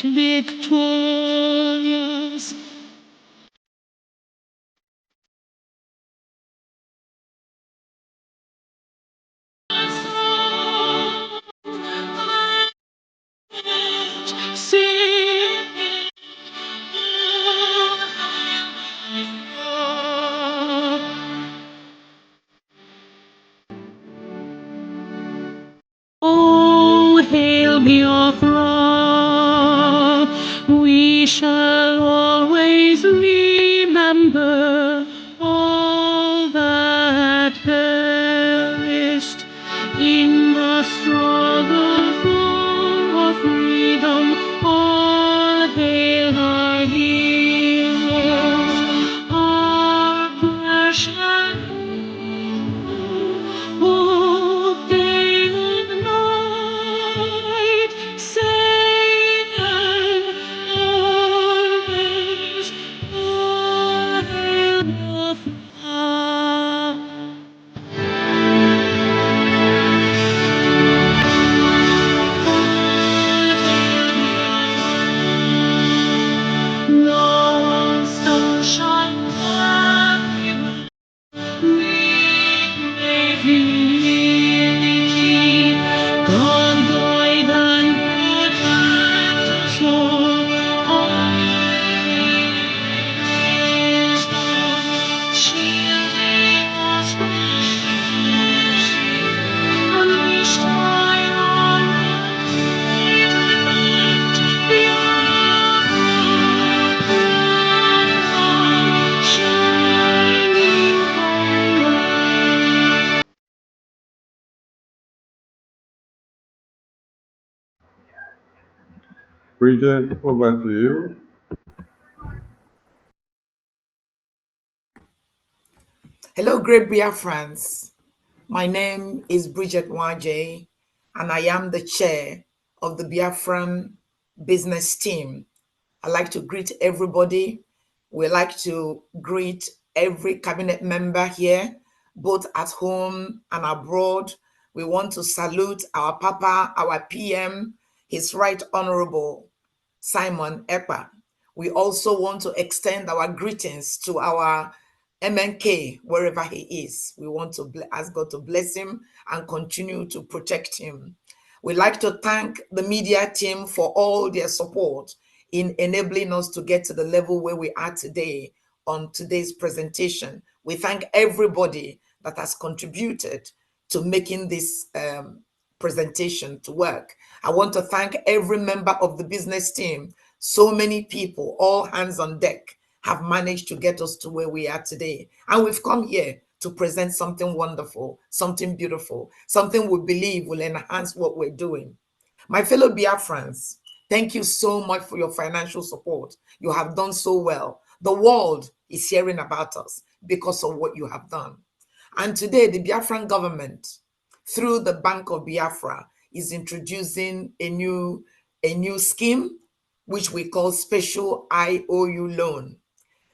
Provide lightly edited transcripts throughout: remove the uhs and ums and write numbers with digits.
victorious. Oh, hail Biafra, we shall always remember all that perished in the struggle for our freedom. All hail our heroes, our precious. Oh, day and night, sing and always, all hail the flag. No star shine bright. God guide and protect us all. Shielding us from and restoring our right. Beyond shining bright. Bridget, over to you. Hello, great Biafrans. My name is Bridget Waje, and I am the chair of the Biafran business team. I'd like to greet everybody. We like to greet every cabinet member here, both at home and abroad. We want to salute our Papa, our PM, His Right Honorable Simon Epa. We also want to extend our greetings to our MNK, wherever he is. We want to ask God to bless him and continue to protect him. We'd like to thank the media team for all their support in enabling us to get to the level where we are today on today's presentation. We thank everybody that has contributed to making this presentation to work. I want to thank every member of the business team. So many people, all hands on deck, have managed to get us to where we are today. And we've come here to present something wonderful, something beautiful, something we believe will enhance what we're doing. My fellow Biafrans, thank you so much for your financial support. You have done so well. The world is hearing about us because of what you have done. And today, the Biafran government, through the Bank of Biafra, is introducing a new scheme, which we call Special IOU Loan.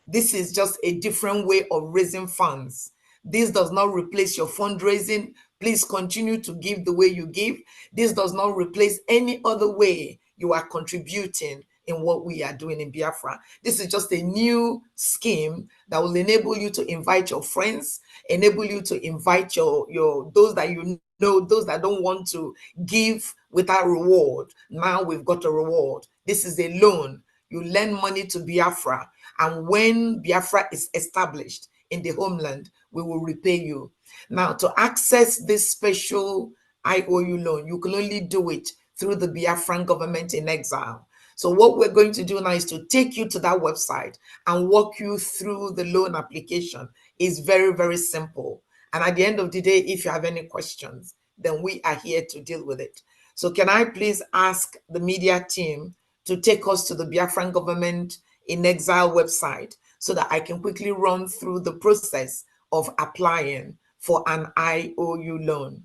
This is just a different way of raising funds. This does not replace your fundraising. Please continue to give the way you give. This does not replace any other way you are contributing in what we are doing in Biafra. This is just a new scheme that will enable you to invite your friends, enable you to invite your those that you know, those that don't want to give without reward. Now we've got a reward. This is a loan. You lend money to Biafra, and when Biafra is established in the homeland, we will repay you. Now, to access this special IOU loan, you can only do it through the Biafran government in exile. So what we're going to do now is to take you to that website and walk you through the loan application. It's very, very simple. And at the end of the day, if you have any questions, then we are here to deal with it. So can I please ask the media team to take us to the Biafran government in exile website so that I can quickly run through the process of applying for an IOU loan.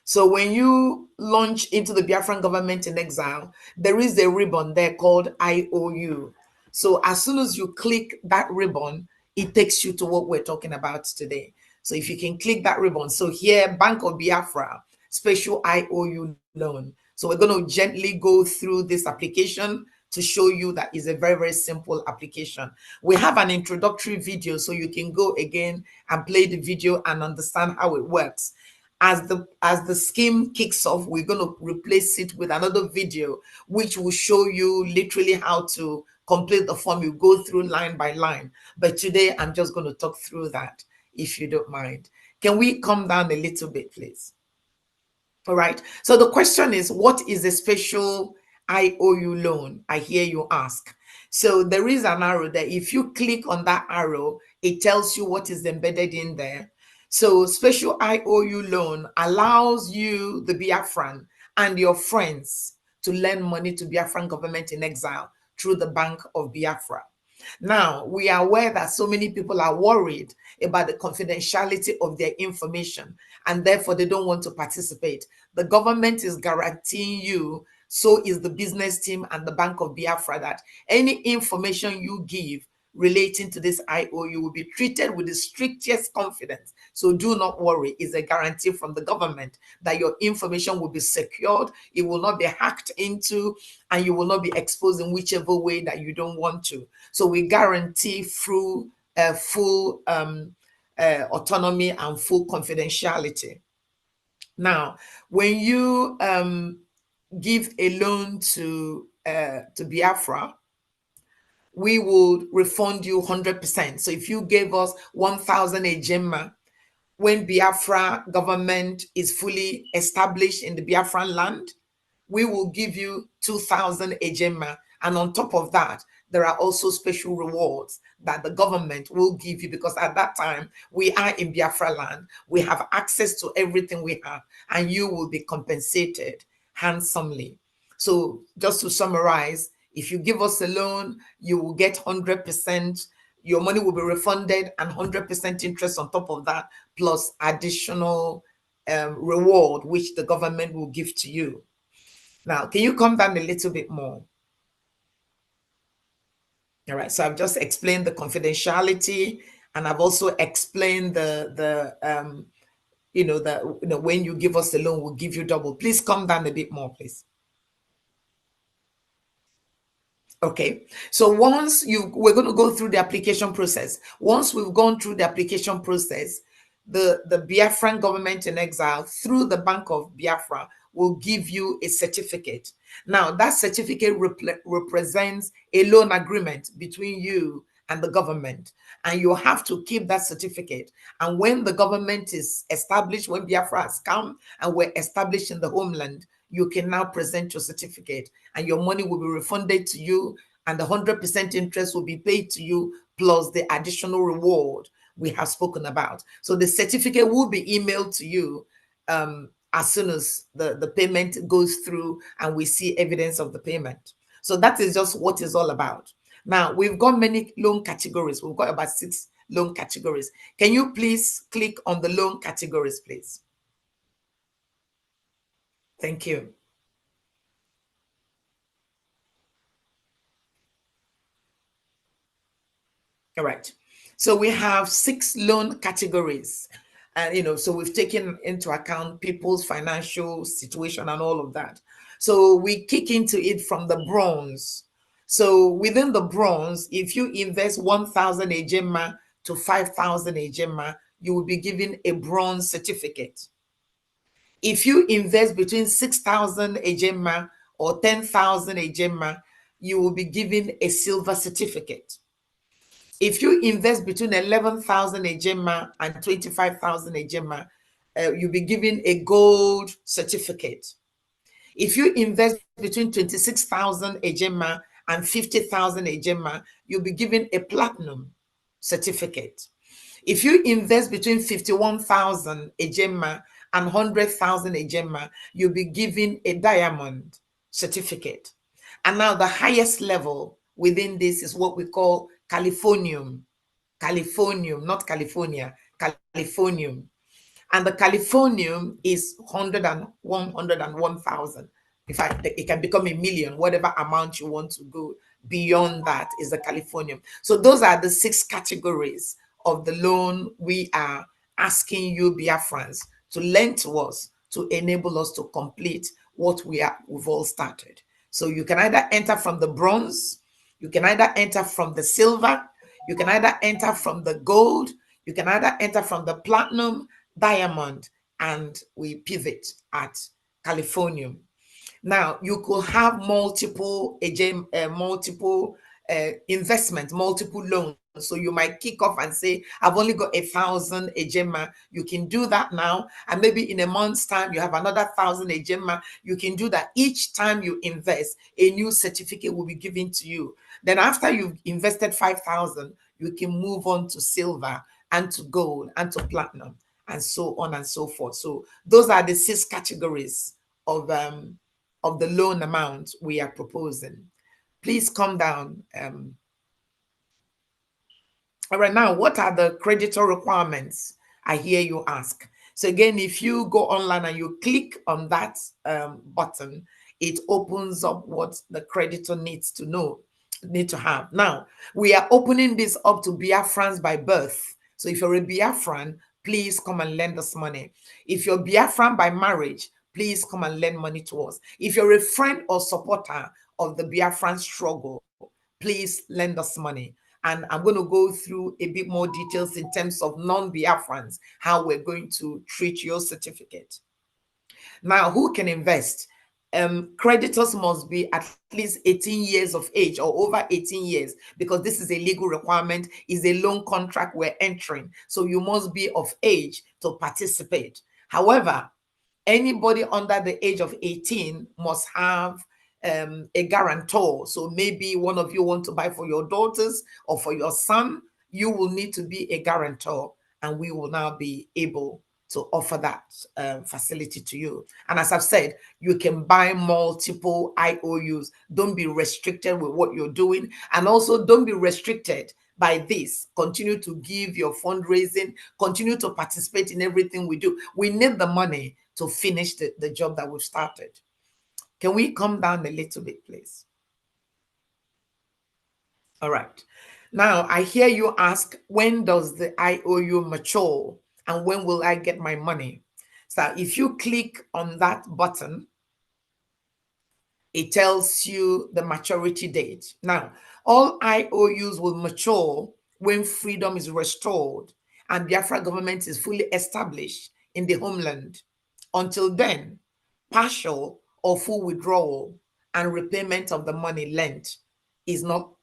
So when you launch into the Biafran government in exile, there is a ribbon there called IOU. So as soon as you click that ribbon, it takes you to what we're talking about today. So if you can click that ribbon. So here, Bank of Biafra, special IOU loan. So we're going to gently go through this application to show you that is a very, very simple application. We have an introductory video, so you can go again and play the video and understand how it works. As the scheme kicks off, we're going to replace it with another video which will show you literally how to complete the form. You go through line by line, but today I'm just going to talk through that, if you don't mind. Can we come down a little bit, please? All right. So the question is, what is a special IOU loan? I hear you ask. So there is an arrow there. If you click on that arrow, it tells you what is embedded in there. So special IOU loan allows you, the Biafran, and your friends to lend money to Biafran government in exile through the Bank of Biafra. Now, we are aware that so many people are worried about the confidentiality of their information, and therefore they don't want to participate. The government is guaranteeing you, so is the business team and the Bank of Biafra, that any information you give relating to this IOU will be treated with the strictest confidence. So do not worry. It's a guarantee from the government that your information will be secured. It will not be hacked into, and you will not be exposed in whichever way that you don't want to. So we guarantee through full autonomy and full confidentiality. Now, when you give a loan to Biafra, we will refund you 100%. So if you gave us 1,000 ejema, when Biafra government is fully established in the Biafran land, we will give you 2,000 ejema. And on top of that, there are also special rewards that the government will give you, because at that time, we are in Biafra land. We have access to everything we have, and you will be compensated handsomely. So just to summarize, if you give us a loan, you will get 100%. Your money will be refunded and 100% interest on top of that, plus additional reward, which the government will give to you. Now, can you come down a little bit more? All right, so I've just explained the confidentiality, and I've also explained when you give us a loan, we'll give you double. Please come down a bit more, please. Okay, so we're going to go through the application process. Once we've gone through the application process, the Biafran government in exile through the Bank of Biafra will give you a certificate. Now, that certificate represents a loan agreement between you and the government, and you have to keep that certificate. And when the government is established, when Biafra has come and we're established in the homeland, you can now present your certificate, and your money will be refunded to you, and the 100% interest will be paid to you, plus the additional reward we have spoken about. So the certificate will be emailed to you as soon as the payment goes through and we see evidence of the payment. So that is just what it's all about. Now, we've got many loan categories. We've got about 6 loan categories. Can you please click on the loan categories, please? Thank you. All right. So we have 6 loan categories. And, so we've taken into account people's financial situation and all of that. So we kick into it from the bronze. So within the bronze, if you invest 1,000 ejema to 5,000 ejema, you will be given a bronze certificate. If you invest between 6,000 ejema or 10,000 ejema, you will be given a silver certificate. If you invest between 11,000 ejema and 25,000 ejema, you'll be given a gold certificate. If you invest between 26,000 ejema and 50,000 ejema, you'll be given a platinum certificate. If you invest between 51,000 ejema and 100,000 ejema, you'll be given a diamond certificate. And now the highest level within this is what we call Californium, not California, Californium. And the Californium is 101,000. In fact, it can become a million, whatever amount you want to go beyond that is the Californium. So those are the 6 categories of the loan we are asking you Biafrans to lend to us to enable us to complete what we've all started. So you can either enter from the bronze, you can either enter from the silver, you can either enter from the gold, you can either enter from the platinum, diamond, and we pivot at Californium. Now you could have multiple investment, multiple loans. So you might kick off and say, I've only got 1,000 ejema. You can do that now. And maybe in a month's time, you have another 1,000 ejema. You can do that. Each time you invest, a new certificate will be given to you. Then after you've invested 5,000, you can move on to silver and to gold and to platinum and so on and so forth. So those are the 6 categories of the loan amount we are proposing. Please come down. All right, now, what are the creditor requirements? I hear you ask. So again, if you go online and you click on that button, it opens up what the creditor needs to have. Now, we are opening this up to Biafrans by birth. So if you're a Biafran, please come and lend us money. If you're Biafran by marriage, please come and lend money to us. If you're a friend or supporter of the Biafran struggle, please lend us money. And I'm going to go through a bit more details in terms of non-Biafrans, how we're going to treat your certificate. Now, who can invest? Creditors must be at least 18 years of age or over 18 years, because this is a legal requirement, is a loan contract we're entering. So you must be of age to participate. However, anybody under the age of 18 must have a guarantor. So maybe one of you want to buy for your daughters or for your son, you will need to be a guarantor, and we will now be able to offer that facility to you. And as I've said, you can buy multiple IOUs. Don't be restricted with what you're doing. And also don't be restricted by this. Continue to give your fundraising, continue to participate in everything we do. We need the money to finish the job that we've started. Can we come down a little bit, please? All right. Now, I hear you ask, when does the IOU mature and when will I get my money? So if you click on that button, it tells you the maturity date. Now, all IOUs will mature when freedom is restored and Biafra government is fully established in the homeland. Until then, partial or full withdrawal and repayment of the money lent is not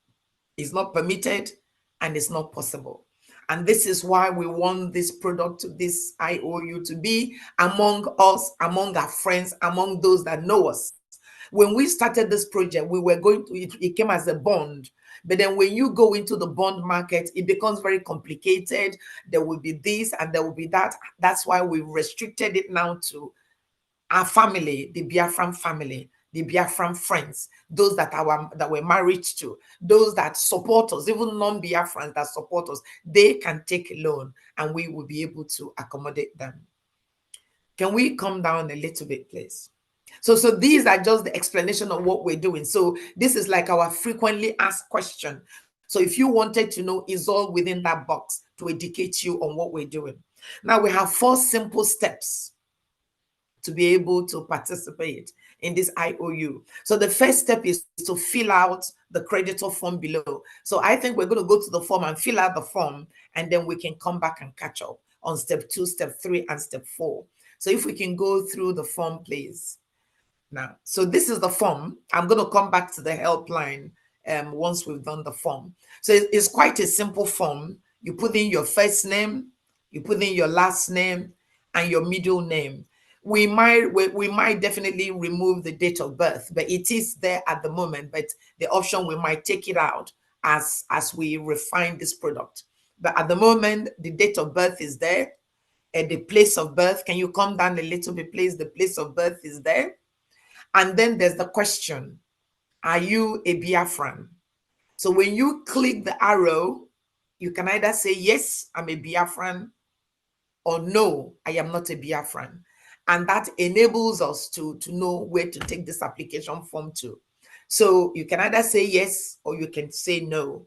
permitted and it's not possible. And this is why we want this product, this IOU, to be among us, among our friends, among those that know us. When we started this project, we were going to, it came as a bond. But then when you go into the bond market, it becomes very complicated. There will be this and there will be that. That's why we restricted it now to our family, the Biafran family, the Biafran friends, those that we're married to, those that support us, even non-Biafrans that support us, they can take a loan and we will be able to accommodate them. Can we come down a little bit, please? So these are just the explanation of what we're doing. So this is like our frequently asked question. So if you wanted to know, it's all within that box to educate you on what we're doing. Now we have 4 simple steps to be able to participate in this IOU. So the first step is to fill out the creditor form below. So I think we're going to go to the form and fill out the form, and then we can come back and catch up on step 2, step 3, and step 4. So if we can go through the form, please. Now, so this is the form. I'm going to come back to the helpline once we've done the form. So it's quite a simple form. You put in your first name, you put in your last name, and your middle name. We might definitely remove the date of birth, but it is there at the moment. But the option, we might take it out as we refine this product. But at the moment, the date of birth is there. And the place of birth, can you come down a little bit, please? The place of birth is there. And then there's the question, are you a Biafran? So when you click the arrow, you can either say, yes, I'm a Biafran, or no, I am not a Biafran. And that enables us to know where to take this application form to. So you can either say yes, or you can say no.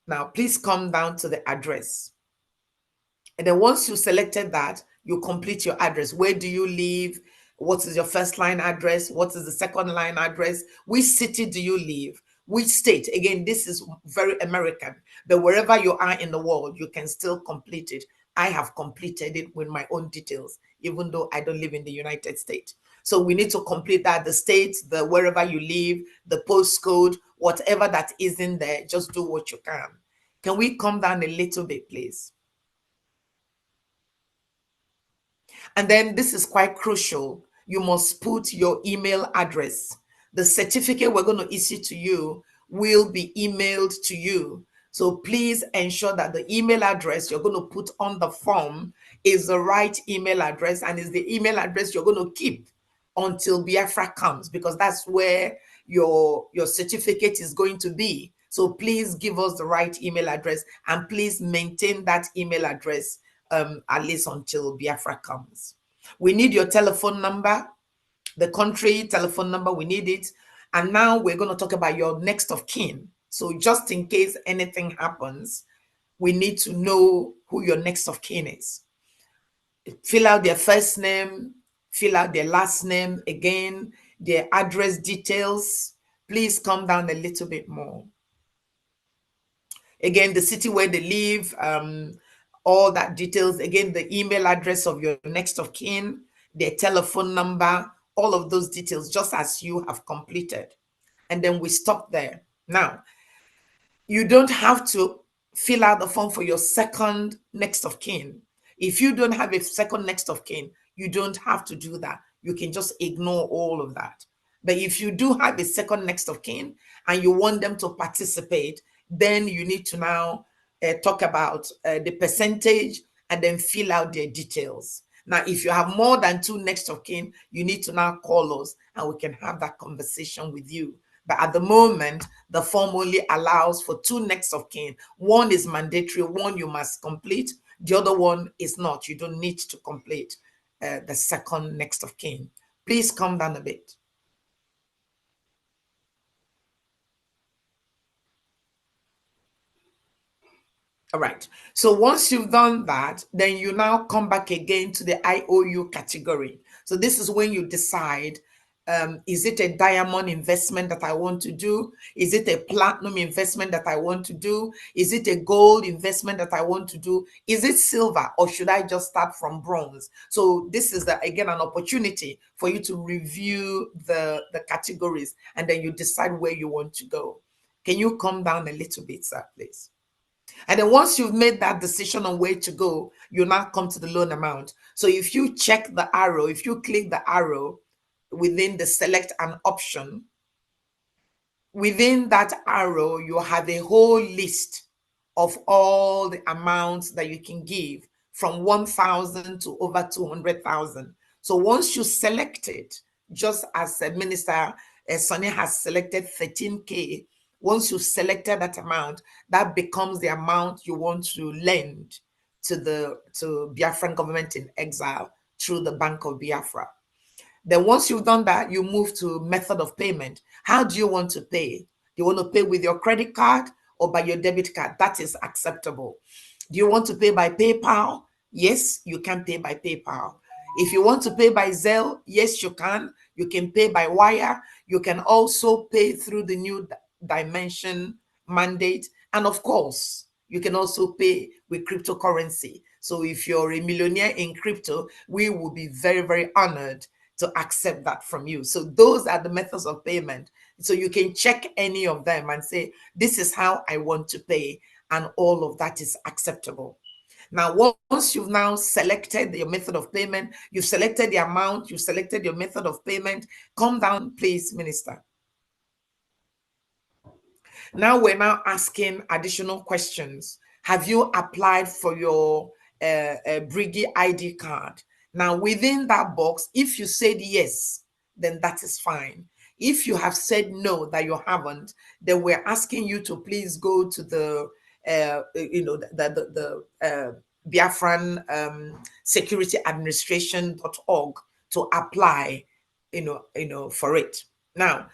Now, please come down to the address. And then once you selected that, you complete your address. Where do you live? What is your first line address? What is the second line address? Which city do you live? Which state? Again, this is very American, but wherever you are in the world, you can still complete it. I have completed it with my own details, even though I don't live in the United States. So we need to complete that, the state, the wherever you live, the postcode, whatever that is in there, just do what you can. Can we come down a little bit, please? And then this is quite crucial. You must put your email address. The certificate we're going to issue to you will be emailed to you. So please ensure that the email address you're going to put on the form is the right email address and is the email address you're going to keep until Biafra comes, because that's where your certificate is going to be. So please give us the right email address and please maintain that email address at least until Biafra comes. We need your telephone number, the country telephone number, we need it. And now we're going to talk about your next of kin. So just in case anything happens, we need to know who your next of kin is. Fill out their first name, fill out their last name, again, their address details. Please come down a little bit more. Again, the city where they live, all that details. Again, the email address of your next of kin, their telephone number, all of those details, just as you have completed. And then we stop there. Now, you don't have to fill out the form for your second next of kin. If you don't have a second next of kin, you don't have to do that. You can just ignore all of that. But if you do have a second next of kin and you want them to participate, then you need to now talk about the percentage and then fill out their details. Now, if you have more than two next of kin, you need to now call us and we can have that conversation with you. But at the moment, the form only allows for two next of kin. One is mandatory, one you must complete. The other one is not. You don't need to complete the second next of kin. Please come down a bit. All right. So once you've done that, then you now come back again to the IOU category. So this is when you decide, is it a diamond investment that I want to do? Is it a platinum investment that I want to do? Is it a gold investment that I want to do? Is it silver, or should I just start from bronze? So this is, again, an opportunity for you to review the categories, and then you decide where you want to go. Can you come down a little bit, sir, please? And then once you've made that decision on where to go, you now come to the loan amount. So if you check the arrow, if you click the arrow within the select an option, within that arrow, you have a whole list of all the amounts that you can give, from 1,000 to over 200,000. So once you select it, just as Minister Sonny has selected 13K, once you've selected that amount, that becomes the amount you want to lend to Biafran government in exile through the Bank of Biafra. Then once you've done that, you move to method of payment. How do you want to pay? Do you want to pay with your credit card or by your debit card? That is acceptable. Do you want to pay by PayPal? Yes, you can pay by PayPal. If you want to pay by Zelle, yes, you can. You can pay by wire. You can also pay through the new dimension mandate. And of course, you can also pay with cryptocurrency. So if you're a millionaire in crypto, we will be very, very honored to accept that from you. So those are the methods of payment. So you can check any of them and say, this is how I want to pay. And all of that is acceptable. Now, once you've now selected your method of payment, you've selected the amount, you've selected your method of payment, come down, please, Minister. Now we're now asking additional questions. Have you applied for your Brigi ID card? Now, within that box, if you said yes, then that is fine. If you have said no, that you haven't, then we're asking you to please go to the Biafran Security Administration.org to apply, for it. Now,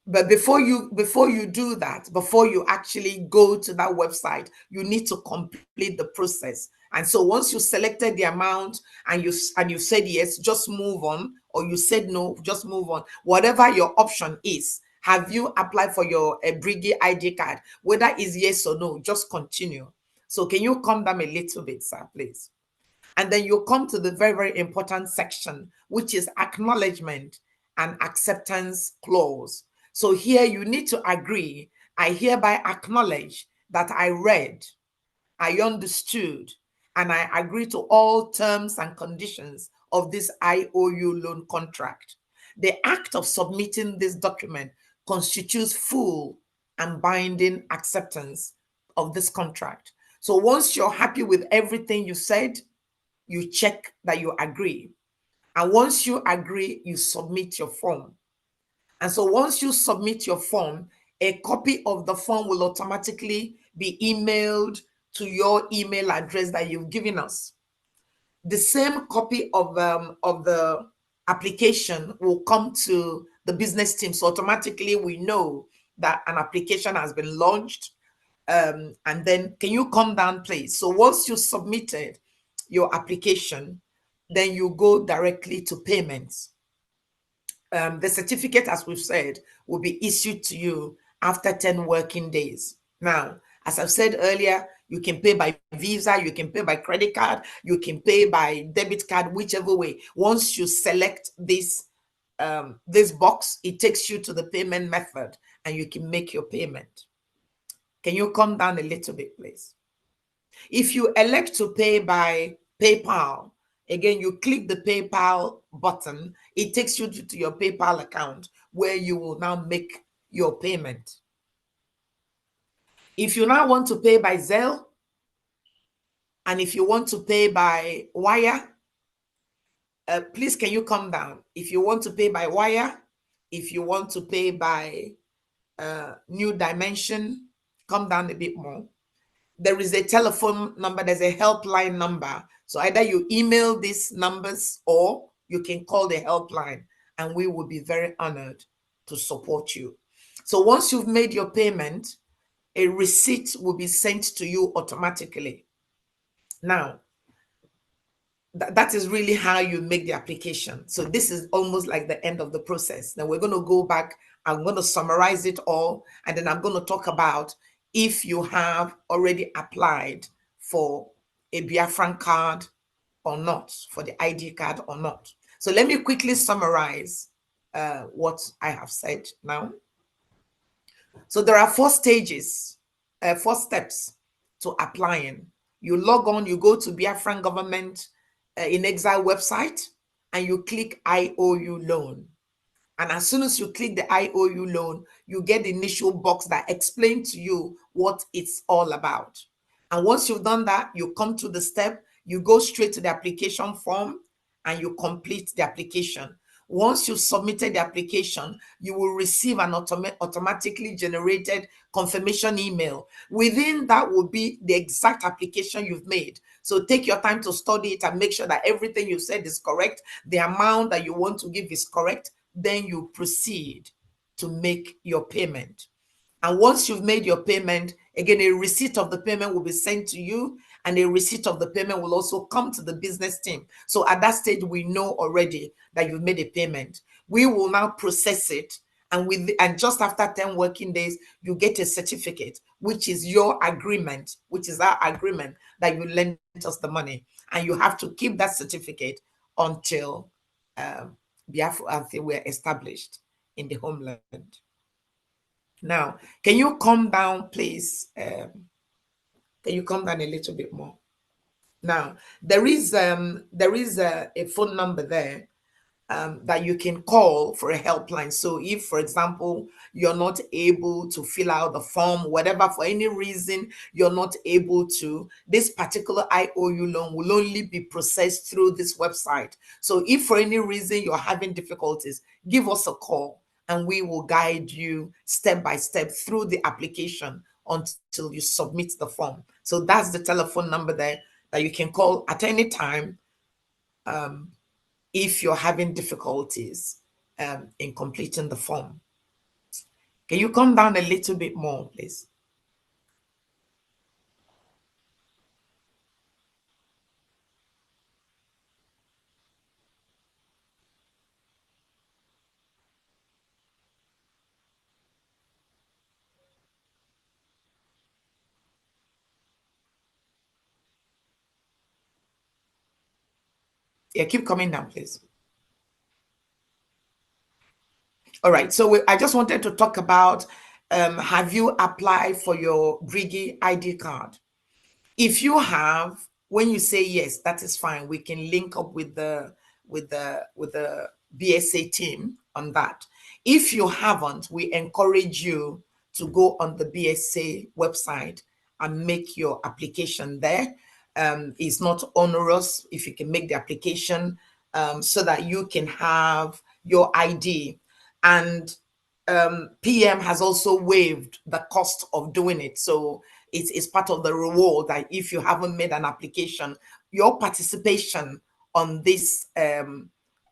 but before you do that, before you actually go to that website, you need to complete the process. And so once you selected the amount and you said yes, just move on, or you said no, just move on. Whatever your option is, have you applied for your Brigi ID card? Whether it's yes or no, just continue. So can you come down a little bit, sir, please? And then you come to the very, very important section, which is acknowledgement and acceptance clause. So here you need to agree. I hereby acknowledge that I read, I understood, and I agree to all terms and conditions of this IOU loan contract. The act of submitting this document constitutes full and binding acceptance of this contract. So once you're happy with everything you said, you check that you agree. And once you agree, you submit your form. And so once you submit your form, a copy of the form will automatically be emailed to your email address that you've given us. The same copy of the application will come to the business team. So automatically we know that an application has been launched. And then can you come down, please? So once you submitted your application, then you go directly to payments. The certificate, as we've said, will be issued to you after 10 working days. Now, as I've said earlier, you can pay by Visa, you can pay by credit card, you can pay by debit card, whichever way. Once you select this box, it takes you to the payment method and you can make your payment. Can you come down a little bit, please? If you elect to pay by PayPal, again, you click the PayPal button. It takes you to your PayPal account where you will now make your payment. If you now want to pay by Zelle, and if you want to pay by wire, please can you come down? If you want to pay by wire, if you want to pay by New Dimension, come down a bit more. There is a telephone number, there's a helpline number. So either you email these numbers or you can call the helpline, and we will be very honored to support you. So once you've made your payment, a receipt will be sent to you automatically. Now, that is really how you make the application. So this is almost like the end of the process. Now we're going to go back. I'm going to summarize it all, and then I'm going to talk about if you have already applied for a Biafran card or not, for the ID card or not. So let me quickly summarize what I have said now. So there are 4 stages, 4 steps to applying. You log on, you go to Biafran Government in Exile website, and you click IOU loan. And as soon as you click the IOU loan, you get the initial box that explains to you what it's all about. And once you've done that, you come to the step, you go straight to the application form and you complete the application. Once you've submitted the application, you will receive an automatically generated confirmation email. Within that will be the exact application you've made. So take your time to study it and make sure that everything you said is correct. The amount that you want to give is correct. Then you proceed to make your payment. And once you've made your payment, again, a receipt of the payment will be sent to you, and a receipt of the payment will also come to the business team. So at that stage, we know already that you've made a payment. We will now process it. And just after 10 working days, you get a certificate, which is your agreement, which is our agreement that you lend us the money. And you have to keep that certificate until Biafra were established in the homeland. Now, can you come down, please? Can you come down a little bit more? Now, there is a phone number there that you can call for a helpline. So if, for example, you're not able to fill out the form, whatever, for any reason, you're not able to, this particular IOU loan will only be processed through this website. So if for any reason you're having difficulties, give us a call and we will guide you step by step through the application until you submit the form. So that's the telephone number there that you can call at any time if you're having difficulties in completing the form. Can you come down a little bit more, please? Yeah, keep coming down, please. All right. So I just wanted to talk about, have you applied for your Brigi ID card? If you have, when you say yes, that is fine. We can link up with the BSA team on that. If you haven't, we encourage you to go on the BSA website and make your application there. It's not onerous if you can make the application, so that you can have your ID. And PM has also waived the cost of doing it. So it's part of the reward that if you haven't made an application, your participation on this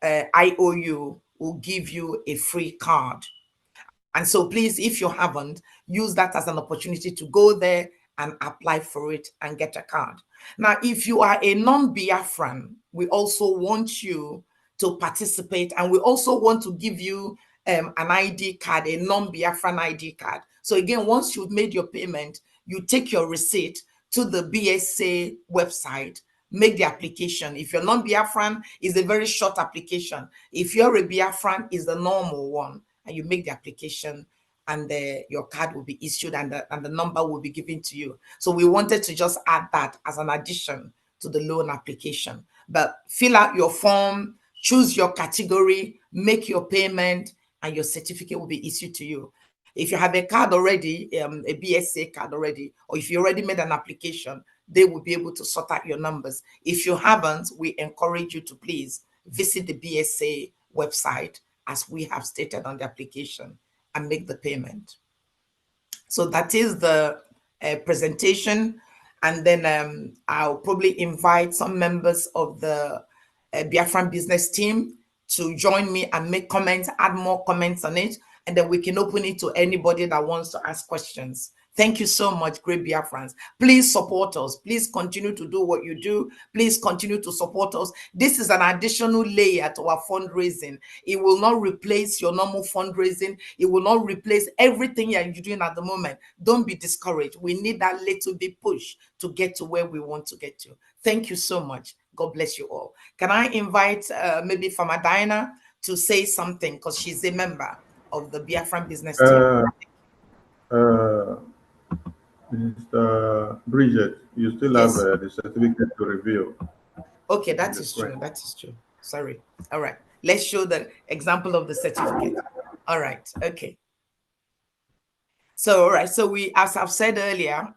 IOU will give you a free card. And so please, if you haven't, use that as an opportunity to go there and apply for it and get a card. Now, if you are a non-Biafran, we also want you to participate, and we also want to give you an ID card, a non-Biafran ID card. So again, once you've made your payment, you take your receipt to the BSA website, make the application. If you're non-Biafran, it's a very short application. If you're a Biafran, it's the normal one, and you make the application, and your card will be issued, and the number will be given to you. So we wanted to just add that as an addition to the loan application. But fill out your form, choose your category, make your payment, and your certificate will be issued to you. If you have a card already, a BSA card already, or if you already made an application, they will be able to sort out your numbers. If you haven't, we encourage you to please visit the BSA website, as we have stated on the application, and make the payment. So that is the presentation. And then I'll probably invite some members of the Biafran business team to join me and make comments, add more comments on it, and then we can open it to anybody that wants to ask questions. Thank you so much, great Biafrans. Please support us. Please continue to do what you do. Please continue to support us. This is an additional layer to our fundraising. It will not replace your normal fundraising. It will not replace everything you're doing at the moment. Don't be discouraged. We need that little bit push to get to where we want to get to. Thank you so much. God bless you all. Can I invite maybe Fama Diana to say something, because she's a member of the Biafran business team? Uh, Mr. Bridget, you still have Yes. the certificate to reveal. Okay, that The is screen. true. That is true. Sorry. All right. Let's show the example of the certificate. All right. Okay. So, all right. So we, as I've said earlier,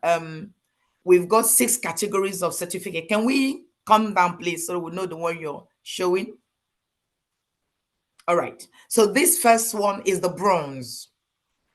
we've got 6 categories of certificate. Can we come down, please, so we know the one you're showing? All right. So this first one is the bronze.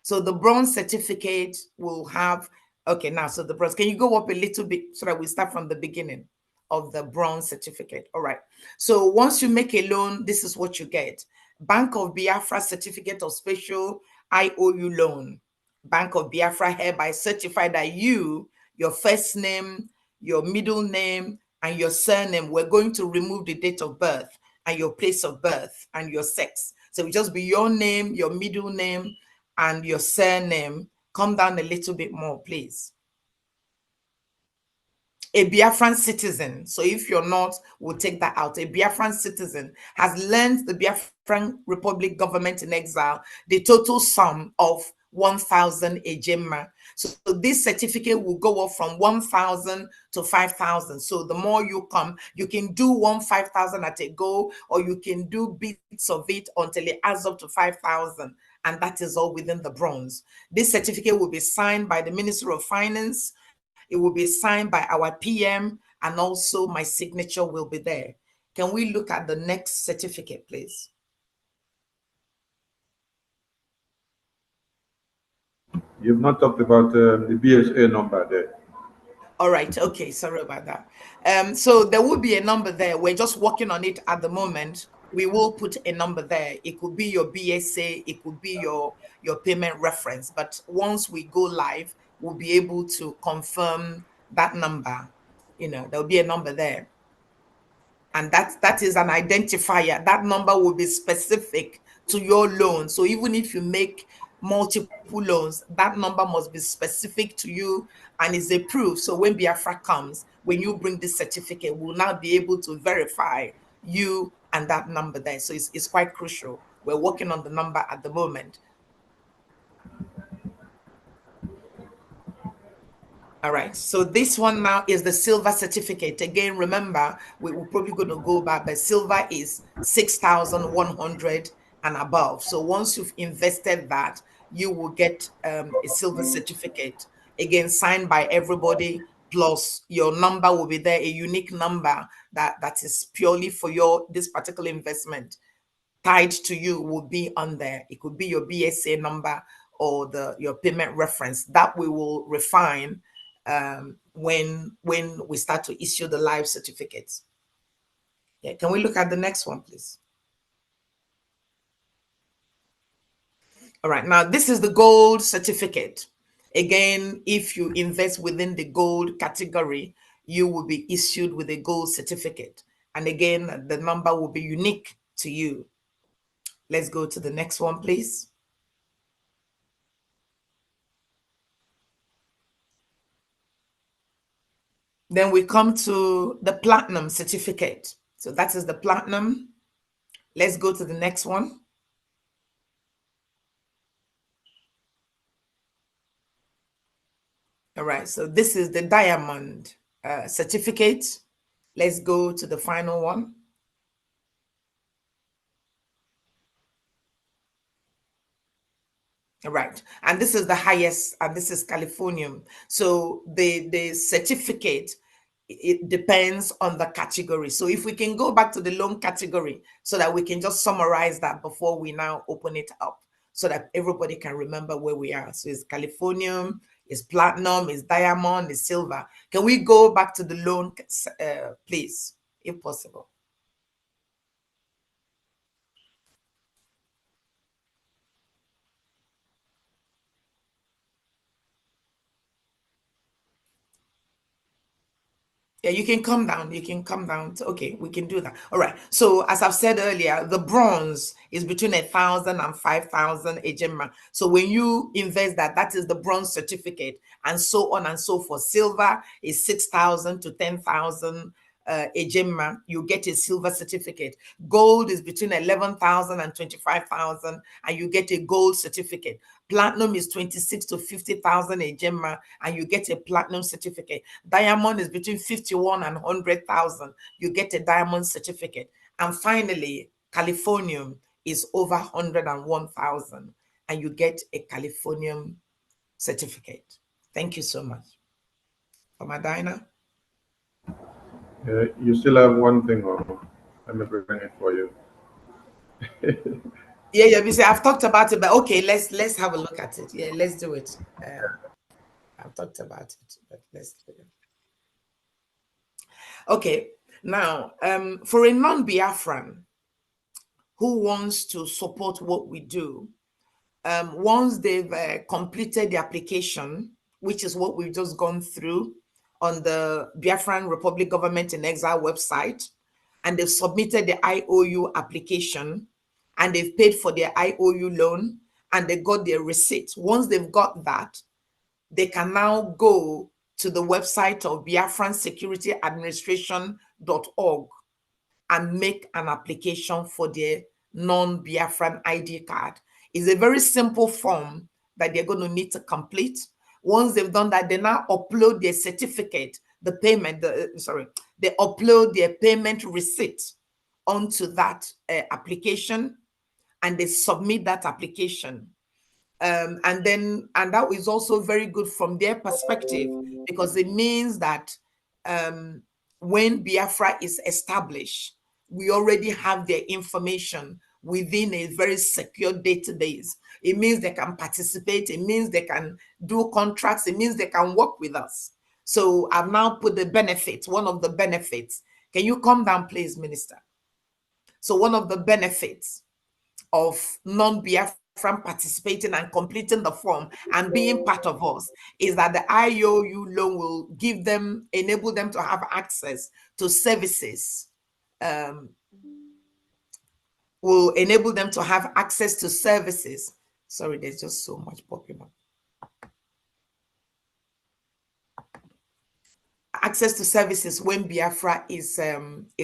So the bronze certificate will have, okay, now, so the bronze, can you go up a little bit so that we start from the beginning of the bronze certificate? All right. So once you make a loan, this is what you get. Bank of Biafra Certificate of Special IOU Loan. Bank of Biafra hereby certify that you, your first name, your middle name, and your surname, we're going to remove the date of birth and your place of birth and your sex. So it will just be your name, your middle name, and your surname. Come down a little bit more, please. A Biafran citizen. So if you're not, we'll take that out. A Biafran citizen has lent the Biafran Republic government in exile the total sum of 1,000 ejema. So this certificate will go up from 1,000 to 5,000. So the more you come, you can do 5,000 at a go, or you can do bits of it until it adds up to 5,000. And that is all within the bronze. This certificate will be signed by the Minister of Finance. It will be signed by our PM, and also my signature will be there. Can we look at the next certificate, please? You've not talked about the BSA number there. All right. Okay. Sorry about that. So there will be a number there. We're just working on it at the moment. We will put a number there. It could be your BSA. It could be your payment reference. But once we go live, we'll be able to confirm that number. There'll be a number there. And that is an identifier. That number will be specific to your loan. So even if you make multiple loans, that number must be specific to you and is a proof. So when Biafra comes, when you bring this certificate, we'll now be able to verify you and that number there. So it's quite crucial. We're working on the number at the moment. All right, so this one now is the silver certificate. Again, remember, we're probably going to go back, but silver is 6,100 and above. So once you've invested that, you will get a silver certificate, again, signed by everybody, plus your number will be there, a unique number that is purely for this particular investment tied to you will be on there. It could be your BSA number or your payment reference that we will refine when we start to issue the live certificates. Yeah, can we look at the next one, please? All right, now this is the gold certificate. Again, if you invest within the gold category, you will be issued with a gold certificate. And again, the number will be unique to you. Let's go to the next one, please. Then we come to the platinum certificate. So that is the platinum. Let's go to the next one. All right, so this is the diamond certificate. Let's go to the final one. All right, and this is the highest, and this is Californium. So the certificate, it depends on the category. So if we can go back to the loan category so that we can just summarize that before we now open it up so that everybody can remember where we are. So it's Californium, it's platinum, it's diamond, it's silver. Can we go back to the loan, please, if possible? Yeah, you can come down. You can come down. Okay, we can do that. All right. So as I've said earlier, the bronze is between 1,000 and 5,000 ejema. So when you invest that, that is the bronze certificate, and so on and so forth. Silver is 6,000 to 10,000 ejema. You get a silver certificate. Gold is between 11,000 and 25,000, and you get a gold certificate. Platinum is 26 to 50,000 ejema, and you get a platinum certificate. Diamond is between 51 and 100,000. You get a diamond certificate. And finally, Californium is over 101,000, and you get a Californium certificate. Thank you so much. For Madina. You still have one thing, or let me bring it for you. Yeah, you see, I've talked about it, but okay, let's have a look at it. Yeah, let's do it. I've talked about it, but let's do it. Okay, now for a non-Biafran who wants to support what we do, once they've completed the application, which is what we've just gone through on the Biafran Republic Government in Exile website, and they've submitted the IOU application, and they've paid for their IOU loan, and they got their receipt. Once they've got that, they can now go to the website of biafransecurityadministration.org and make an application for their non-Biafran ID card. It's a very simple form that they're going to need to complete. Once they've done that, they now upload their certificate, the payment, they upload their payment receipt onto that application, and they submit that application. And that is also very good from their perspective, because it means that when Biafra is established, we already have their information within a very secure database. It means they can participate. It means they can do contracts. It means they can work with us. So I've now put the benefits, one of the benefits. Can you come down, please, Minister? So one of the benefits of non-Biafran participating and completing the form and being part of us is that the IOU loan will enable them to have access to services, will enable them to have access to services. Sorry, there's just so much popping up. Access to services when Biafra is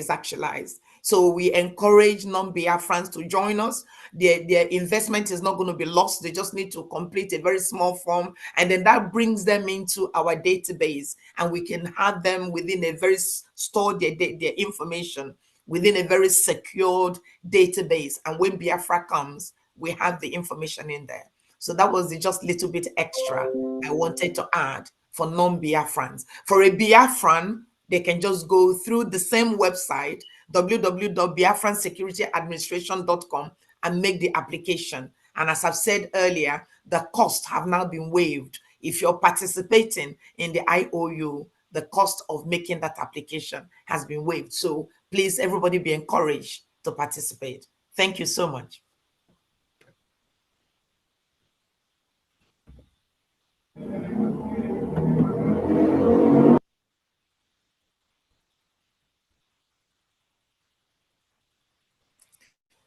actualized. So we encourage non-Biafrans to join us. Their investment is not going to be lost. They just need to complete a very small form, and then that brings them into our database, and we can have them within a very store their information within a very secured database. And when Biafra comes, we have the information in there. So that was the just little bit extra I wanted to add for non-Biafrans. For a Biafran, they can just go through the same website, www.biafransecurityadministration.com, and make the application. And as I've said earlier, the costs have now been waived. If you're participating in the IOU, the cost of making that application has been waived. So please, everybody be encouraged to participate. Thank you so much.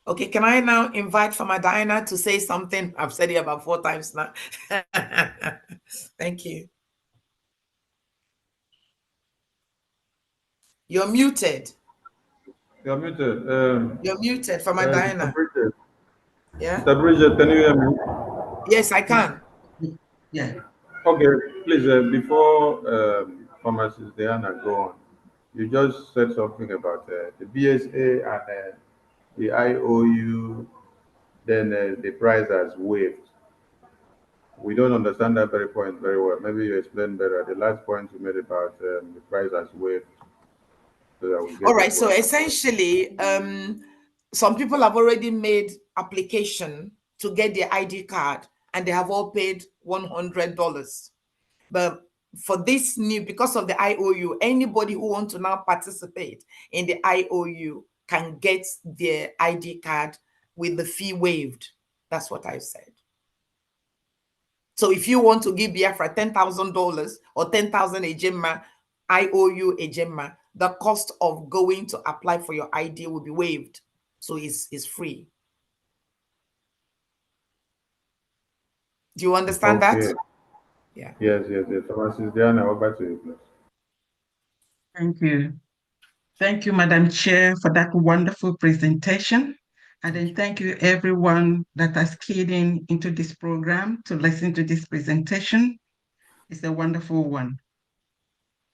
Okay, can I now invite Farmer Diana to say something? I've said it about 4 times now. Thank you. You're muted. You're muted. You're muted, Farmer Mr. Diana. Bridget. Yeah? Mr. Bridget, can you hear me? Yes, I can. Yeah. Okay, please, before Pharmacist Diana go on, you just said something about the BSA and the IOU, then the price has waived. We don't understand that very point very well. Maybe you explain better. The last point you made about the price has waived, so that we get All it right. So well. essentially, some people have already made application to get their ID card, and they have all paid $100. But for this new, because of the IOU, anybody who wants to now participate in the IOU can get their ID card with the fee waived. That's what I said. So if you want to give Biafra $10,000 or 10,000 Ejema, IOU Ejema, the cost of going to apply for your ID will be waived. So it's free. Do you understand that? Yeah. Yes. Pharmacist Diana, over to you, please. Thank you. Thank you, Madam Chair, for that wonderful presentation. And then thank you everyone that has keyed in into this program to listen to this presentation. It's a wonderful one.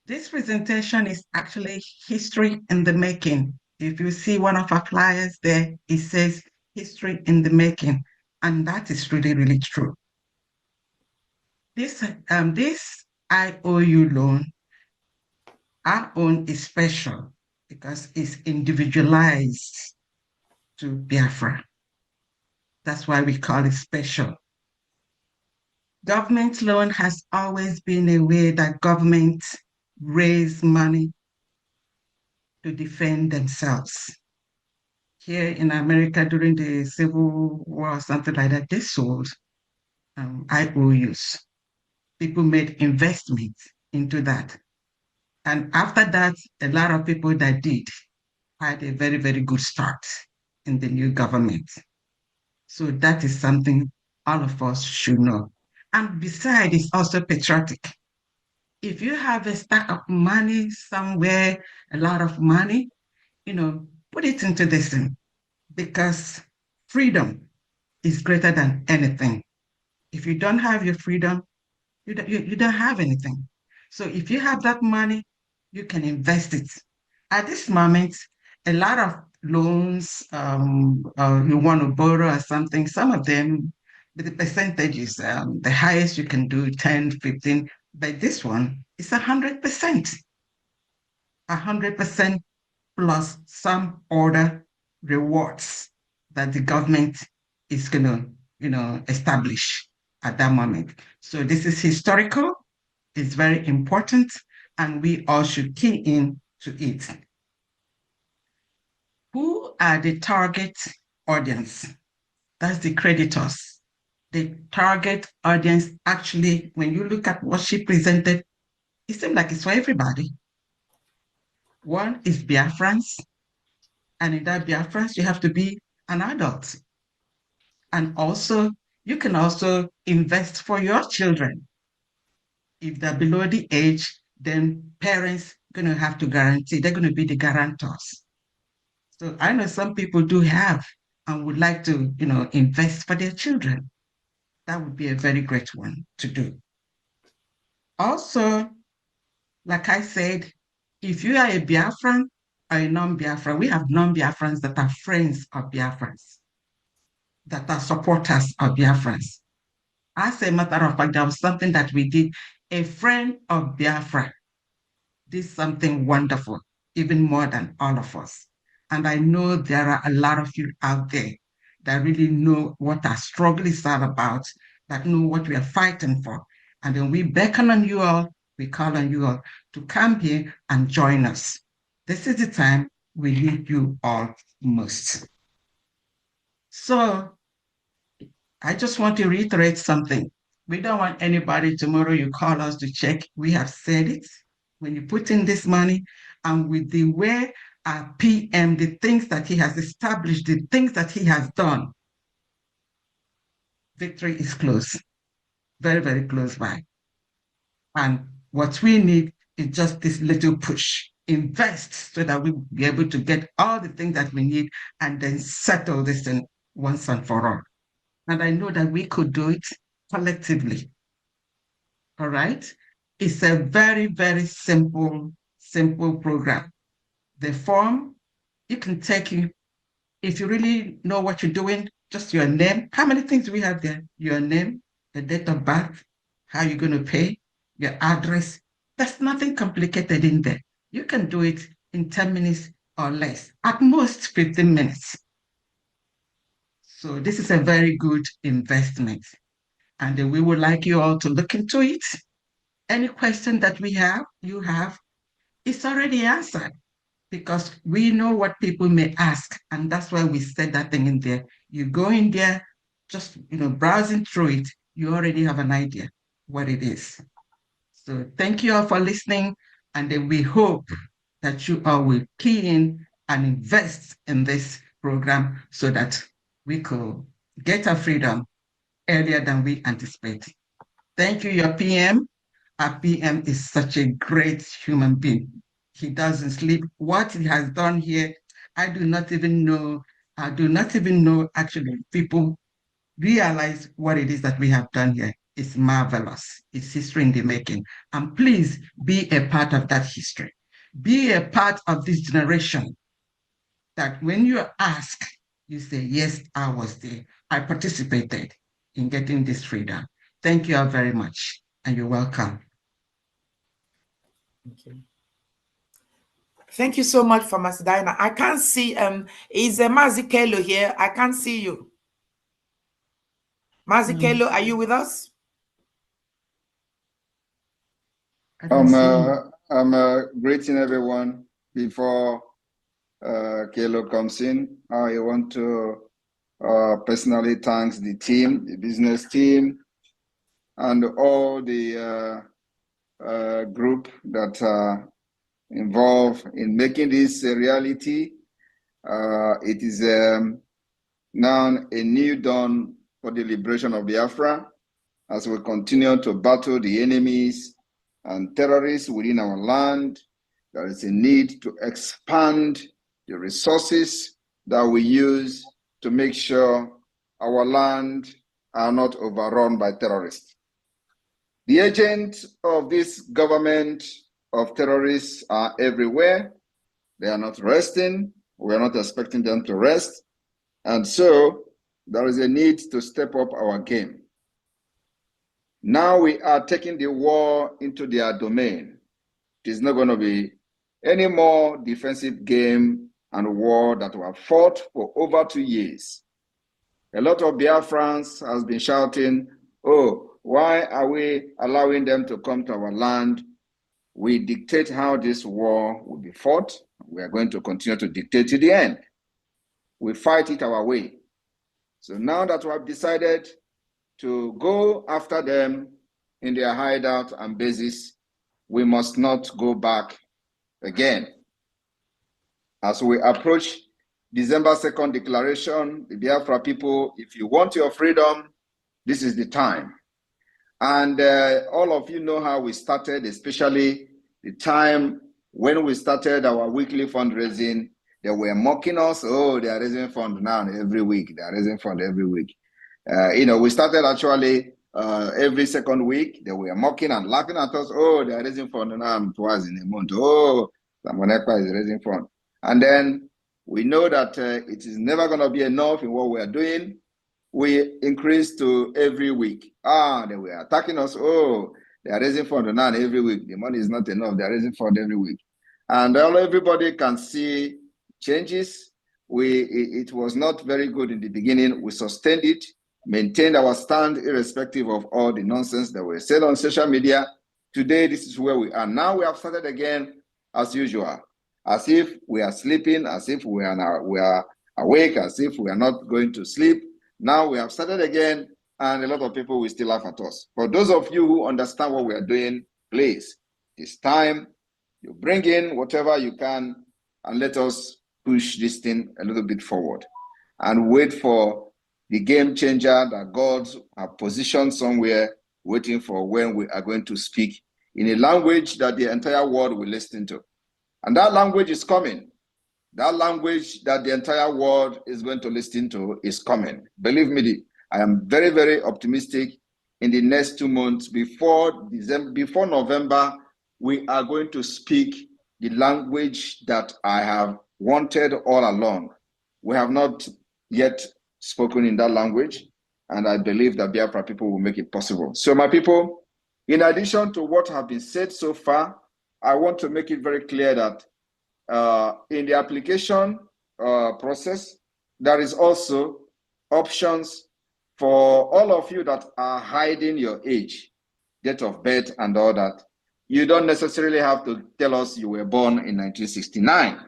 This presentation is actually history in the making. If you see one of our flyers there, it says history in the making. And that is really, really true. This IOU loan, our own is special because it's individualized to Biafra. That's why we call it special. Government loan has always been a way that governments raise money to defend themselves. Here in America during the Civil War or something like that, they sold IOUs. People made investments into that. And after that, a lot of people that did had a very, very good start in the new government. So that is something all of us should know. And besides, it's also patriotic. If you have a stack of money somewhere, a lot of money, put it into this thing because freedom is greater than anything. If you don't have your freedom, you don't have anything. So if you have that money, you can invest it. At this moment, a lot of loans, you want to borrow or something, some of them, the percentages, the highest you can do 10, 15, but this one is 100%. 100% plus some other rewards that the government is going to, establish at that moment. So this is historical, it's very important, and we all should key in to it. Who are the target audience? That's the creditors. The target audience, actually, when you look at what she presented, it seems like it's for everybody. One is Biafrans, and in that Biafrans, you have to be an adult. And also, you can also invest for your children. If they're below the age, then parents going to have to guarantee, they're going to be the guarantors. So I know some people do have and would like to, invest for their children. That would be a very great one to do. Also, like I said, if you are a Biafran or a non-Biafran, we have non-Biafrans that are friends of Biafrans, that are supporters of Biafrans. As a matter of fact, there was something that we did. A friend of Biafra did something wonderful, even more than all of us. And I know there are a lot of you out there that really know what our struggle is all about, that know what we are fighting for. And then we beckon on you all, we call on you all to come here and join us. This is the time we need you all most. So I just want to reiterate something. We don't want anybody tomorrow you call us to check. We have said it. When you put in this money and with the way our PM, the things that he has established, the things that he has done, victory is close, very, very close by. And what we need is just this little push. Invest so that we'll be able to get all the things that we need and then settle this thing once and for all. And I know that we could do it collectively. All right. It's a very, very simple program. The form, you can take it. If you really know what you're doing, just your name. How many things do we have there? Your name, the date of birth, how you're going to pay, your address. There's nothing complicated in there. You can do it in 10 minutes or less, at most 15 minutes. So this is a very good investment. And we would like you all to look into it. Any question that you have, it's already answered because we know what people may ask. And that's why we said that thing in there. You go in there, just, browsing through it, you already have an idea what it is. So thank you all for listening. And then we hope that you all will key in and invest in this program so that we could get our freedom earlier than we anticipate. Thank you, your PM. Our PM is such a great human being. He doesn't sleep. What he has done here, I do not even know. I do not even know actually people realize what it is that we have done here. It's marvelous. It's history in the making. And please be a part of that history. Be a part of this generation that when you ask, you say, yes, I was there. I participated in getting this freedom. Thank you all very much, and you're welcome. Thank you. Thank you so much, Pharmacy Diana. I can't see, is Mazi Kelo here? I can't see you. Mazi Kelo, are you with us? I'm greeting everyone before Kelo comes in. I want to personally thank the team, the business team, and all the group that are involved in making this a reality. It is now a new dawn for the liberation of Biafra as we continue to battle the enemies and terrorists within our land. There is a need to expand the resources that we use to make sure our land are not overrun by terrorists. The agents of this government of terrorists are everywhere. They are not resting. We are not expecting them to rest. And so there is a need to step up our game. Now we are taking the war into their domain. It is not going to be any more defensive game and war that were fought for over 2 years. A lot of Biafrans has been shouting, oh, why are we allowing them to come to our land? We dictate how this war will be fought. We are going to continue to dictate to the end. We fight it our way. So now that we have decided to go after them in their hideout and bases, we must not go back again. As we approach December 2nd declaration, the Biafra people, if you want your freedom, this is the time. And all of you know how we started, especially the time when we started our weekly fundraising. They were mocking us. Oh, they are raising fund now every week. They are raising fund every week. We started actually every second week. They were mocking and laughing at us. Oh, they are raising fund now twice in a month. Oh, Samonekpa is raising fund. And then we know that it is never going to be enough in what we are doing. We increased to every week. They were attacking us. Oh, they are raising fund now every week. The money is not enough. They are raising fund every week. And everybody can see changes. It was not very good in the beginning. We sustained it, maintained our stand irrespective of all the nonsense that were said on social media. Today, this is where we are. Now we have started again as usual, as if we are sleeping, as if we are awake, as if we are not going to sleep. Now we have started again, and a lot of people will still laugh at us. For those of you who understand what we are doing, please, it's time you bring in whatever you can and let us push this thing a little bit forward and wait for the game changer that God has positioned somewhere, waiting for when we are going to speak in a language that the entire world will listen to. And that language is coming. That language that the entire world is going to listen to is coming. Believe me, I am very, very optimistic. In the next 2 months, before November, we are going to speak the language that I have wanted all along. We have not yet spoken in that language, and I believe that Biafra people will make it possible. So my people, in addition to what have been said so far, I want to make it very clear that in the application process, there is also options for all of you that are hiding your age, date of birth, and all that. You don't necessarily have to tell us you were born in 1969.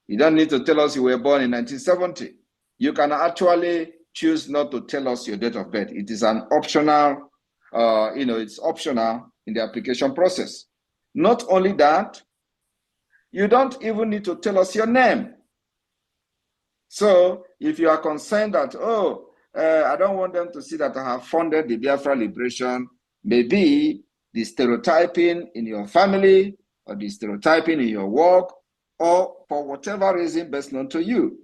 You don't need to tell us you were born in 1970. You can actually choose not to tell us your date of birth. It is an optional, it's optional in the application process. Not only that, you don't even need to tell us your name. So if you are concerned that, I don't want them to see that I have funded the Biafra liberation, maybe the stereotyping in your family or the stereotyping in your work, or for whatever reason best known to you.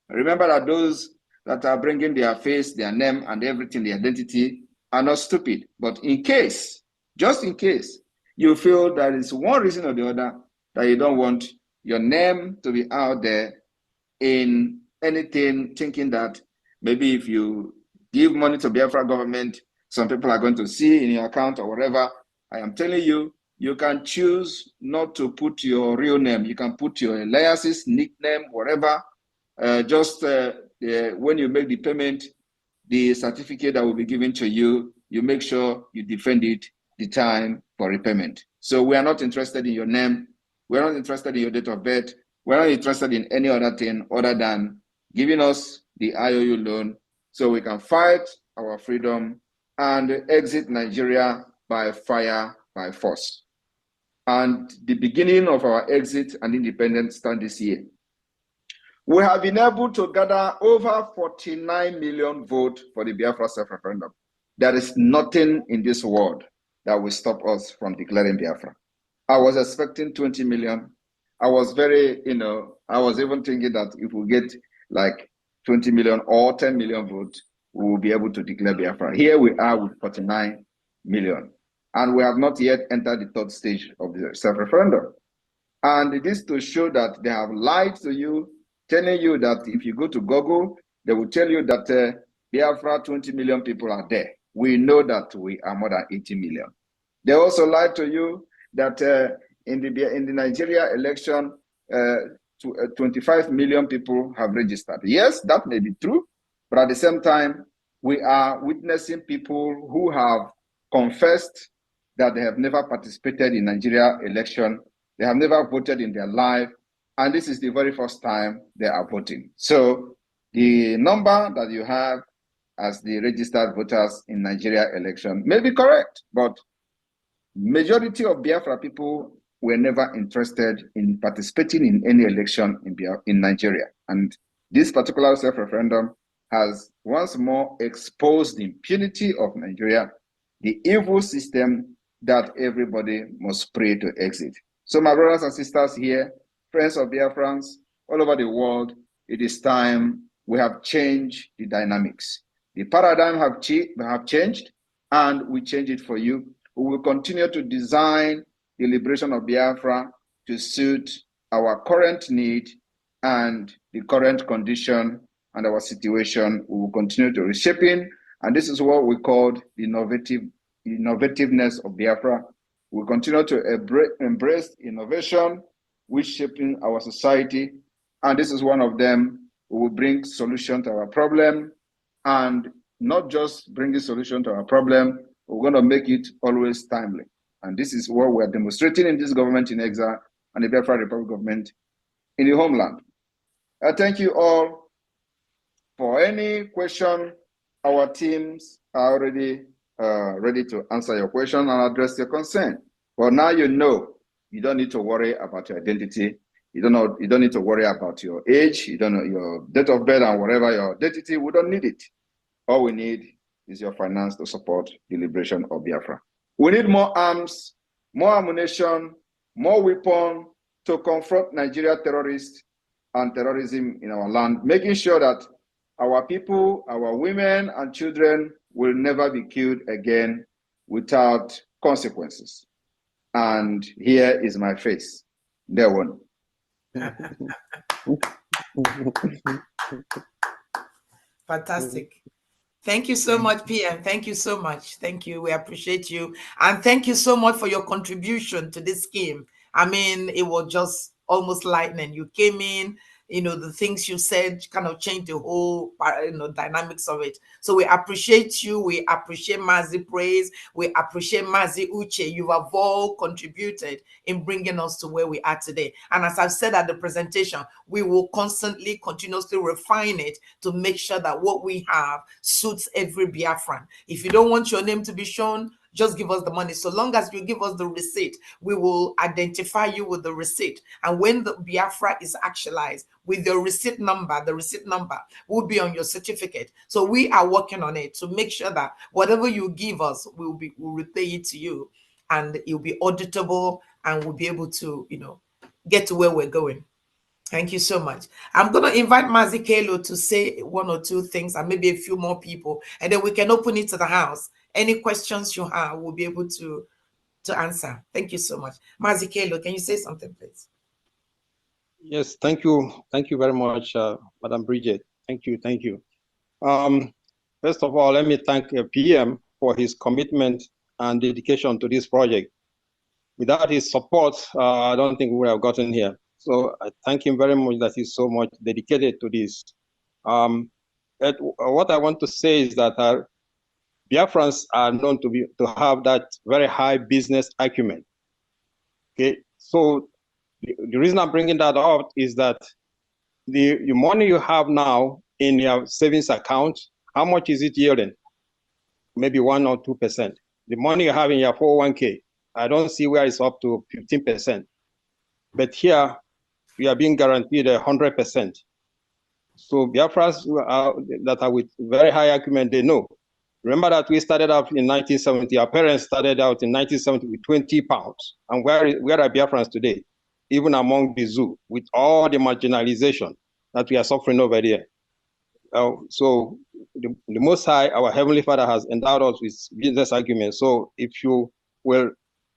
Remember that those that are bringing their face, their name, and everything, their identity, are not stupid. But in case, just in case, you feel there is one reason or the other that you don't want your name to be out there in anything, thinking that maybe if you give money to Biafra government, some people are going to see in your account or whatever. I am telling you, you can choose not to put your real name. You can put your aliases, nickname, whatever. When you make the payment, the certificate that will be given to you, you make sure you defend it the time for repayment. So we are not interested in your name. We're not interested in your date of birth. We're not interested in any other thing other than giving us the IOU loan so we can fight our freedom and exit Nigeria by fire, by force. And the beginning of our exit and independence starts this year. We have been able to gather over 49 million votes for the Biafra self-referendum. There is nothing in this world that will stop us from declaring Biafra. I was expecting 20 million. I was I was even thinking that if we get like 20 million or 10 million votes, we will be able to declare Biafra. Here we are with 49 million. And we have not yet entered the third stage of the self-referendum. And it is to show that they have lied to you, telling you that if you go to Google, they will tell you that Biafra 20 million people are there. We know that we are more than 80 million. They also lied to you that in the Nigeria election, 25 million people have registered. Yes, that may be true, but at the same time, we are witnessing people who have confessed that they have never participated in Nigeria election. They have never voted in their life, and this is the very first time they are voting. So the number that you have as the registered voters in Nigeria election may be correct, but majority of Biafra people were never interested in participating in any election in Nigeria. And this particular self-referendum has once more exposed the impunity of Nigeria, the evil system that everybody must pray to exit. So my brothers and sisters here, friends of Biafrans, all over the world, it is time we have changed the dynamics. The paradigm have changed, and we change it for you. We will continue to design the liberation of Biafra to suit our current need and the current condition and our situation. We will continue to reshaping, and this is what we call the innovativeness of Biafra. We continue to embrace innovation, which shaping our society, and this is one of them. We will bring solution to our problem, and not just bringing solution to our problem, we're going to make it always timely. And this is what we're demonstrating in this government in exile and the Biafra Republic government in the homeland. I thank you all. For any question, our teams are already ready to answer your question and address your concern. But now you know, you don't need to worry about your identity. You don't need to worry about your age. You don't know your date of birth and whatever your identity. We don't need it. All we need is your finance to support the liberation of Biafra. We need more arms, more ammunition, more weapons to confront Nigeria terrorists and terrorism in our land, making sure that our people, our women and children will never be killed again without consequences. And here is my face. There one. Fantastic. Thank you so much, PM. Thank you so much. Thank you. We appreciate you. And thank you so much for your contribution to this scheme. I mean, it was just almost lightning. You came in, the things you said kind of changed the whole, dynamics of it. So we appreciate you. We appreciate Mazi Praise. We appreciate Mazi Uche. You have all contributed in bringing us to where we are today. And as I've said at the presentation, we will constantly, continuously refine it to make sure that what we have suits every Biafran. If you don't want your name to be shown, just give us the money. So long as you give us the receipt, we will identify you with the receipt. And when the Biafra is actualized with your receipt number, the receipt number will be on your certificate. So we are working on it to make sure that whatever you give us, we'll repay it to you, and it'll be auditable, and we'll be able to, get to where we're going. Thank you so much. I'm going to invite Mazi Kelo to say one or two things and maybe a few more people, and then we can open it to the house. Any questions you have, we'll be able to answer. Thank you so much. Mazi Kelo, can you say something, please? Yes, thank you. Thank you very much, Madam Bridget. Thank you. Thank you. First of all, let me thank PM for his commitment and dedication to this project. Without his support, I don't think we would have gotten here. So I thank him very much that he's so much dedicated to this. What I want to say is that Biafrans are known to have that very high business acumen. Okay, so the reason I'm bringing that up is that the money you have now in your savings account, how much is it yielding? Maybe 1 or 2%. The money you have in your 401k, I don't see where it's up to 15%. But here, we are being guaranteed 100%. So Biafrans that are with very high acumen, they know. Remember that we started out in 1970. Our parents started out in 1970 with 20 pounds. And where are Biafrans today? Even among the zoo, with all the marginalization that we are suffering over there. So the Most High, our Heavenly Father, has endowed us with business arguments. So if you will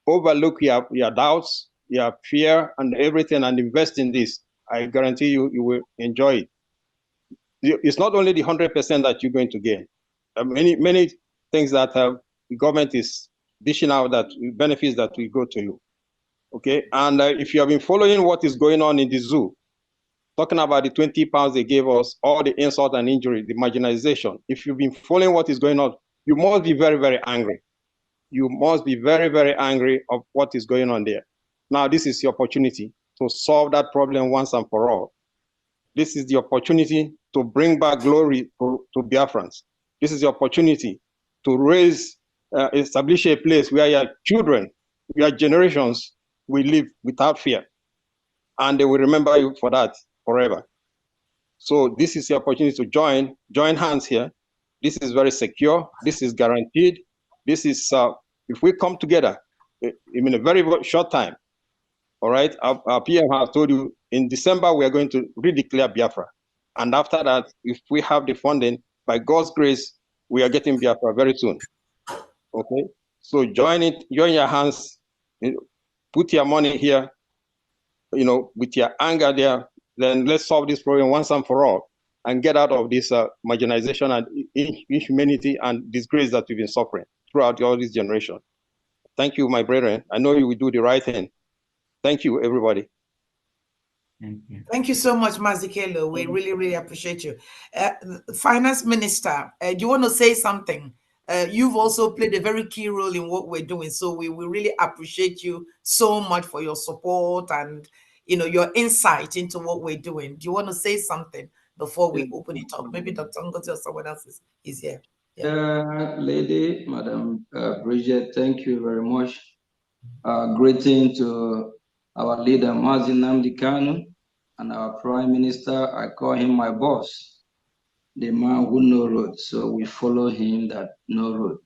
overlook your doubts, your fear, and everything, and invest in this, I guarantee you will enjoy it. It's not only the 100% that you're going to gain. Many things that the government is dishing out, that benefits that will go to you. Okay, and if you have been following what is going on in the zoo, talking about the 20 pounds they gave us, all the insult and injury, the marginalization, if you've been following what is going on, you must be very, very angry. You must be very, very angry of what is going on there. Now, this is the opportunity to solve that problem once and for all. This is the opportunity to bring back glory to Biafrans. This is the opportunity to establish a place where your children, your generations will live without fear. And they will remember you for that forever. So this is the opportunity to join hands here. This is very secure. This is guaranteed. This is, if we come together in a very short time, all right, our PM has told you in December, we are going to redeclare Biafra. And after that, if we have the funding, by God's grace, we are getting Biafra very soon. Okay? So join your hands, put your money here, with your anger there, then let's solve this problem once and for all and get out of this marginalization and inhumanity and disgrace that we've been suffering throughout all this generation. Thank you, my brethren. I know you will do the right thing. Thank you, everybody. Thank you. Thank you so much, Mazikelo. We really, really appreciate you. Finance Minister, do you want to say something? You've also played a very key role in what we're doing. So we really appreciate you so much for your support and your insight into what we're doing. Do you want to say something before we open it up? Maybe Dr. Ngozi or someone else is here. Yeah. Lady, Madam Bridget, thank you very much. Greeting to our leader, Mazi Nnamdi Kanu, and our Prime Minister. I call him my boss, the man who knows road. So we follow him that know road.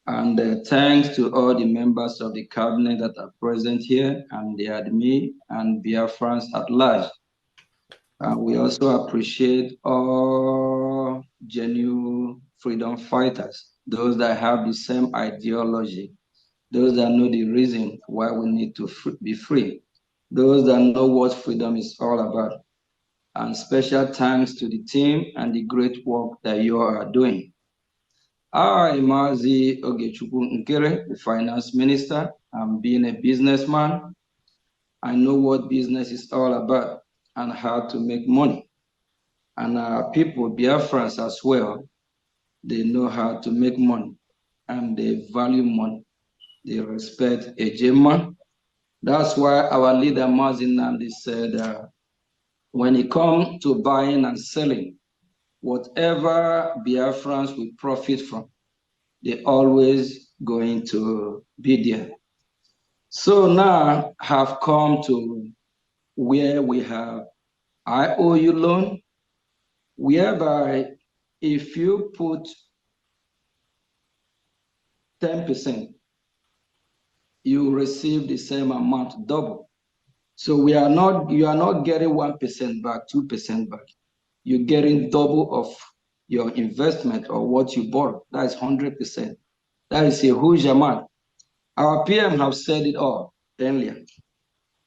And thanks to all the members of the cabinet that are present here, and the admin and Biafrans at large. We also appreciate all genuine freedom fighters, those that have the same ideology, those that know the reason why we need to be free, those that know what freedom is all about. And special thanks to the team and the great work that you are doing. I, Mazi Ogechukwu Nkere, the finance minister, I'm being a businessman. I know what business is all about and how to make money. And people, Biafrans as well, they know how to make money and they value money. They respect Ejema. That's why our leader, Mazi Nnamdi, said, when it comes to buying and selling, whatever Biafrans will profit from, they're always going to be there. So now have come to where we have IOU loan, whereby if you put 10%, you receive the same amount, double. So you are not getting 1% back, 2% back. You're getting double of your investment or what you borrow. That is 100%. That is a huge amount. Our PM have said it all earlier.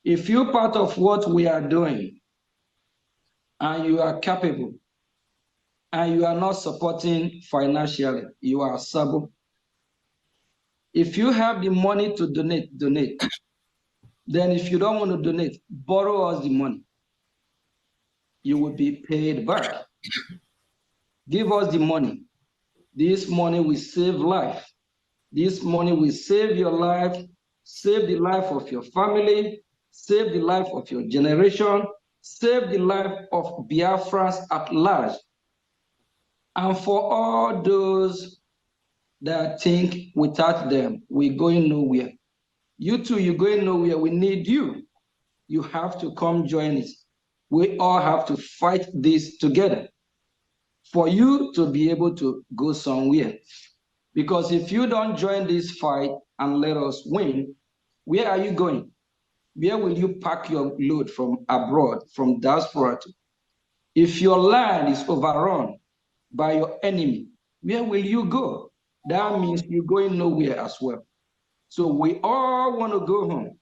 If you're part of what we are doing and you are capable and you are not supporting financially, you are sabo. If you have the money to donate. Then if you don't want to donate, borrow us the money. You will be paid back. Give us the money. This money will save life. This money will save your life, save the life of your family, save the life of your generation, save the life of Biafrans at large. And for all those that think without them, we're going nowhere. You too, you're going nowhere. We need you. You have to come join us. We all have to fight this together for you to be able to go somewhere. Because if you don't join this fight and let us win, where are you going? Where will you pack your load from abroad, from diaspora to? If your land is overrun by your enemy, where will you go? That means you're going nowhere as well. So we all want to go home.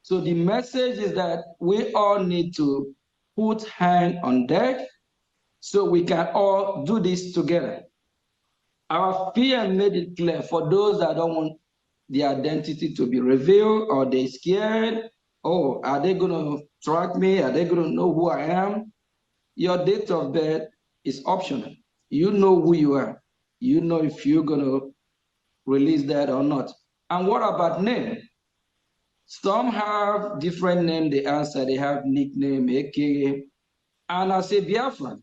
So the message is that we all need to put hand on deck so we can all do this together. Our PM made it clear for those that don't want their identity to be revealed or they're scared. Oh, are they going to track me? Are they going to know who I am? Your date of birth is optional. You know who you are. You know if you're going to release that or not. And what about name? Some have different name. They answer. They have nickname, AKA. And I say Biafran.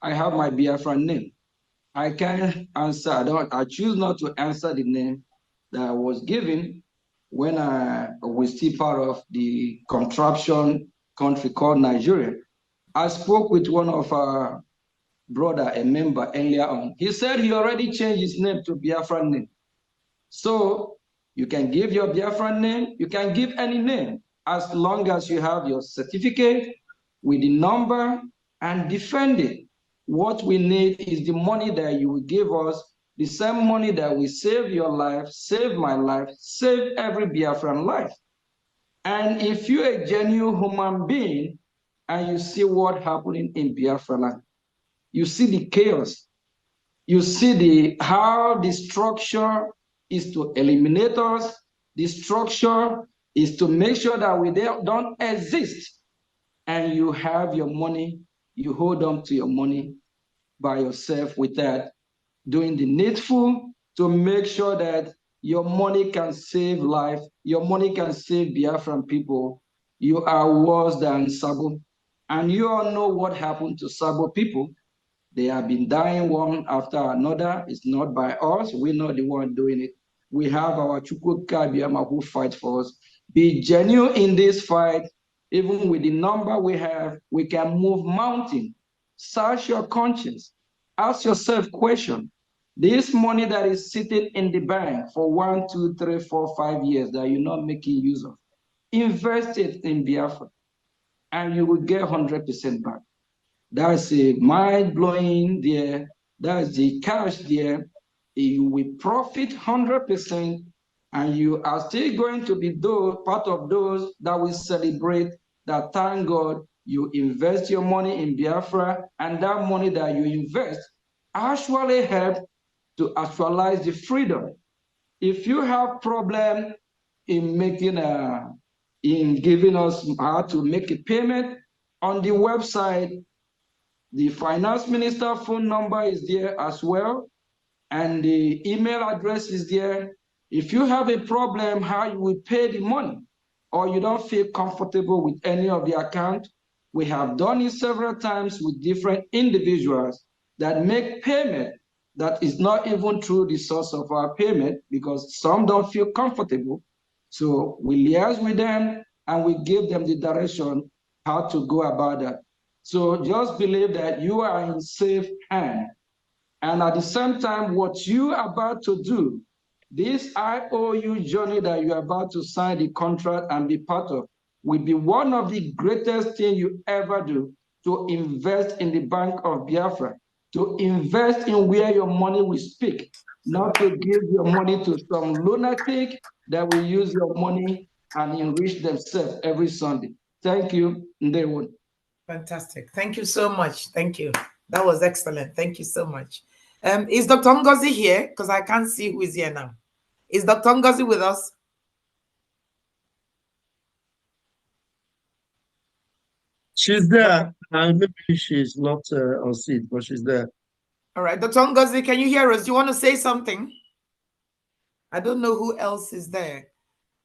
I have my Biafran name. I can't answer. I choose not to answer the name that I was given when I was still part of the contraption country called Nigeria. I spoke with one of our brother, a member earlier on. He said he already changed his name to Biafran name. So you can give your Biafran name, you can give any name as long as you have your certificate with the number and defend it. What we need is the money that you will give us, the same money that will save your life, save my life, save every Biafran life. And if you're a genuine human being and you see what's happening in Biafra land, you see the chaos, you see how the structure is to eliminate us, the structure is to make sure that we don't exist. And you have your money, you hold on to your money by yourself without doing the needful to make sure that your money can save life, your money can save Biafran people. You are worse than Sabo. And you all know what happened to Sabo people. They have been dying one after another. It's not by us. We're not the one doing it. We have our Chukwuka Biama who fight for us. Be genuine in this fight. Even with the number we have, we can move mountain. Search your conscience. Ask yourself question. This money that is sitting in the bank for 1, 2, 3, 4, 5 years that you're not making use of, invest it in Biafra and you will get 100% back. That's a mind-blowing there. That's the cash there. You will profit 100%, and you are still going to be part of those that will celebrate that, thank God, you invest your money in Biafra, and that money that you invest actually help to actualize the freedom. If you have problem in giving us how to make a payment on the website, the finance minister phone number is there as well, and the email address is there. If you have a problem how you will pay the money, or you don't feel comfortable with any of the account, we have done it several times with different individuals that make payment that is not even through the source of our payment because some don't feel comfortable. So we liaise with them and we give them the direction how to go about that. So just believe that you are in safe hand. And at the same time, what you are about to do, this IOU journey that you are about to sign the contract and be part of, will be one of the greatest things you ever do, to invest in the Bank of Biafra, to invest in where your money will speak, not to give your money to some lunatic that will use your money and enrich themselves every Sunday. Thank you, Ndewo. Fantastic. Thank you so much. Thank you. That was excellent. Thank you so much. Is Dr. Ngozi here? Because I can't see who is here now. Is Dr. Ngozi with us? She's there. Maybe she's not on seat, but she's there. All right. Dr. Ngozi, can you hear us? Do you want to say something? I don't know who else is there.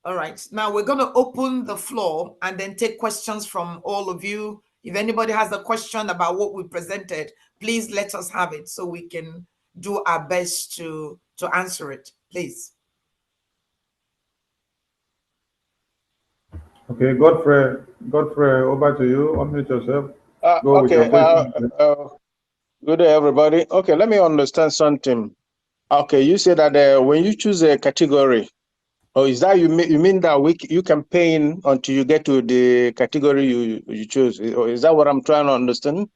All right. Now we're going to open the floor and then take questions from all of you. If anybody has a question about what we presented, please let us have it so we can do our best to answer it, please. Okay, Godfrey, over to you. Unmute yourself. Go with Okay. your question. Good day, everybody. Okay, let me understand something. Okay, you said that when you choose a category, or is that you mean that you can pay in until you get to the category you choose? Or is that what I'm trying to understand?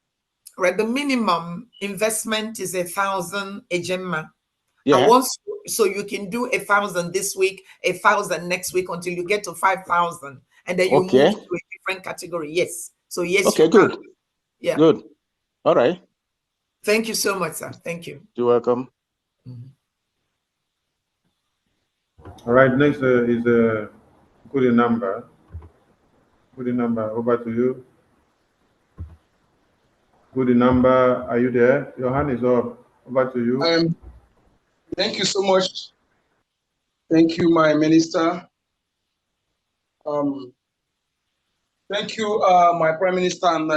Right. The minimum investment is 1,000 ejema. Yeah. And so you can do 1,000 this week, 1,000 next week until you get to 5,000, and then you move to a different category. Yes. So yes. Okay. Good. Yeah. Good. All right. Thank you so much, sir. Thank you. You're welcome. All right. Next is Goody Number. Goody Number, over to you. Goody Number, are you there? Your hand is up. Over to you. Thank you so much. Thank you, my minister. Thank you, my prime minister and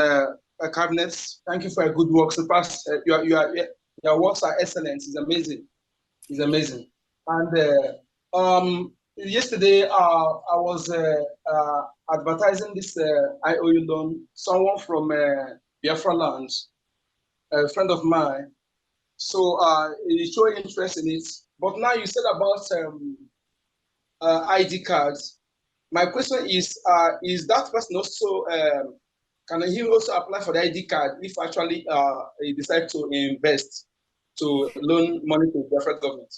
cabinet. Thank you for your good works. In fact, your works are excellent. It's amazing. It's amazing. And yesterday, I was advertising this IOU loan. Someone from Biafra land, a friend of mine. So he showed interest in it. But now you said about ID cards. my question is that person also can he also apply for the ID card if actually he decides to invest to loan money to the federal government?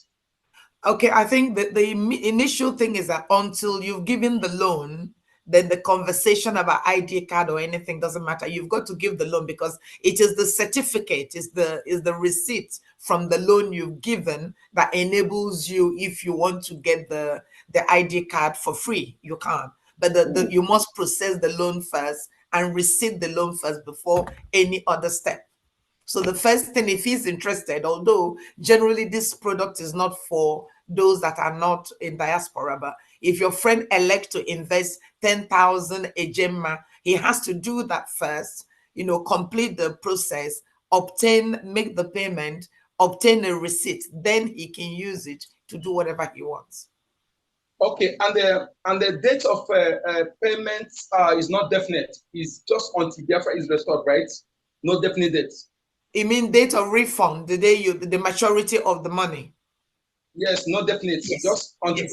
Okay, I think that the initial thing is that until you've given the loan, then the conversation about ID card or anything doesn't matter. You've got to give the loan because it is the certificate, is the receipt from the loan you've given that enables you, if you want to get the ID card for free, you can't. But you must process the loan first and receive the loan first before any other step. So the first thing, if he's interested, although generally this product is not for those that are not in diaspora, but if your friend elects to invest 10,000 ejema, he has to do that first, complete the process, make the payment, obtain a receipt, then he can use it to do whatever he wants. Okay, and the date of payment is not definite. It's just until Biafra is restored, right? No definite date. You mean date of refund, the day the maturity of the money? Yes, no definite. Yes. Just until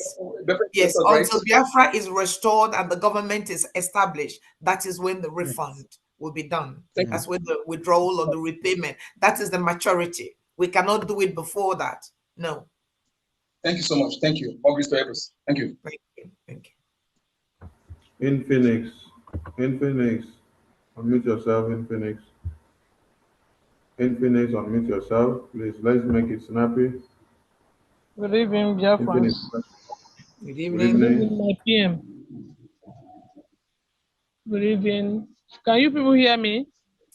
Biafra is restored, until right? Biafra is restored and the government is established, that is when the refund will be done. That's when the withdrawal or the repayment. That is the maturity. We cannot do it before that. No. Thank you so much. Thank you. All grace to us. Thank you. Thank you. Thank you. In Phoenix, unmute yourself. In Phoenix, unmute yourself, please. Let's make it snappy. Good evening, Biafrans. Good Good evening. Good evening, my PM. Good evening. Can you people hear me?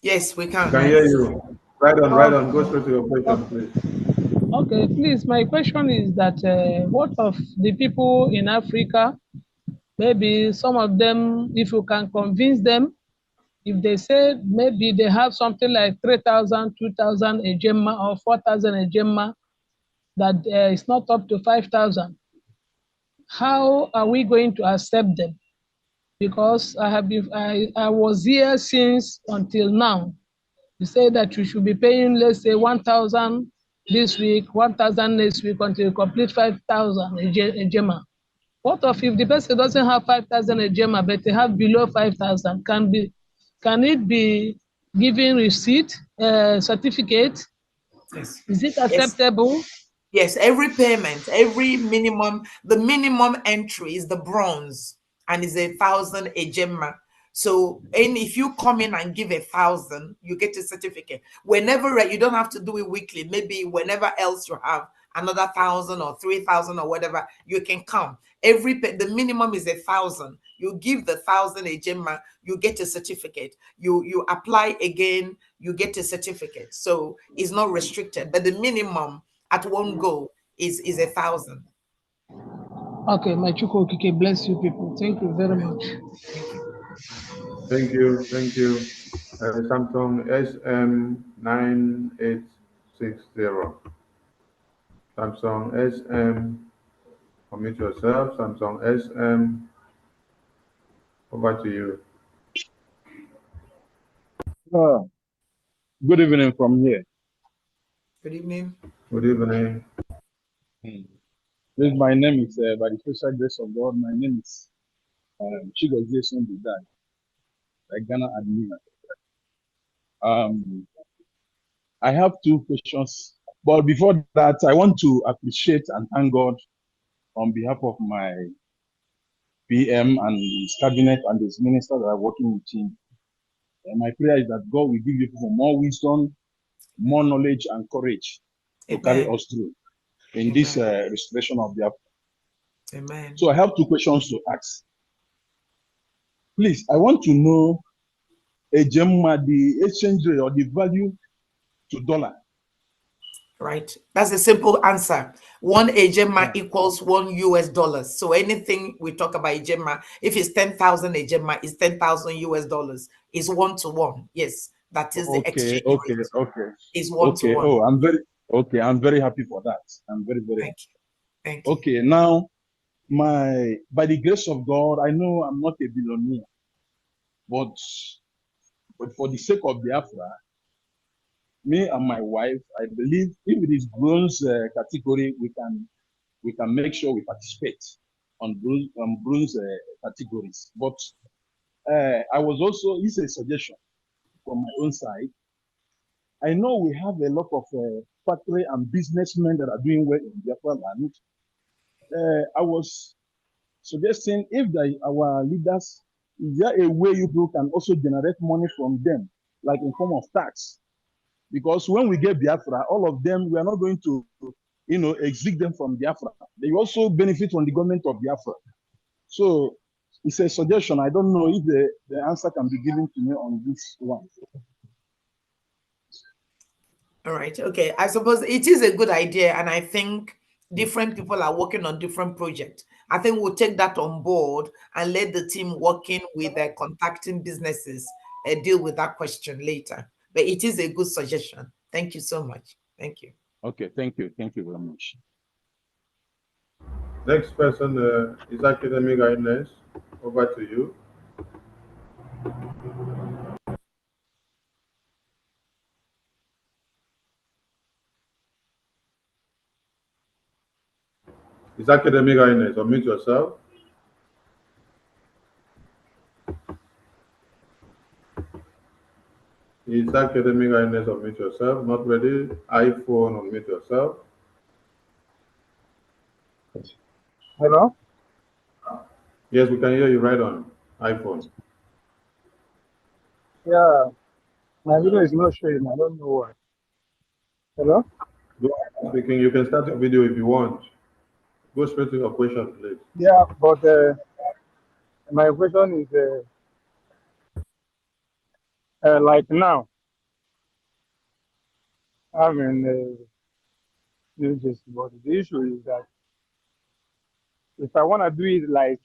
Yes, we can. Can hear you. Right on. Go straight to your question, please. Okay, please. My question is that what of the people in Africa? Maybe some of them, if you can convince them, if they say maybe they have something like 3,000, 2,000 a gemma or 4,000 a gemma, that it's not up to 5,000. How are we going to accept them? Because I was here since until now. You say that you should be paying, let's say, 1,000 this week, 1,000 next week until you complete 5,000 a gemma. What if the person doesn't have 5,000 a gemma, but they have below 5,000? Can it be given receipt, certificate? Yes. Is it acceptable? Yes, every payment, the minimum entry is the bronze and is 1,000 a gemma. So, and if you come in and give 1,000, you get a certificate. Whenever you don't have to do it weekly, maybe whenever else you have another 1,000 or 3,000 or whatever, you can come. The minimum is 1,000. You give the 1,000 a gemma, you get a certificate. You apply again, you get a certificate. So it's not restricted, but the minimum at one go is 1,000. Okay, my Chuko Kike, bless you people. Thank you very much. Thank you. Samsung SM9860. Samsung SM, commit yourself. Samsung SM, over to you. Good evening from here. Good evening. Good evening. Please, my name is, by the special grace of God, my name is Chigozie Sundidan, like Ghana admin. I have two questions, but before that, I want to appreciate and thank God on behalf of my PM and his cabinet and his ministers that are working with him. And my prayer is that God will give you people more wisdom, more knowledge and courage to carry us through in this restoration of Biafra. Amen. So I have two questions to ask. Please, I want to know the exchange rate or the value to dollar. Right. That's a simple answer. One ejema equals $1 US. So anything we talk about ejema, if it's 10,000 ejema, it's 10,000 US dollars. It's 1-to-1. Yes, that is the exchange rate. Is 1-to-1. Oh, I'm very happy for that. I'm very happy. Thank you. Okay, now by the grace of God, I know I'm not a billionaire, but for the sake of Biafra, me and my wife, I believe if it is bronze category, we can make sure we participate. on bronze categories. But I was also, it's a suggestion from my own side. I know we have a lot of factory and businessmen that are doing well in Biafra land. I was suggesting if our leaders, is there a way you people can also generate money from them, like in form of tax? Because when we get Biafra, all of them, we are not going to, exit them from Biafra. They also benefit from the government of Biafra. So it's a suggestion. I don't know if the answer can be given to me on this one. All right. Okay. I suppose it is a good idea. And I think different people are working on different projects. I think we'll take that on board and let the team working with contacting businesses deal with that question later. But it is a good suggestion. Thank you so much. Thank you. Okay, thank you. Thank you very much. Next person is Academic Ines. Over to you. Is Academic Ines? Unmute yourself. Is Academic Ines? Unmute yourself. Not ready. iPhone, unmute yourself. Hello? Yes, we can hear you right on iPhone. Yeah, my video is not showing. I don't know why. Hello? Go speaking. You can start your video if you want. Go straight to your question, please. Yeah, but my question is like now, I'm in New Jersey, but the issue is that if I want to do it like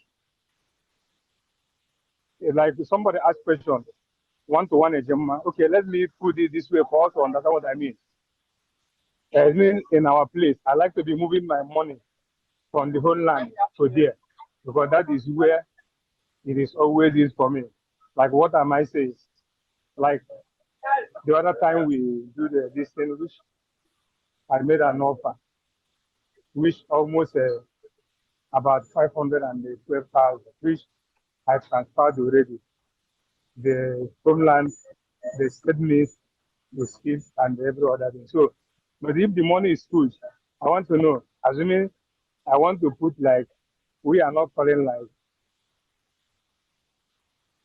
somebody ask question, one-to-one agenda, okay, let me put it this way for us to understand what I mean. I mean, in our place, I like to be moving my money from the whole land to there, because that is where it is always is for me. Like what am I saying? Like the other time we do this thing, which I made an offer, which almost about 512,000, which I transferred already. The homeland, the statements, the skills, and every other thing. So, but if the money is good, I want to know, assuming I want to put like, we are not calling like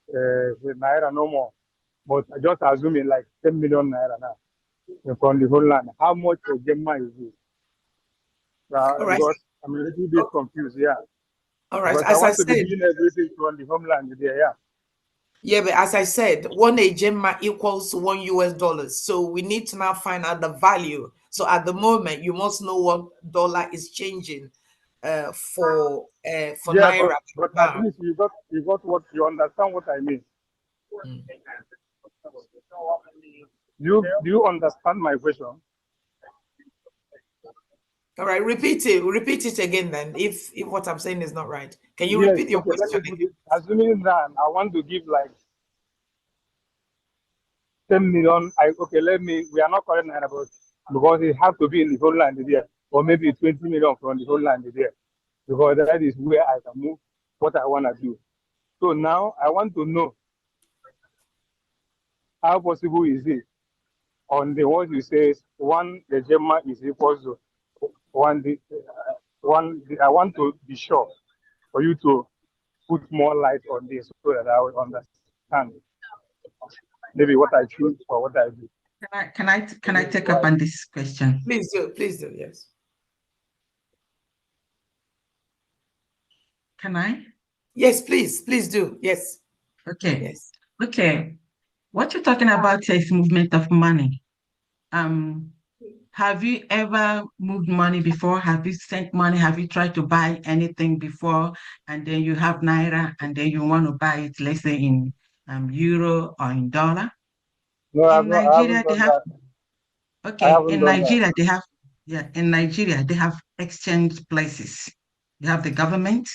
the naira no more, but just assuming like 10 million naira now from the whole land. How much a Gemma is it? All right. Because I'm a little bit confused, yeah. All right. But I As I want to be said, doing everything from the homeland there, yeah. yeah, but as I said, one Gemma equals to $1 US. So we need to now find out the value. So at the moment, you must know what dollar is changing for Yeah, naira but at now. least you got what you understand what I mean. Mm. Do you understand my question? All right, repeat it. Repeat it again then. If what I'm saying is not right, can you Yes, repeat your okay, let question me put again? it. Assuming that I want to give like 10 million, we are not calling naira, but because it has to be in the whole land there, or maybe 20 million from the whole land there, because that is where I can move what I want to do. So now I want to know how possible is it on the ones you say the Gemma is equal to I want to be sure for you to put more light on this so that I will understand maybe what I choose or what I do. Can I take up on this question? Please do, yes. Can I? Yes, please do. Yes. Okay. Yes. Okay. What you're talking about is movement of money. Have you ever moved money before? Have you sent money? Have you tried to buy anything before? And then you have naira, and then you want to buy it, let's say in euro or in dollar? No, I haven't done that. Okay, in Nigeria, they have exchange places. You have the government,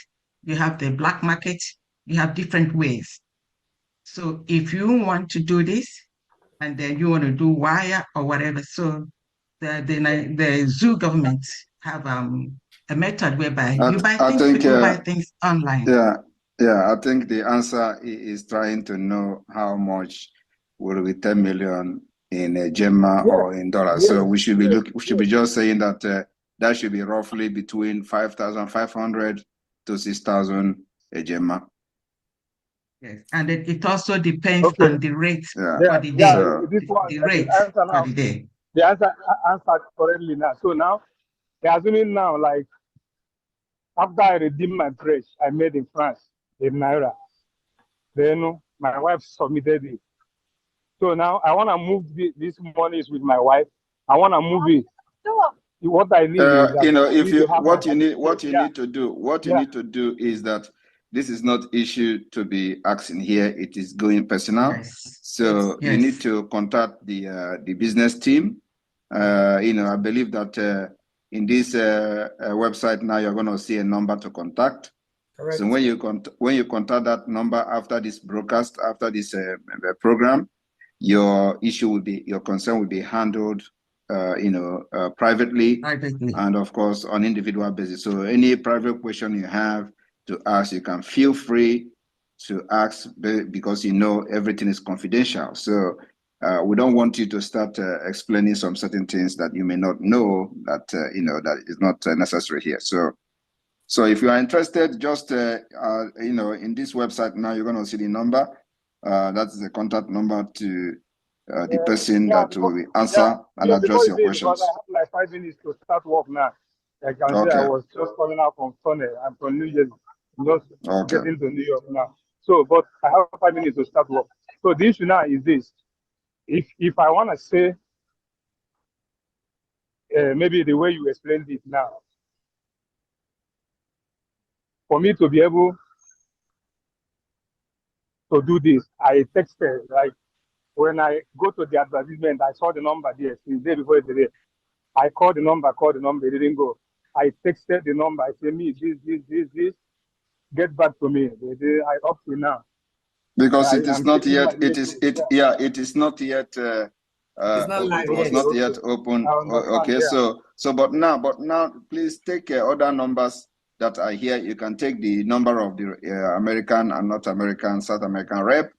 you have the black market, you have different ways. So if you want to do this, and then you want to do wire or whatever, so the zoo government have a method whereby I, you buy I things, think, people buy things online. Yeah, I think the answer is trying to know how much will be 10 million in a Gemma or in dollars. So we should be just saying that that should be roughly between 5,500 to 6,000 a Gemma. Yes, and it also depends on the rate Yeah. for the day. So, this one, The the rate answer for now. the day. The answer answered correctly now. So now, they're assuming now, like, after I redeemed my pledge I made in France, in Naira, then my wife submitted it. So now I want to move this money with my wife. I want to move it. What I need is that if you what you need to do is that this is not issue to be asking here. It is going personal. Yes. So Yes. you need to contact the business team. I believe that in this website now you're going to see a number to contact. Correct. So when you contact that number after this broadcast, after this program, your concern will be handled privately, and of course on individual basis. So any private question you have to ask, you can feel free to ask, because everything is confidential. So we don't want you to start explaining some certain things that you may not know, that that is not necessary here. So if you are interested, just in this website now, you're going to see the number. That's the contact number to the person that will answer and address your questions. Because I have like 5 minutes to start work now. I can say I was just coming out from Sunday. I'm from New Jersey. I'm just getting to New York now. So, but I have 5 minutes to start work. So the issue now is this: if I want to say maybe the way you explained it now, for me to be able to do this, I texted, like, when I go to the advertisement, I saw the number there since the day before today. I called the number, it didn't go. I texted the number, I said, me, this, get back to me. I up to now. Because it is not yet, it is not yet, it's not live it was not yet open. Okay, so but now please take other numbers that are here. You can take the number of the American and North American, South American rep,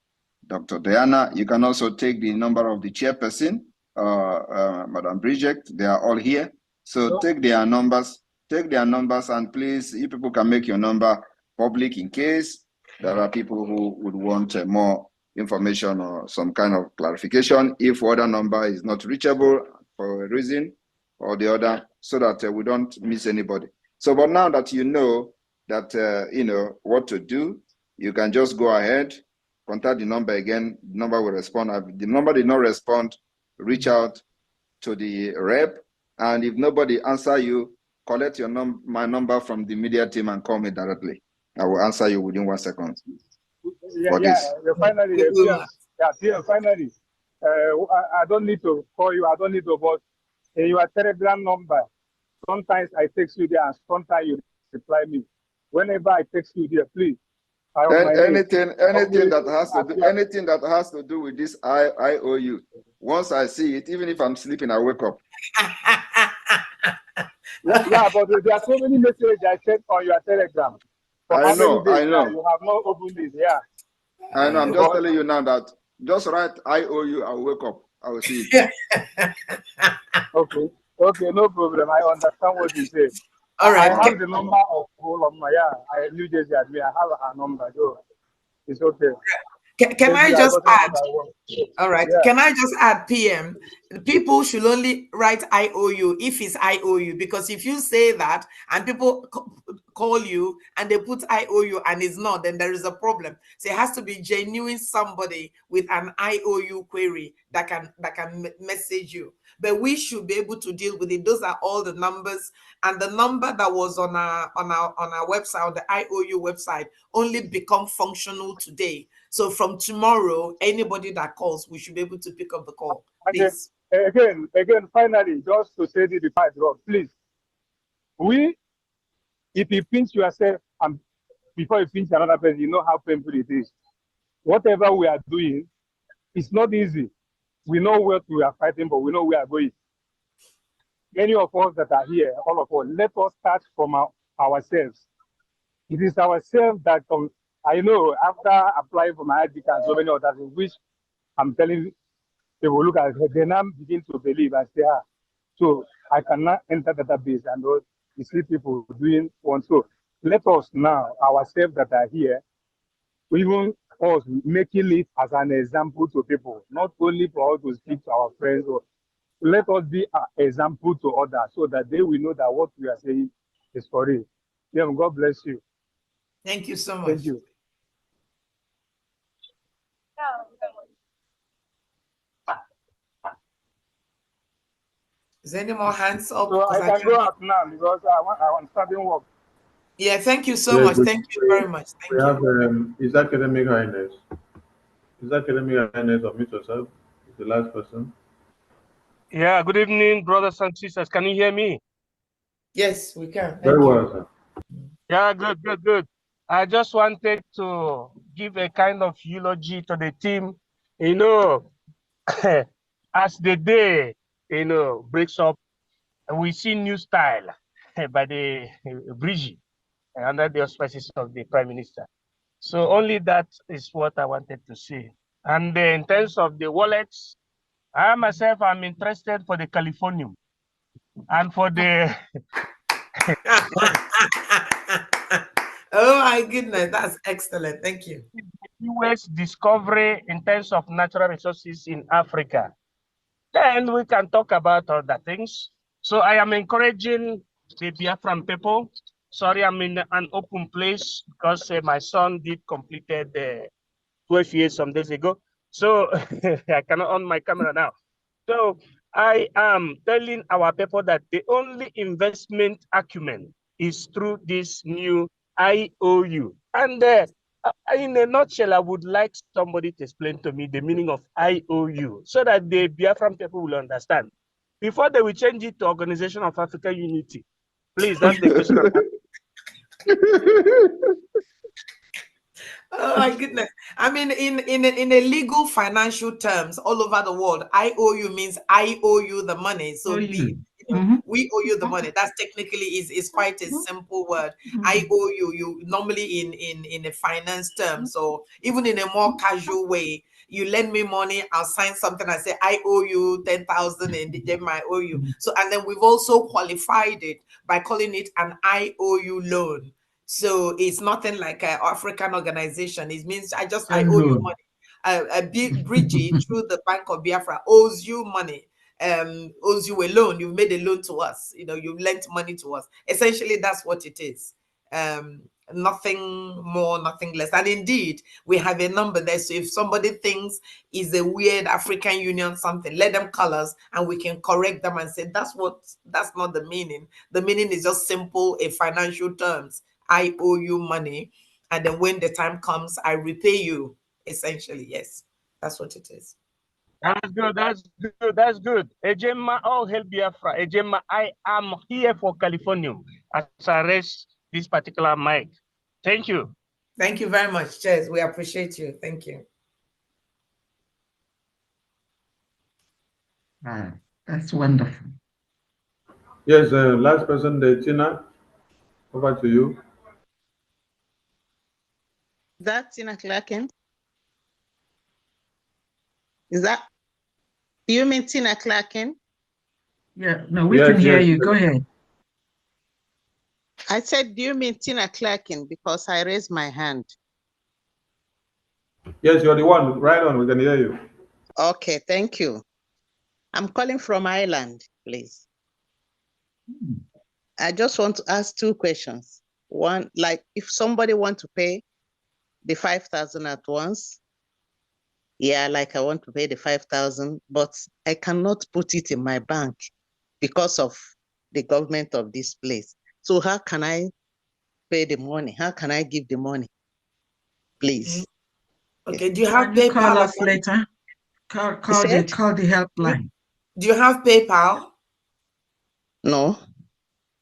Dr. Diana. You can also take the number of the chairperson, Madam Bridget. They are all here. So take their numbers, and please, you people can make your number public in case there are people who would want more information or some kind of clarification if other number is not reachable for a reason or the other, so that we don't miss anybody. So, but now that you know that what to do, you can just go ahead, contact the number again. The number will respond. If the number did not respond, reach out to the rep, and if nobody answer you, collect my number from the media team and call me directly. I will answer you within 1 second. Finally, finally, I don't need to call you. I don't need to, but in your Telegram number, sometimes I text you there, and sometimes you reply me. Whenever I text you there, please. Anything that has to do with this IOU. Once I see it, even if I'm sleeping, I wake up. Yeah, but there are so many messages I sent on your Telegram. I know. You have not opened it. Yeah. I know. I'm just telling you now that just write IOU. I'll wake up. I will see it. Okay, no problem. I understand what you say. All right. I have the number of all of my New Jersey admin. I have her number. So it's okay. Can I just add? All right. Yeah. Can I just add, PM? People should only write IOU if it's IOU, because if you say that and people call you and they put IOU and it's not, then there is a problem. So it has to be genuine somebody with an IOU query that can message you. But we should be able to deal with it. Those are all the numbers, and the number that was on our website, on the IOU website, only become functional today. So from tomorrow, anybody that calls, we should be able to pick up the call. Please. Again, finally, just to say the part, please. If you pinch yourself and before you pinch another person, you know how painful it is. Whatever we are doing, it's not easy. We know what we are fighting, but we know we are going. many of us that are here, all of us, let us start from ourselves. It is ourselves that I know after applying for my ID and so many others, in which I'm telling people, look at it, they now begin to believe and say, so I cannot enter database and you see people doing one. So let us now, ourselves that are here, even us making it as an example to people, not only for us to speak to our friends, or let us be an example to others so that they will know that what we are saying is for real. Yeah, God bless you. Thank you so much. Thank you. Is there any more hands up? So I can go out now because I want starting work. Yeah, thank you so much. Thank you very much. We have His Academic Highness. His Academic Highness, unmute yourself. Is the last person. Yeah, good evening, brothers and sisters. Can you hear me? Yes, we can. Very well, sir. Yeah, good. I just wanted to give a kind of eulogy to the team. You know, as the day, breaks up, we see new style by the Brigi under the auspices of the Prime Minister. So only that is what I wanted to say. And in terms of the wallets, I myself am interested for the Californium and for the oh my goodness, that's excellent. Thank you. US discovery in terms of natural resources in Africa. Then we can talk about other things. So I am encouraging the Biafran people. Sorry, I'm in an open place because my son did completed 12 years some days ago. So I cannot on my camera now. So I am telling our people that the only investment acumen is through this new IOU. And in a nutshell, I would like somebody to explain to me the meaning of IOU so that the Biafran people will understand. Before they will change it to Organization of African Unity. Please, that's the question I'm asking. Oh my goodness. I mean, in a legal financial terms all over the world, IOU means I owe you the money. So we owe you the money. That's technically is quite a simple word. I owe you. You normally in a finance term. So even in a more casual way, you lend me money, I'll sign something, I say I owe you 10,000 and then I owe you. So and then we've also qualified it by calling it an IOU loan. So it's nothing like an African organization. It means I owe you money. Bridgie through the Bank of Biafra owes you money, owes you a loan. You've made a loan to us. You've lent money to us. Essentially, that's what it is. Nothing more, nothing less. And indeed, we have a number there. So if somebody thinks is a weird African Union something, let them call us and we can correct them and say that's not the meaning. The meaning is just simple in financial terms. I owe you money, and then when the time comes, I repay you. Essentially, yes, that's what it is. That's good. Ejema, all help Biafra. Ejema, I am here for California as I raise this particular mic. Thank you. Thank you very much, Cheers. We appreciate you. Thank you. That's wonderful. Yes, last person, Tina, over to you. Is that Tina Clarkin? Do you mean Tina Clarkin? Yeah, no, we can hear you. Go ahead. I said, do you mean Tina Clarkin? Because I raised my hand. Yes, you're the one. Right on, we can hear you. Okay, thank you. I'm calling from Ireland, please. I just want to ask two questions. One, like if somebody wants to pay the 5,000 at once, yeah, like I want to pay the 5,000, but I cannot put it in my bank because of the government of this place. So how can I pay the money? How can I give the money? Please. Okay, do you have Can you PayPal? call us later? Call the helpline. Do you have PayPal? No.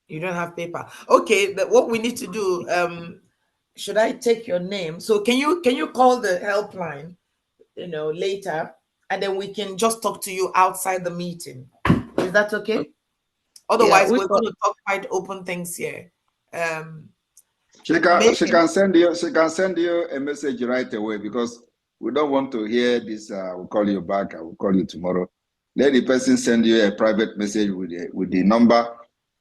You don't have PayPal. Okay, but what we need to do, should I take your name? So can you call the helpline, later, and then we can just talk to you outside the meeting. Is that okay? Otherwise, we we're going to talk quite open things here. She can send you a message right away, because we don't want to hear this. We'll call you back. I will call you tomorrow. Let the person send you a private message with the number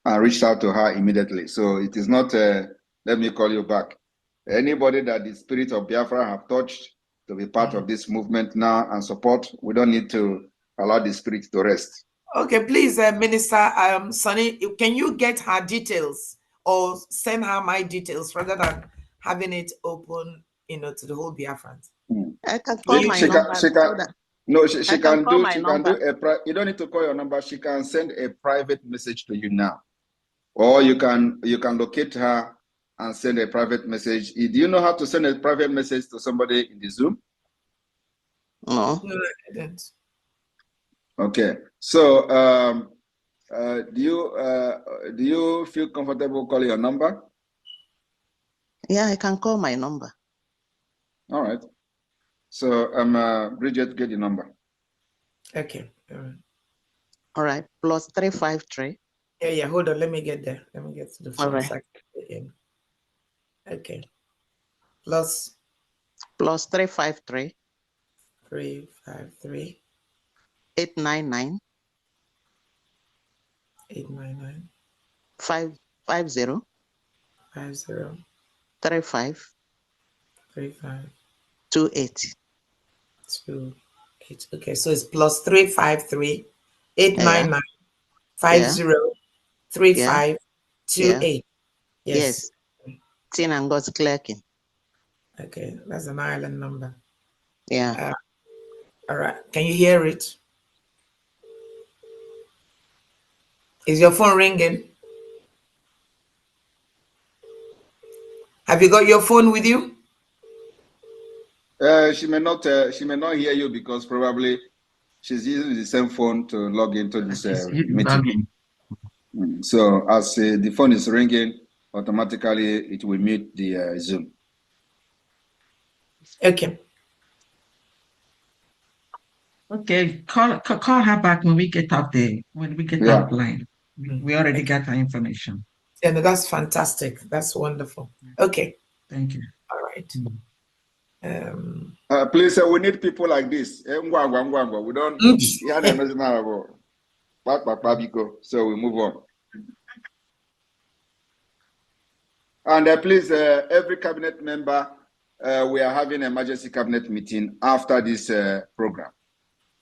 and reach out to her immediately. So it is not let me call you back. Anybody that the spirit of Biafra have touched to be part of this movement now and support, we don't need to allow the spirit to rest. Okay, please, Minister Sonny, can you get her details or send her my details rather than having it open, to the whole Biafrans? I can call my number. She can do you don't need to call your number. She can send a private message to you now. Or you can locate her and send a private message. Do you know how to send a private message to somebody in the Zoom? No. No, I didn't. Okay. So do you feel comfortable calling your number? Yeah, I can call my number. All right. So Bridget, get the number. Okay. All right. +353. Yeah. Hold on. Let me get there. Let me get to the phone. All right. So I can get in. Okay. +353. 353. 899. 899. 550. 50. 35. 35. 28. 28. Okay, so it's +353 899 50 35 28. Yes. Tin and God's clerking. Okay, that's an Ireland number. Yeah. All right. Can you hear it? Is your phone ringing? Have you got your phone with you? She may not hear you because probably she's using the same phone to log into this meeting. So as the phone is ringing, automatically it will mute the Zoom. Okay. Okay, call her back when we get up there, offline. We already got her information. Yeah, no, that's fantastic. That's wonderful. Okay. Thank you. All right. Please, we need people like this. We don't. So we move on. And please, every cabinet member, we are having an emergency cabinet meeting after this program.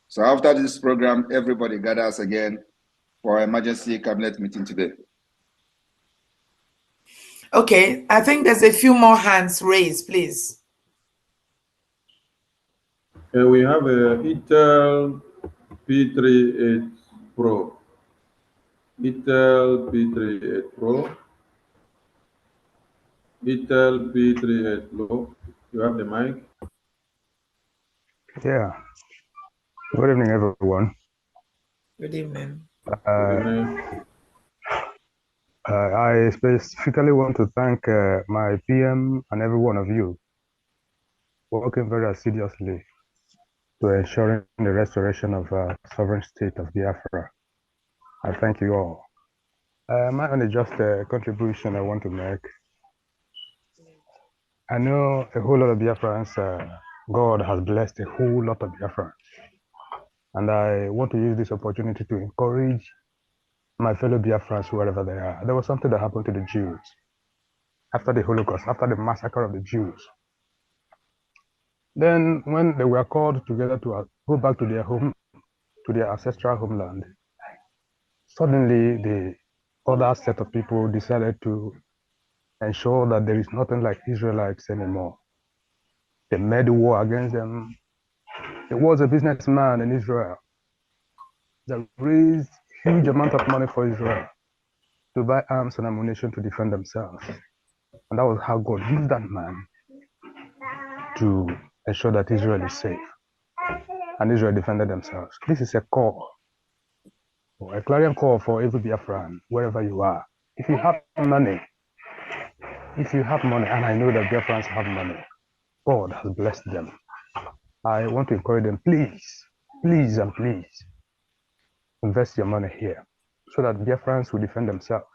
So after this program, everybody gathers again for emergency cabinet meeting today. Okay, I think there's a few more hands raised, please. We have a Intel P38 Pro. Intel P38 Pro. Intel P38 Pro. You have the mic. Yeah. Good evening, everyone. Good evening. Good evening. I specifically want to thank my PM and every one of you working very assiduously to ensuring the restoration of sovereign state of Biafra. I thank you all. My only just contribution I want to make. I know a whole lot of Biafrans, God has blessed a whole lot of Biafrans. And I want to use this opportunity to encourage my fellow Biafrans wherever they are. There was something that happened to the Jews after the Holocaust, after the massacre of the Jews. Then when they were called together to go back to their home, to their ancestral homeland, suddenly the other set of people decided to ensure that there is nothing like Israelites anymore. They made war against them. There was a businessman in Israel that raised huge amount of money for Israel to buy arms and ammunition to defend themselves. And that was how God used that man to ensure that Israel is safe. And Israel defended themselves. This is a call, or a clarion call for every Biafran, wherever you are. If you have money, and I know that Biafrans have money, God has blessed them. I want to encourage them, please, please, and please, invest your money here. so that Biafrans will defend themselves.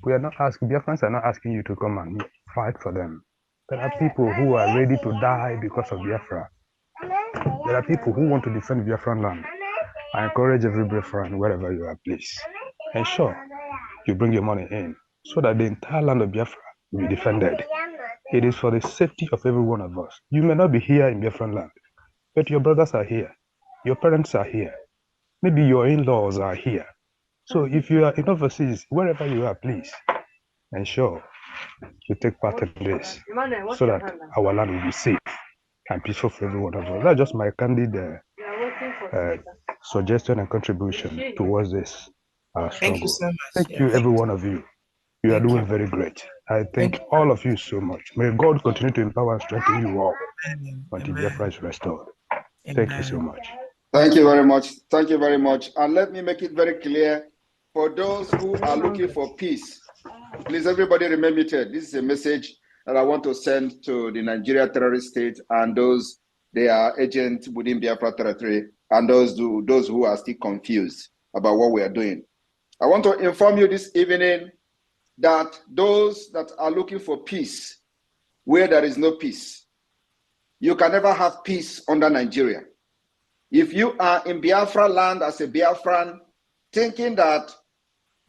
Biafrans are not asking you to come and fight for them. There are people who are ready to die because of Biafra. There are people who want to defend Biafran land. I encourage every Biafran, wherever you are, please, ensure you bring your money in so that the entire land of Biafra will be defended. It is for the safety of every one of us. You may not be here in Biafran land, but your brothers are here. Your parents are here. Maybe your in-laws are here. So if you are in overseas, wherever you are, please ensure you take part in this so that our land will be safe and peaceful for every one of us. That's just my candid suggestion and contribution towards this Thank you struggle. so much. Thank Yeah, you, thank every you. one of you. You are Thank doing you. very great. I Thank thank you. all of you so much. May God continue to empower and strengthen you all Amen. until Amen. Biafra is restored. Amen. Thank you so much. Thank you very much. Thank you very much. And let me make it very clear for those who are looking for peace, please, everybody remain muted. This is a message that I want to send to the Nigeria terrorist state and those they are agents within Biafra territory and those who are still confused about what we are doing. I want to inform you this evening that those that are looking for peace, where there is no peace, you can never have peace under Nigeria. If you are in Biafra land as a Biafran, thinking that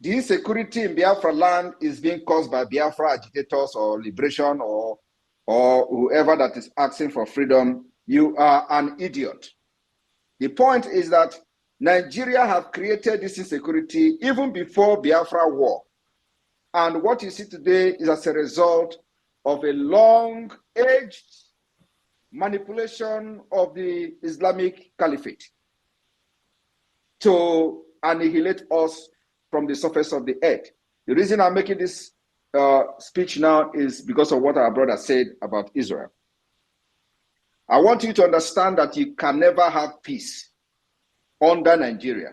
the insecurity in Biafra land is being caused by Biafra agitators or liberation or whoever that is asking for freedom, you are an idiot. The point is that Nigeria have created this insecurity even before Biafra war. And what you see today is as a result of a long-aged manipulation of the Islamic Caliphate to annihilate us from the surface of the earth. The reason I'm making this speech now is because of what our brother said about Israel. I want you to understand that you can never have peace under Nigeria.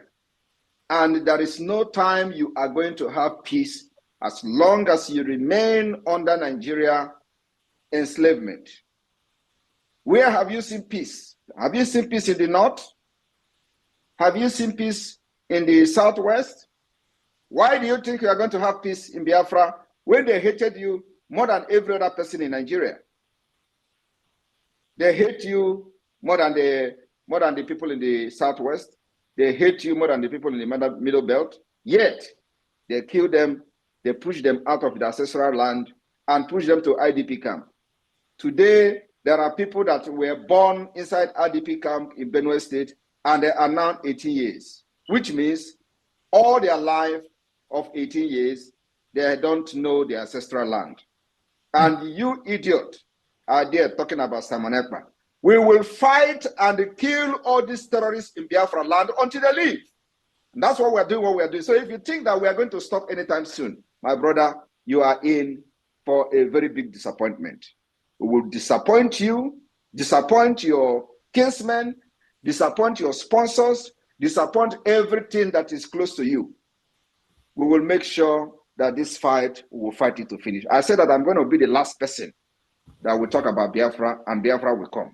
And there is no time you are going to have peace as long as you remain under Nigeria enslavement. Where have you seen peace? Have you seen peace in the north? Have you seen peace in the southwest? Why do you think you are going to have peace in Biafra when they hated you more than every other person in Nigeria? They hate you more than the people in the southwest. They hate you more than the people in the middle belt. Yet they kill them, they push them out of the ancestral land and push them to IDP camp. Today, there are people that were born inside IDP camp in Benue State and they are now 18 years, which means all their life of 18 years, they don't know their ancestral land. And you idiot are there talking about Simon Ekpa. We will fight and kill all these terrorists in Biafra land until they leave. And that's what we're doing, So if you think that we are going to stop anytime soon, my brother, you are in for a very big disappointment. We will disappoint you, disappoint your kinsmen, disappoint your sponsors, disappoint everything that is close to you. We will make sure that this fight, we will fight it to finish. I said that I'm going to be the last person that will talk about Biafra, and Biafra will come.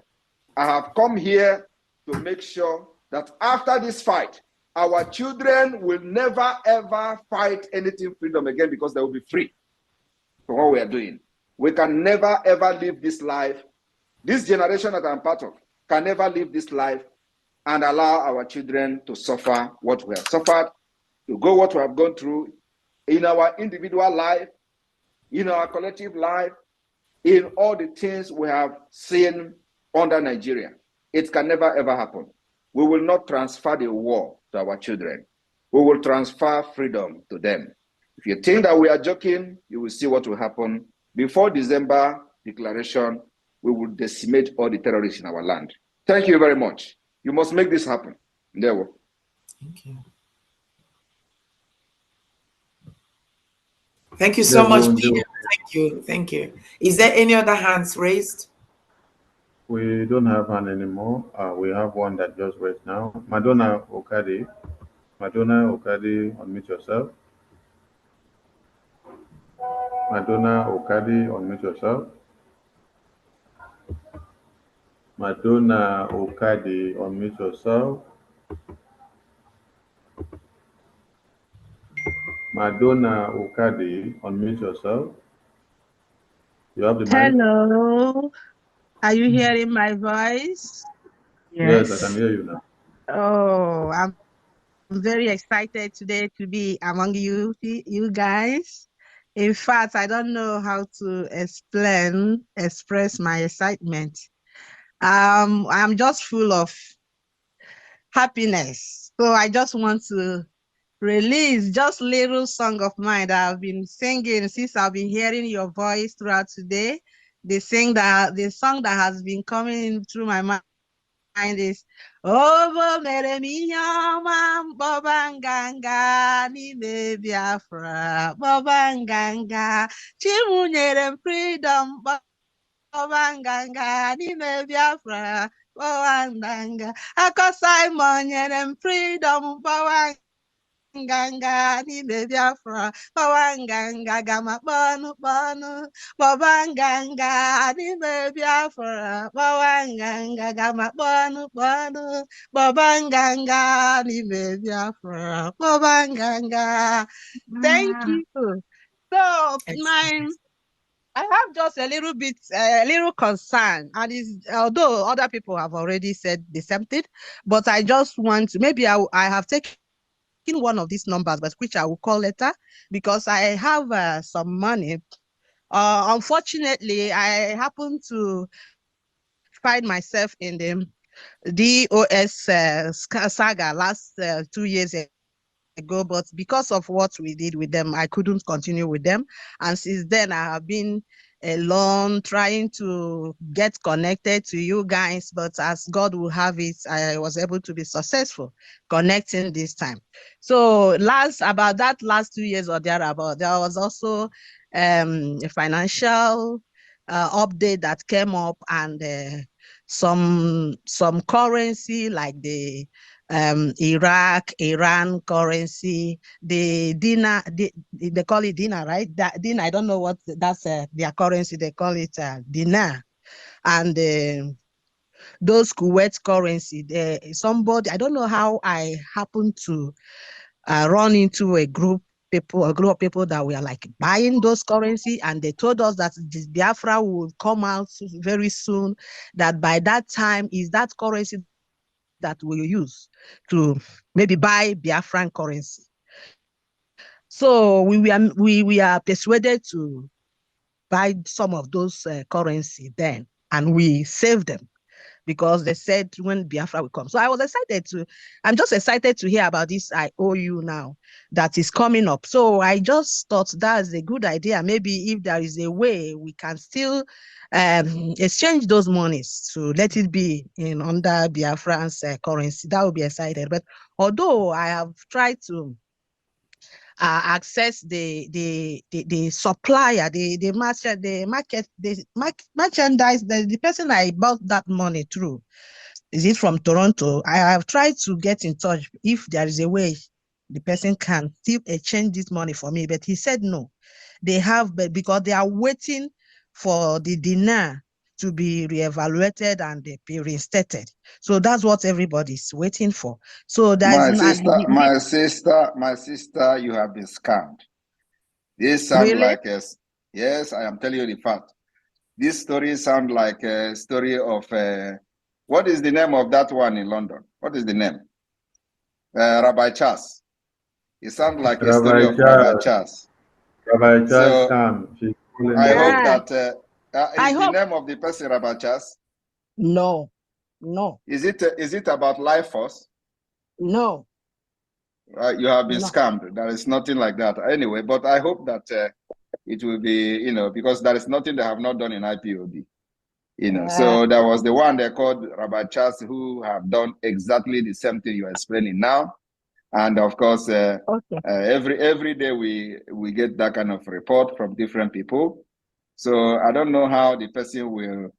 I have come here to make sure that after this fight, our children will never ever fight anything freedom again because they will be free for what we are doing. We can never ever live this life. This generation that I'm part of can never live this life and allow our children to suffer what we have suffered, to go what we have gone through in our individual life, in our collective life, in all the things we have seen under Nigeria. It can never ever happen. We will not transfer the war to our children. We will transfer freedom to them. If you think that we are joking, you will see what will happen. Before December declaration, we will decimate all the terrorists in our land. Thank you very much. You must make this happen. There we go. Thank you. Thank you so much, PM. Thank you. Thank you. Is there any other hands raised? We don't have one anymore. We have one that just raised now. Madonna Okadi. Madonna Okadi, unmute yourself. Madonna Okadi, unmute yourself. Madonna Okadi, unmute yourself. Madonna Okade, unmute yourself. You have the mic. Hello, are you hearing my voice? Yes, I can hear you now. Oh, I'm very excited today to be among you guys. In fact, I don't know how to express my excitement. I'm just full of happiness. So I just want to release just little song of mine that I've been singing since I've been hearing your voice throughout today. The song that has been coming through my mind is Ovo mere minyama bobanganga n'ime Biafra bobanganga chimunyere freedom bobanganga n'ime Biafra bobanganga Ako Simon nyere freedom bobanganga Nganga n'ime Biafra bawanganga gama kpọnụ bawanganga n'ime Biafra bawanganga gama kpọnụ bawanganga n'ime Biafra bawanganga. Thank you. So I have just a little concern, and although other people have already said the same thing, but I just want to, maybe I have taken one of these numbers, but which I will call later, because I have some money. Unfortunately, I happen to find myself in the DOS saga last 2 years ago, but because of what we did with them, I couldn't continue with them. And since then, I have been alone trying to get connected to you guys, but as God will have it, I was able to be successful connecting this time. So about that last 2 years or thereabout, there was also a financial update that came up, and some currency like the Iran currency, the dinar, they call it dinar, right? That dinar, I don't know what that's their currency. They call it dinar, and those Kuwait currency. Somebody, I don't know how I happened to run into a group of people that were like buying those currency, and they told us that the Biafra will come out very soon. That by that time is that currency that we use to maybe buy Biafran currency. So we are persuaded to buy some of those currency then, and we save them because they said when Biafra will come. So I'm just excited to hear about this IOU now that is coming up. So I just thought that's a good idea. Maybe if there is a way we can still exchange those monies to let it be in under Biafran's currency, that would be excited. But although I have tried to access the supplier, the merchandise, the person I bought that money through, is it from Toronto? I have tried to get in touch if there is a way the person can still exchange this money for me, but he said no. They have, but because they are waiting for the dinar to be reevaluated and be reinstated. So that's what everybody's waiting for. So there's my sister, you have been scammed. This sounds really? Yes, I am telling you the fact. This story sounds like a story of what is the name of that one in London? What is the name? Rabbi Charles. It sounds like a story of Rabbi Charles. Rabbi Charles So scam. I hope that is the name of the person Rabbi Charles? No. Is it about life force? No. You have been scammed. There is nothing like that. Anyway, but I hope that it will be, because there is nothing they have not done in IPOB. So there was the one they called Rabbi Charles who have done exactly the same thing you're explaining now. And of course, every day we get that kind of report from different people. So I don't know how the person will,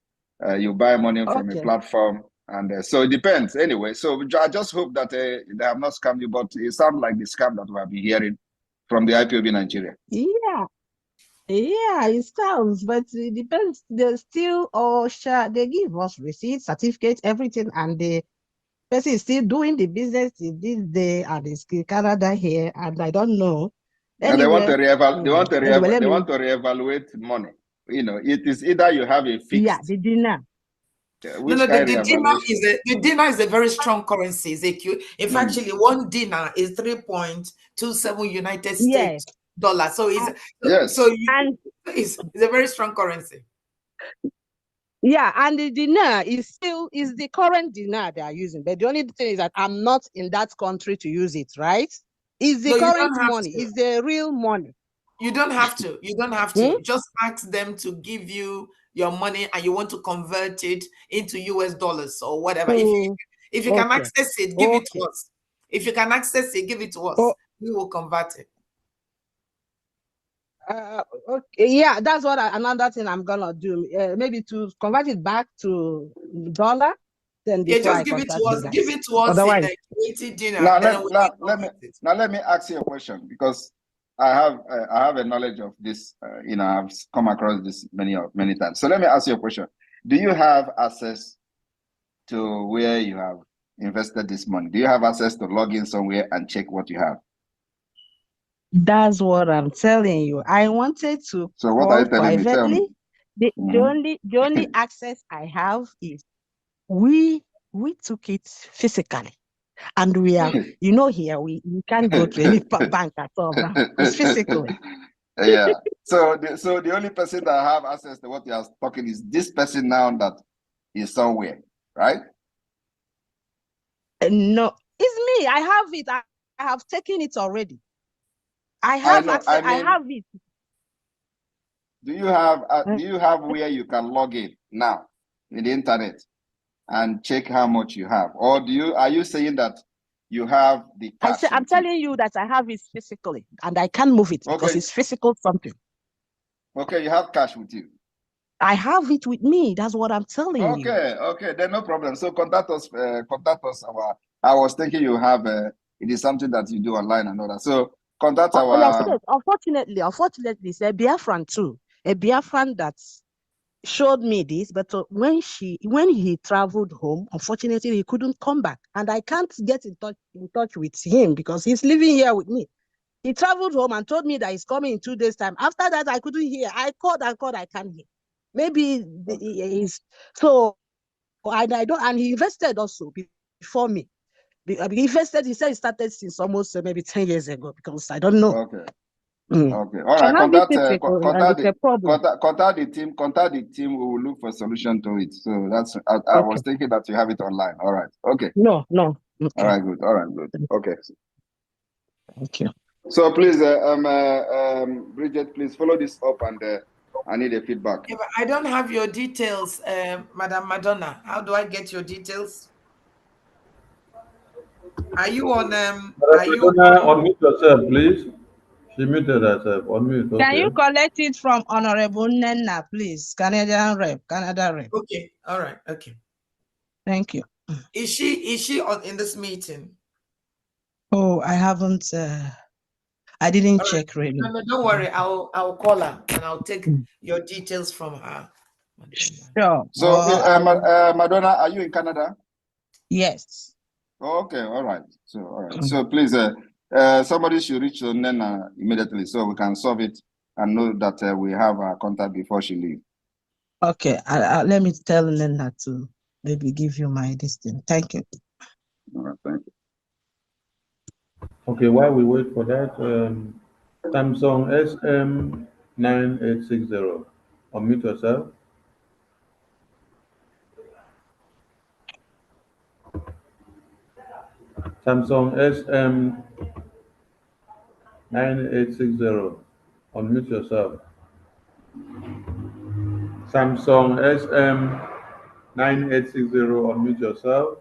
you buy money from a platform. And so it depends anyway. So I just hope that they have not scammed you, but it sounds like the scam that we have been hearing from the IPOB Nigeria. Yeah, it sounds, but it depends. They still they give us receipts, certificates, everything, and the person is still doing the business this day and it's Canada here, and I don't know. And they want to Anyway, they want to reevaluate money. You know, it is either you have a fixed. the dinar. Which No, kind the of dinar evaluation? the dinar is a very strong currency. In fact, actually, one dinar is 3.27 United States dollars. So it's a very strong currency. Yeah, and the dinar is the current dinar they are using. But the only thing is that I'm not in that country to use it, right? It's the No, you current don't have money. to. It's the real money. You don't have to. You don't have to. Just ask them to give you your money and you want to convert it into US dollars or whatever. If you can access it, give it to us. If you can access it, give it to us. We will convert it. Okay, yeah, that's what another thing I'm gonna do. Maybe to convert it back to dollar. Then before just I give it to contact us. you guys. Give it to us Otherwise, in Kuwaiti dinar. Now let me ask you a question, because I have a knowledge of this. You know, I've come across this many times. So let me ask you a question. Do you have access to where you have invested this money? Do you have access to log in somewhere and check what you have? that's what I'm telling you. I wanted to So what are call you telling me? Tell privately. me. The only access I have is we took it physically. And we are, here we can't go to any bank at all now. It's physically. Yeah. So the only person that have access to what you are talking is this person now that is somewhere, right? No, it's me. I have it. I have taken it already. I have access. I have it. Do you have where you can log in now in the internet and check how much you have? Or are you saying that you have the cash? I'm telling you that I have it physically and I can't move it because it's physical something. Okay, you have cash with you. I have it with me. That's what I'm telling you. Okay, then no problem. So contact us. I was thinking you have it is something that you do online and all that. So contact our. Unfortunately, it's a Biafran too. A Biafran that showed me this, but when he traveled home, unfortunately he couldn't come back, and I can't get in touch with him because he's living here with me. He traveled home and told me that he's coming in 2 days' time. After that, I couldn't hear. I called, I can't hear. Maybe he's so. I don't, and he invested also before me. He invested. He said he started since almost maybe 10 years ago because I don't know. Okay. Okay. All right. Contact the team. Contact the team. We will look for a solution to it. So that's. I was thinking that you have it online. All right. Okay. No. Okay. All right. Good. Okay. Thank you. So please, Bridget, please follow this up, and I need a feedback. Yeah, but I don't have your details, Madam Madonna. How do I get your details? Are you on? Unmute yourself, please. She muted herself. Unmute. Okay. Can you collect it from Honorable Nenna, please? Canada rep. Okay. All right. Okay. Thank you. Is she in this meeting? Oh, I haven't. I didn't check really. No, don't worry. I'll call her and I'll take your details from her. Sure. So, Madonna, are you in Canada? Yes. Okay. All right. So please, somebody should reach Nena immediately so we can solve it and know that we have her contact before she leaves. Okay. Let me tell Nena to maybe give you my distance. Thank you. All right. Thank you. Okay. While we wait for that, Samsung SM9860. Unmute yourself. Samsung SM9860. Unmute yourself. Samsung SM9860. Unmute yourself.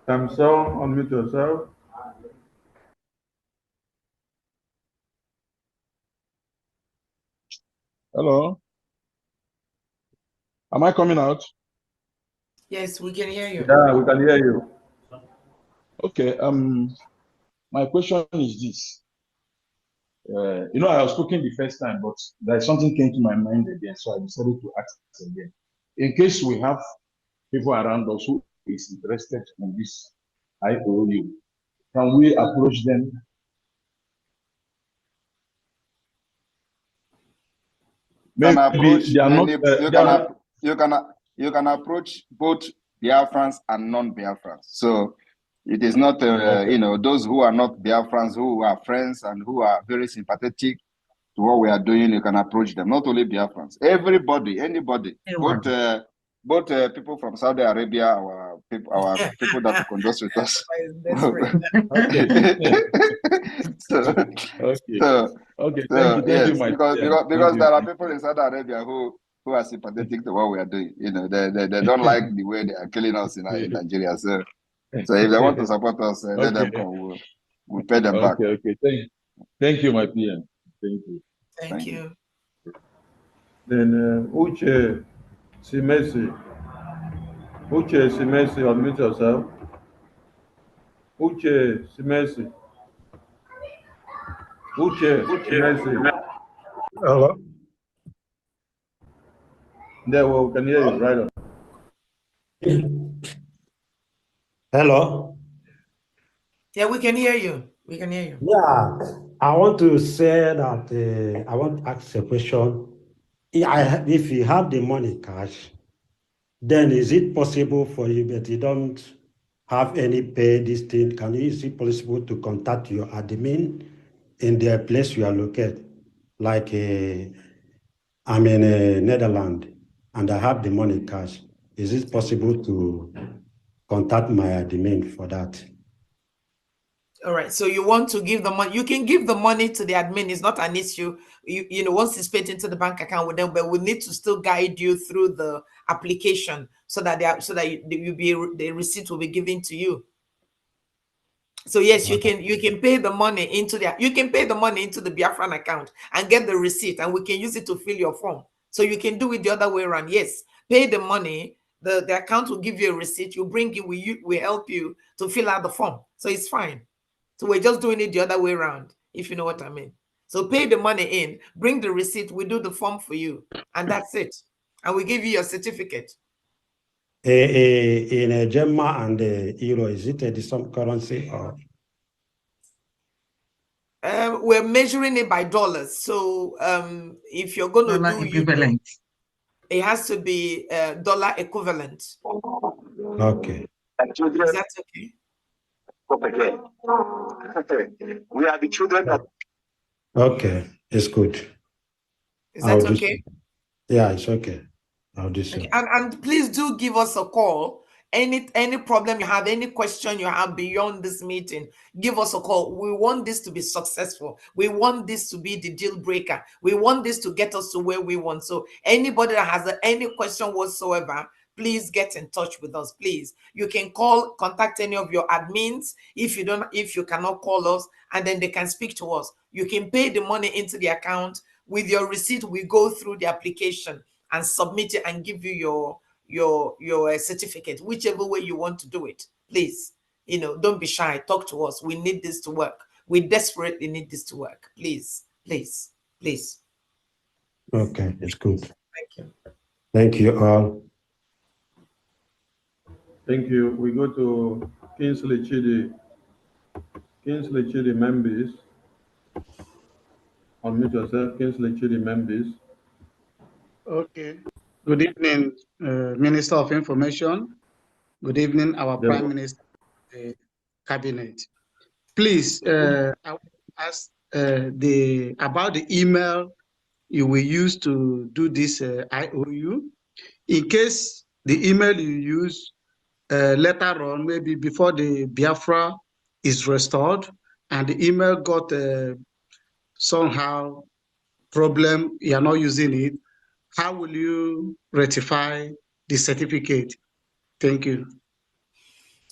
Samsung, unmute yourself. Hello. Am I coming out? Yes, we can hear you. Yeah, we can hear you. Okay. My question is this. I was speaking the first time, but there's something came to my mind again, so I decided to ask again. In case we have people around us who is interested in this IOU, can we approach them? Can Maybe approach they are not. any, you can approach both Biafrans and non-Biafrans. So it is not Okay. you know, those who are not Biafrans, who are friends and who are very sympathetic to what we are doing, you can approach them. Not only Biafrans, everybody, anybody, both people from Saudi Arabia, our people that will converse with us. Okay. so, Okay. so, Okay. so Thank yes, you, my because dear. because there are people in Saudi Arabia who are sympathetic to what we are doing. You know, they don't like the way they are killing us in Nigeria. So if they want to support us, let them come. We'll pay them back. Okay. Thank you, my PM. Thank you. Thank you. Then Uche Simesi. Uche Simesi, unmute yourself. Uche Simesi. Uche Simesi. Hello. There, well, we can hear you right on. Hello. Yeah, we can hear you. We can hear you. Yeah, I want to say that I want to ask a question. If you have the money cash, then is it possible for you, but you don't have any pay this thing? Is it possible to contact your admin in the place you are located? Like I'm in Netherlands and I have the money cash. Is it possible to contact my admin for that? All right. So you want to give the money? You can give the money to the admin. It's not an issue. You know, once it's paid into the bank account with them, but we need to still guide you through the application so that the receipt will be given to you. So yes, you can pay the money into the Biafran account and get the receipt, and we can use it to fill your form. So you can do it the other way around. Yes, pay the money. The account will give you a receipt. You bring it. We help you to fill out the form. So it's fine. So we're just doing it the other way around, if you know what I mean. So pay the money in, bring the receipt, we do the form for you, and that's it. And we give you your certificate. In a Gemma and a euro, is it the same currency or? We're measuring it by dollars. So if you're going to do equivalent, it has to be dollar equivalent. Okay. Is that okay? We are the children of. Okay, it's good. Is that okay? Yeah, it's okay. I'll do so. Okay. And please do give us a call. Any problem you have, any question you have beyond this meeting, give us a call. We want this to be successful. We want this to be the deal breaker. We want this to get us to where we want. So anybody that has any question whatsoever, please get in touch with us. Please, you can contact any of your admins if you cannot call us, and then they can speak to us. You can pay the money into the account. With your receipt, we go through the application and submit it and give you your certificate, whichever way you want to do it. Please, don't be shy. Talk to us. We need this to work. We desperately need this to work. Please. Okay, it's good. Thank you. Thank you all. Thank you. We go to Kingsley Chidi. Kingsley Chidi members. Unmute yourself, Kingsley Chidi members. Okay. Good evening, Minister of Information. Good evening, our Prime Minister, Cabinet. Please, I want to ask about the email you will use to do this IOU. In case the email you use later on, maybe before the Biafra is restored, and the email got somehow problem, you are not using it, how will you rectify the certificate? Thank you.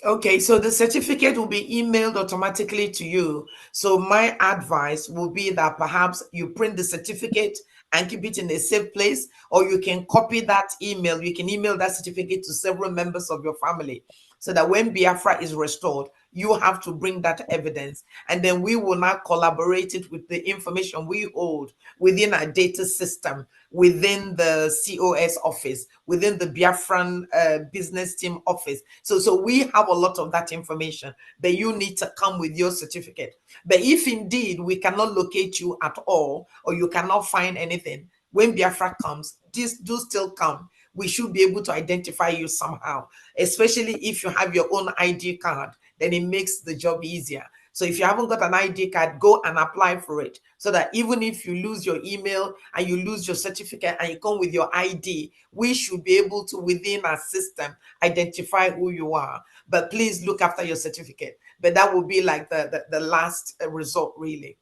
Okay, so the certificate will be emailed automatically to you. So my advice will be that perhaps you print the certificate and keep it in a safe place, or you can copy that email. You can email that certificate to several members of your family. so that when Biafra is restored, you have to bring that evidence, and then we will now collaborate it with the information we hold within our data system, within the COS office, within the Biafran business team office. So we have a lot of that information, but you need to come with your certificate. But if indeed we cannot locate you at all, or you cannot find anything, when Biafra comes, do still come. We should be able to identify you somehow, especially if you have your own ID card, then it makes the job easier. So if you haven't got an ID card, go and apply for it, so that even if you lose your email and you lose your certificate and you come with your ID, we should be able to, within our system, identify who you are. But please look after your certificate. But that would be like the last resort, really.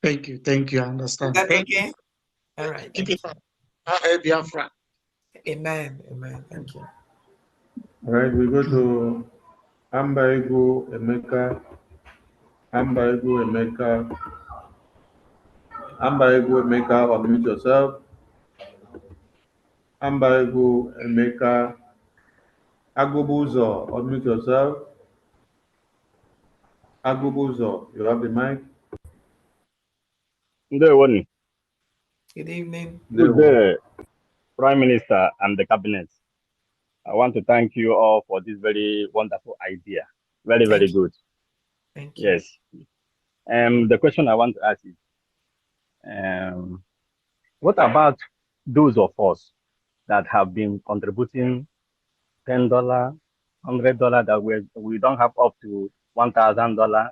Thank you. Thank you. I understand. Is that okay? All right. Keep it up. Biafra. Amen. Amen. Thank you. All right, we go to Ambaigu Emeka. Ambaigu Emeka. Ambaigu Emeka, unmute yourself. Ambaigu Emeka. Agubuzo, unmute yourself. Agubuzo, you have the mic. Good evening. Good day, Prime Minister and the Cabinet. I want to thank you all for this very wonderful idea. Very, very good. Thank you. Yes. The question I want to ask is, what about those of us that have been contributing $10, $100 that we don't have up to $1,000?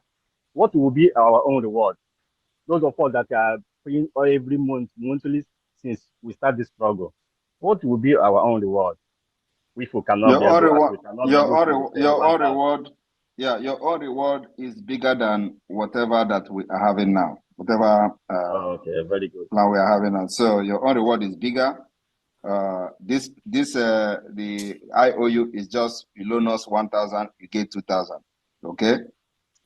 What will be our own reward? Those of us that are paying every month, monthly, since we start this struggle, what will be our own reward? If we cannot Your own reward is bigger than whatever that we are having now. Whatever okay, very good. Now we are having now. So your own reward is bigger. The IOU is just, you loan us 1,000, you get 2,000. Okay?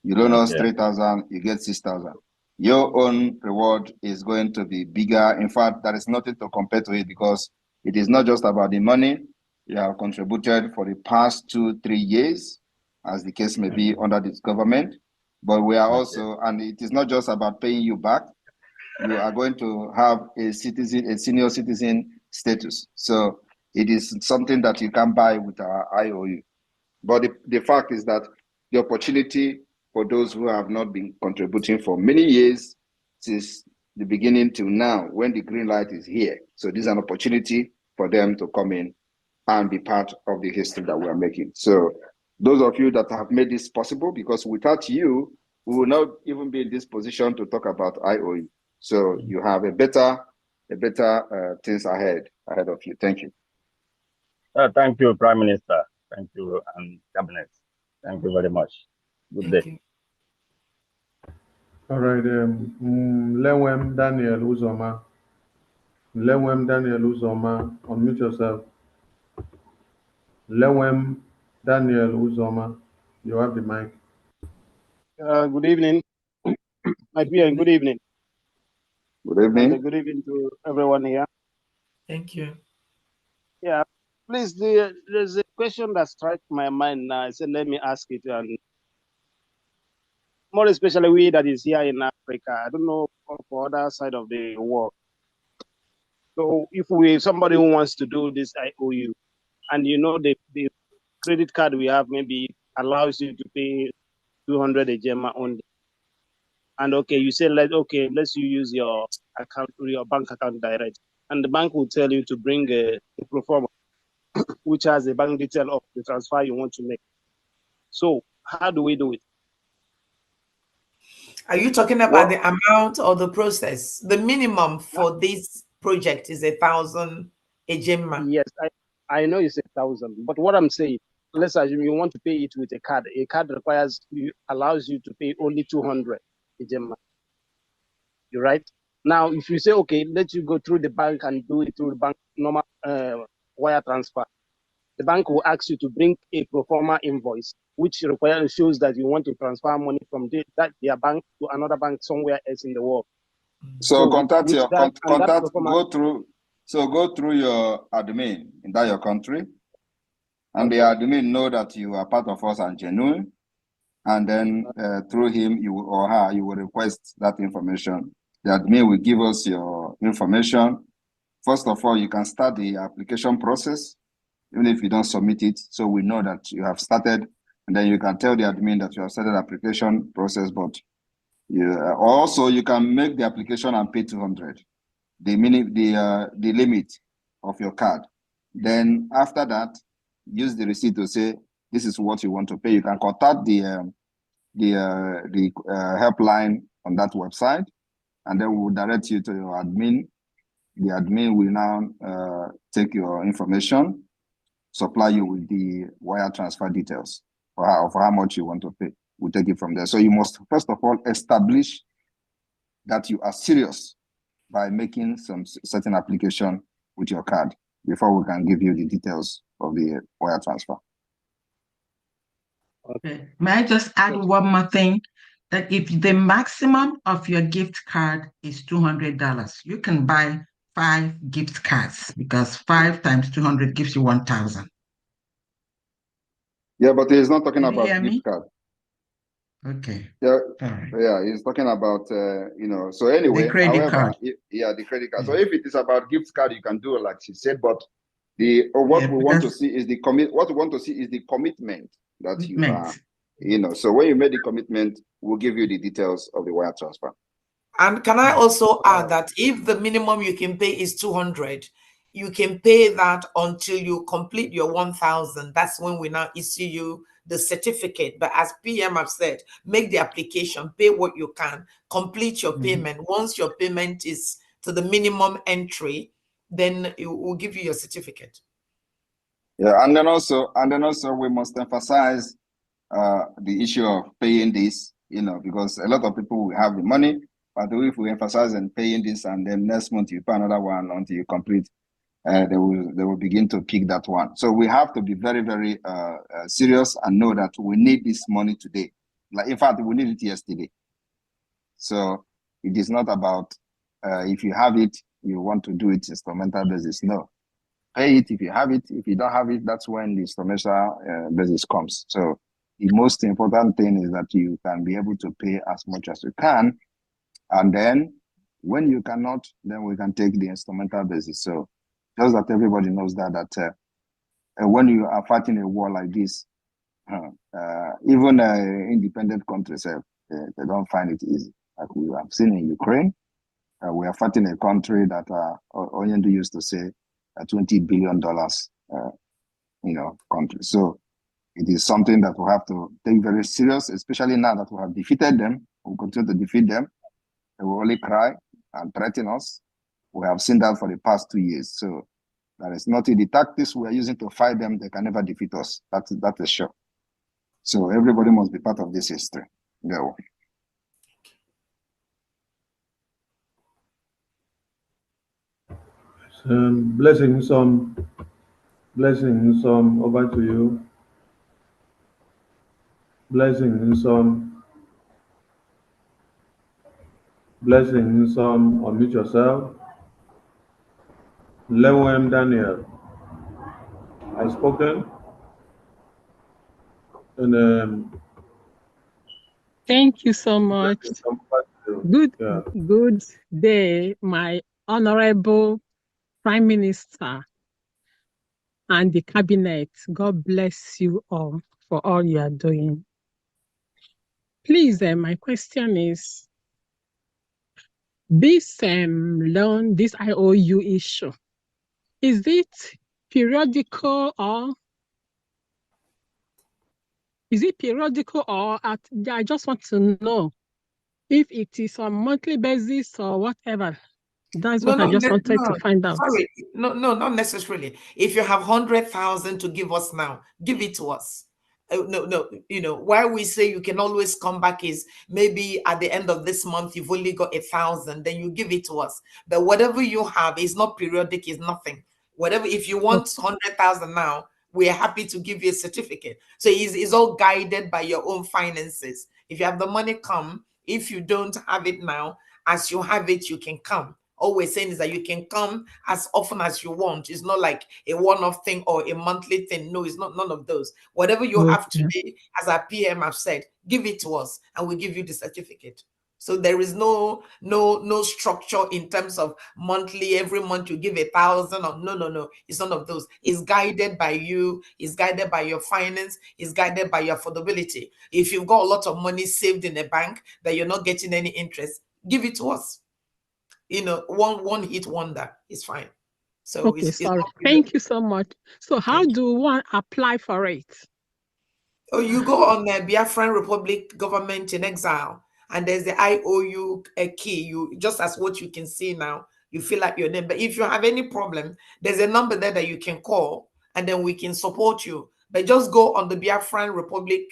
You loan us 3,000, you get 6,000. Your own reward is going to be bigger. In fact, there is nothing to compare to it, because it is not just about the money you have contributed for the past 2-3 years, as the case may be under this government, but we are also, and it is not just about paying you back. You are going to have a senior citizen status. So it is something that you can buy with our IOU. But the fact is that the opportunity for those who have not been contributing for many years, since the beginning till now, when the green light is here. So this is an opportunity for them to come in and be part of the history that we are making. So those of you that have made this possible, because without you, we will not even be in this position to talk about IOU. So you have a better things ahead of you. Thank you. Thank you, Prime Minister. Thank you, and Cabinet. Thank you very much. Good day. All right. Lewem Daniel Uzoma. Lewem Daniel Uzoma, unmute yourself. Lewem Daniel Uzoma, you have the mic. Good evening, my dear. Good evening. Good evening. And good evening to everyone here. Thank you. Yeah, please. There's a question that struck my mind now. I said, let me ask it, and more especially we that is here in Africa. I don't know for other side of the world. So if somebody who wants to do this IOU, and you know the credit card we have maybe allows you to pay 200 a gemma only. And okay, you say let's you use your account, your bank account direct, and the bank will tell you to bring a pro forma, which has a bank detail of the transfer you want to make. So how do we do it? Are you talking about the amount or the process? The minimum for this project is 1,000 a gemma. Yes, I know it's 1,000, but what I'm saying, let's assume you want to pay it with a card. A card allows you to pay only 200 a gemma. You're right. Now, if you say, okay, let you go through the bank and do it through the bank normal wire transfer, the bank will ask you to bring a pro forma invoice, which shows that you want to transfer money from their bank to another bank somewhere else in the world. So go through your admin in that your country. and the admin know that you are part of us and genuine, and then through him or her, you will request that information. The admin will give us your information. First of all, you can start the application process, even if you don't submit it, so we know that you have started, and then you can tell the admin that you have started the application process, but also you can make the application and pay 200, the limit of your card. Then after that, use the receipt to say, this is what you want to pay. You can contact the helpline on that website, and then we will direct you to your admin. The admin will now take your information, supply you with the wire transfer details for how much you want to pay. We'll take it from there. So you must, first of all, establish that you are serious by making some certain application with your card before we can give you the details of the wire transfer. Okay. May I just add one more thing? That if the maximum of your gift card is $200, you can buy 5 gift cards, because 5 times 200 gives you 1,000. Yeah, but he's not talking Can you about hear gift me? card. Okay. Yeah, All right. yeah, he's talking about So anyway, The credit however, card. the credit card. So if it is about gift card, you can do it like she said. But what we want to see is the commitment that you are. So when you make the commitment, we'll give you the details of the wire transfer. And can I also add that if the minimum you can pay is 200, you can pay that until you complete your 1,000. That's when we now issue you the certificate. But as PM have said, make the application, pay what you can, complete your payment. Once your payment is to the minimum entry, then it will give you your certificate. Yeah, and then also we must emphasize the issue of paying this, because a lot of people will have the money, but if we emphasize on paying this and then next month you pay another one until you complete, they will begin to pick that one. So we have to be very, very serious and know that we need this money today. Like, in fact, we need it yesterday. So it is not about if you have it, you want to do it instrumental basis. No, pay it if you have it. If you don't have it, that's when the instrumental basis comes. So the most important thing is that you can be able to pay as much as you can, and then when you cannot, then we can take the instrumental basis. So just that everybody knows that when you are fighting a war like this, even independent countries, they don't find it easy. Like we have seen in Ukraine, we are fighting a country that Oyendu used to say, $20 billion, country. So it is something that we have to take very serious, especially now that we have defeated them. We continue to defeat them. They will only cry and threaten us. We have seen that for the past 2 years. So that is not the tactics we are using to fight them. They can never defeat us. That is sure. So everybody must be part of this history. Go. Blessings on over to you. Blessings on unmute yourself. Lewem Daniel, I spoken. And thank you so much. Good day, my honorable Prime Minister and the cabinet. God bless you all for all you are doing. Please, my question is, this loan, this IOU issue, is it periodical or I just want to know if it is on monthly basis or whatever. That's what I just wanted to find out. Sorry, no, not necessarily. If you have 100,000 to give us now, give it to us. No, why we say you can always come back is maybe at the end of this month you've only got 1,000, then you give it to us. But whatever you have is not periodic, is nothing. Whatever, if you want 100,000 now, we are happy to give you a certificate. So it's all guided by your own finances. If you have the money, come. If you don't have it now, as you have it, you can come. All we're saying is that you can come as often as you want. It's not like a one-off thing or a monthly thing. No, it's not none of those. Whatever you have today, as our PM have said, give it to us and we give you the certificate. So there is no structure in terms of monthly, every month you give 1,000 or no. It's none of those. It's guided by you, it's guided by your finance, it's guided by your affordability. If you've got a lot of money saved in a bank that you're not getting any interest, give it to us. You know, one hit wonder is fine. So okay, sorry. Thank you so much. So how do one apply for it? Oh, you go on the Biafran Republic Government in Exile, and there's the IOU key. You just as what you can see now, you fill out your name. But if you have any problem, there's a number there that you can call, and then we can support you. But just go on the Biafran Republic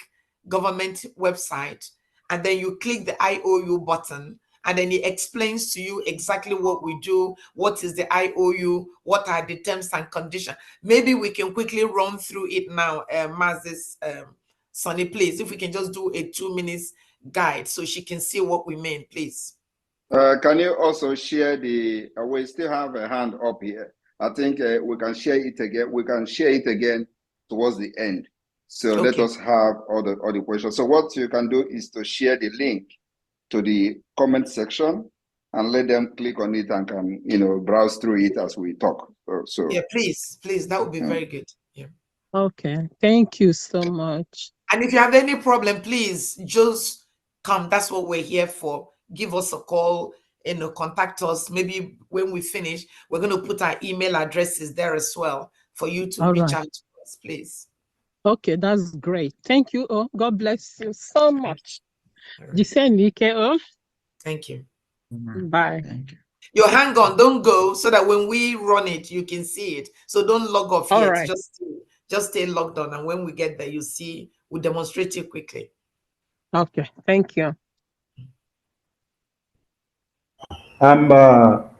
Government website, and then you click the IOU button, and then it explains to you exactly what we do, what is the IOU, what are the terms and conditions. Maybe we can quickly run through it now, Mazis. Sonny, please, if we can just do a 2 minutes guide so she can see what we mean, please. Can you also share the, we still have a hand up here. I think we can share it again. We can share it again towards the end. So let us have all the questions. So what you can do is to share the link to the comment section and let them click on it and can, you know, browse through it as we talk. So yeah, please, that would be very good. Yeah. Okay, thank you so much. And if you have any problem, please just come. That's what we're here for. Give us a call, you know, contact us. Maybe when we finish, we're going to put our email addresses there as well for you to reach out to us, please. Okay, that's great. Thank you. Oh, God bless you so much. Thank you. Bye. Thank you. You hang on, don't go, so that when we run it, you can see it. So don't log off yet. Right. Just stay logged on, and when we get there, you see. We'll demonstrate it quickly. Okay, thank you. Amber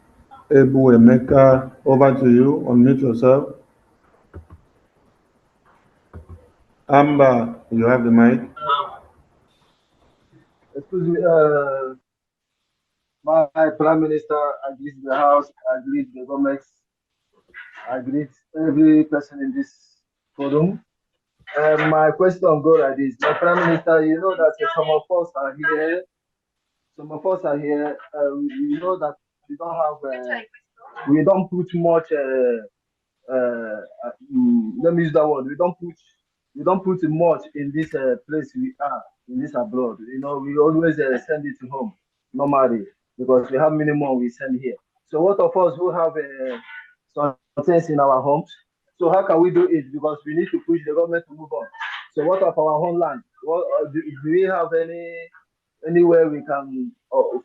Ebu Emeka, over to you. Unmute yourself. Amber, you have the mic. Excuse me, my Prime Minister, I greet the House, I greet the government, I greet every person in this forum. My question go like this. My Prime Minister, you know that some of us are here. Some of us are here. We know that we don't have, we don't put much. Let me use that word. We don't put much in this place we are in this abroad. You know, we always send it to home normally because we have minimum we send here. So what of us who have some things in our homes? So how can we do it? Because we need to push the government to move on. So what of our homeland? What do we have anywhere we can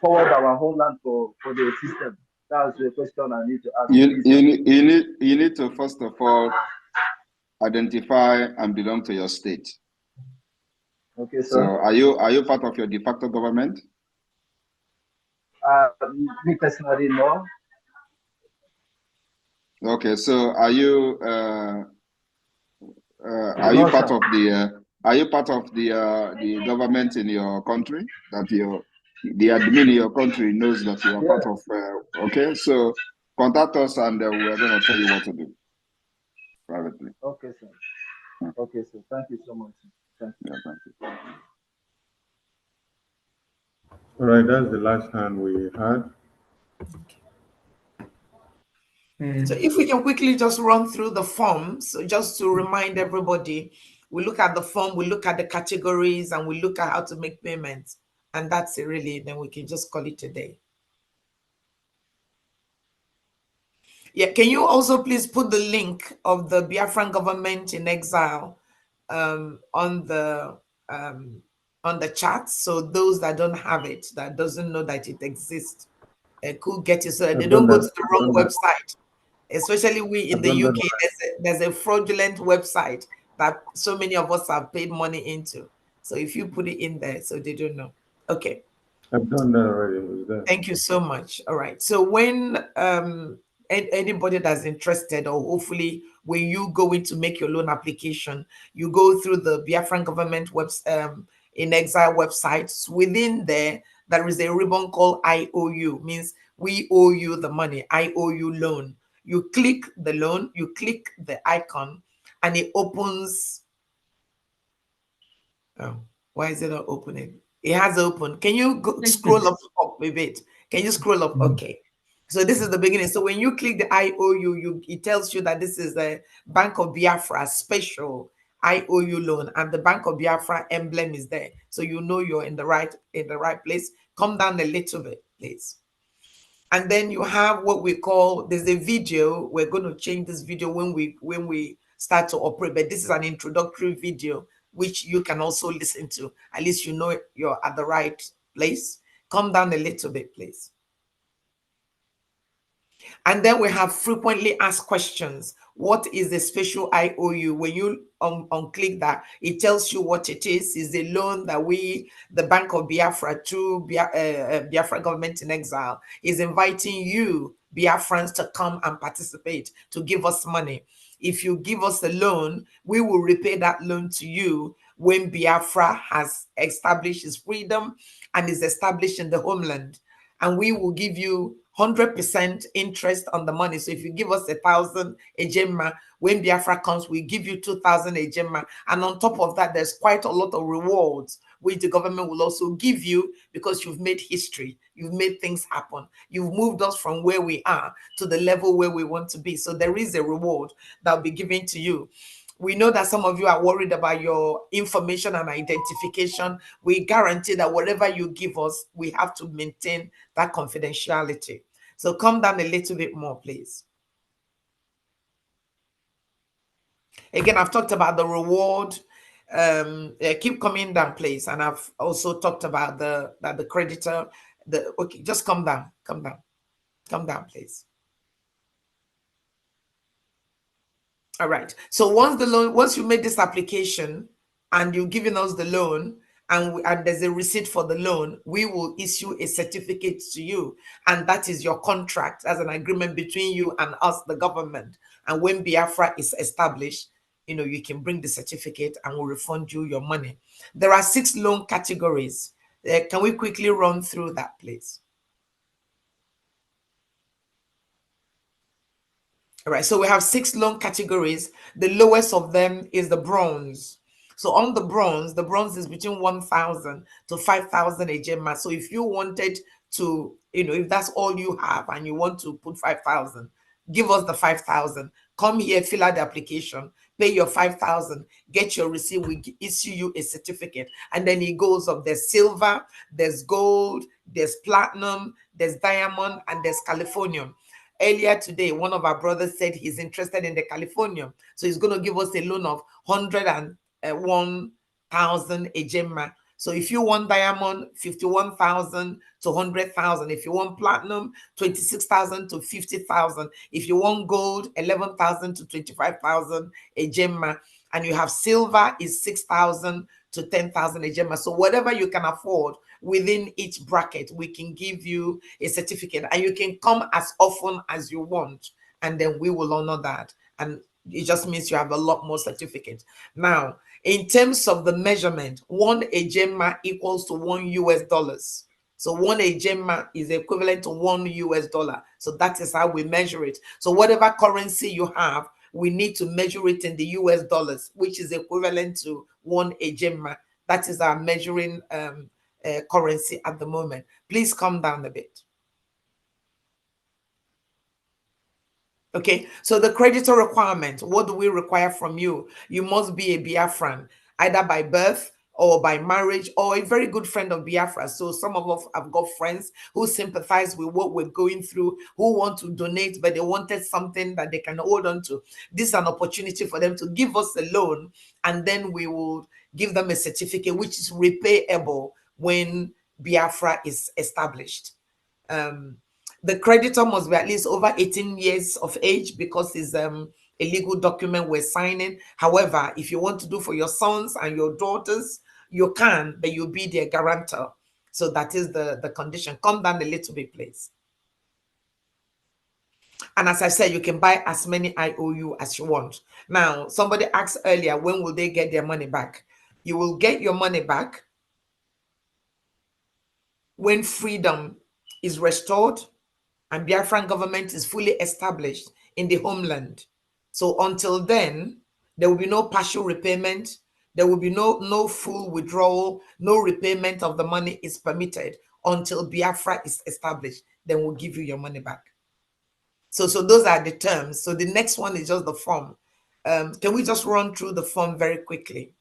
forward our homeland for the system? That's the question I need to ask. You need to first of all identify and belong to your state. Okay, sir. So are you part of your de facto government? Me personally, no. Okay, so are you part of the government in your country, that the admin in your country knows that you are part of? Okay, so contact us and we are going to tell you what to do privately. Okay, sir. Okay, sir. Thank you so much. Thank you. Yeah, thank you. All right, that's the last hand we had. So if we can quickly just run through the form, so just to remind everybody, we look at the form, we look at the categories, and we look at how to make payments. And that's it really, then we can just call it a day. Yeah, can you also please put the link of the Biafran government in exile on the chat, so those that don't have it, that doesn't know that it exists, could get it so that they don't go to the wrong website. Especially we in the UK, there's a fraudulent website that so many of us have paid money into. So if you put it in there, so they don't know. Okay. I've done that already. It was there. Thank you so much. All right. So when anybody that's interested, or hopefully when you go in to make your loan application, you go through the Biafran government in exile websites. Within there is a ribbon called IOU, means We owe you the money. I owe you loan. You click the loan, you click the icon, and it opens. Oh, why is it not opening? It has opened. Can you go, scroll up a bit? Can you scroll up? Okay. So this is the beginning. So when you click the IOU, it tells you that this is the Bank of Biafra special IOU loan, and the Bank of Biafra emblem is there. So you know you're in the right place. Come down a little bit, please. And then you have what we call, there's a video. We're going to change this video when we start to operate, but this is an introductory video which you can also listen to. At least you know you're at the right place. Come down a little bit, please. And then we have frequently asked questions. What is the special IOU? When you unclick that, it tells you what it is. It's a loan that we, the Bank of Biafra, through Biafra government in exile, is inviting you, Biafrans, to come and participate, to give us money. If you give us a loan, we will repay that loan to you when Biafra has established its freedom and is established in the homeland. And we will give you 100% interest on the money. So if you give us 1,000 ejema, when Biafra comes, we give you 2,000 ejema. And on top of that, there's quite a lot of rewards which the government will also give you because you've made history. You've made things happen. You've moved us from where we are to the level where we want to be. So there is a reward that will be given to you. We know that some of you are worried about your information and identification. We guarantee that whatever you give us, we have to maintain that confidentiality. So come down a little bit more, please. Again, I've talked about the reward. Keep coming down, please. And I've also talked about the creditor. Okay, just come down, please. All right. So once you made this application and you've given us the loan, and there's a receipt for the loan, we will issue a certificate to you, and that is your contract as an agreement between you and us, the government. And when Biafra is established, you can bring the certificate and we'll refund you your money. There are 6 loan categories. Can we quickly run through that, please? All right, so we have 6 loan categories. The lowest of them is the bronze. So on the bronze is between 1,000 to 5,000 ejema. So if you wanted to, if that's all you have and you want to put 5,000, give us the 5,000. Come here, fill out the application, pay your 5,000, get your receipt, we issue you a certificate. And then it goes up. There's silver, there's gold, there's platinum, there's diamond, and there's Californium. Earlier today, one of our brothers said he's interested in the Californium. So he's going to give us a loan of 101,000 ejema. So if you want diamond, 51,000 to 100,000. If you want platinum, 26,000 to 50,000. If you want gold, 11,000 to 25,000 ejema. And you have silver is 6,000 to 10,000 ejema. So whatever you can afford within each bracket, we can give you a certificate, and you can come as often as you want, and then we will honor that. And it just means you have a lot more certificates. Now, in terms of the measurement, 1 ejema equals to $1. So 1 ejema is equivalent to $1. So that is how we measure it. So whatever currency you have, we need to measure it in the US dollars, which is equivalent to 1 ejema. That is our measuring currency at the moment. Please come down a bit. Okay, so the creditor requirement, what do we require from you? You must be a Biafran, either by birth or by marriage, or a very good friend of Biafra. So some of us have got friends who sympathize with what we're going through, who want to donate, but they wanted something that they can hold on to. This is an opportunity for them to give us a loan, and then we will give them a certificate which is repayable when Biafra is established. The creditor must be at least over 18 years of age because it's a legal document we're signing. However, if you want to do for your sons and your daughters, you can, but you'll be their guarantor. So that is the condition. Come down a little bit, please. And as I said, you can buy as many IOU as you want. Now, somebody asked earlier, when will they get their money back? You will get your money back when freedom is restored and Biafran government is fully established in the homeland. So until then, there will be no partial repayment. There will be no full withdrawal. No repayment of the money is permitted until Biafra is established. Then we'll give you your money back. So those are the terms. So the next one is just the form. Can we just run through the form very quickly?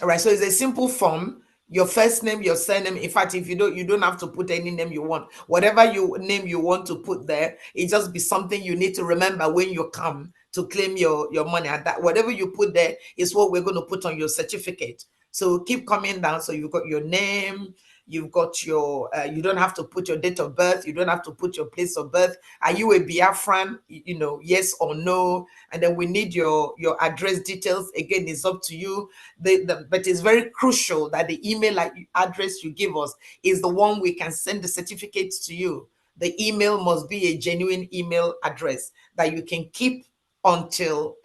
All right, so it's a simple form. Your first name, your surname. In fact, if you don't have to put any name you want. Whatever name you want to put there, it just be something you need to remember when you come to claim your money. And that whatever you put there is what we're going to put on your certificate. So keep coming down. So you've got your name, you've got your, you don't have to put your date of birth, you don't have to put your place of birth. Are you a Biafran? Yes or no? And then we need your address details. Again, it's up to you. But it's very crucial that the email address you give us is the one we can send the certificates to you. The email must be a genuine email address that you can keep until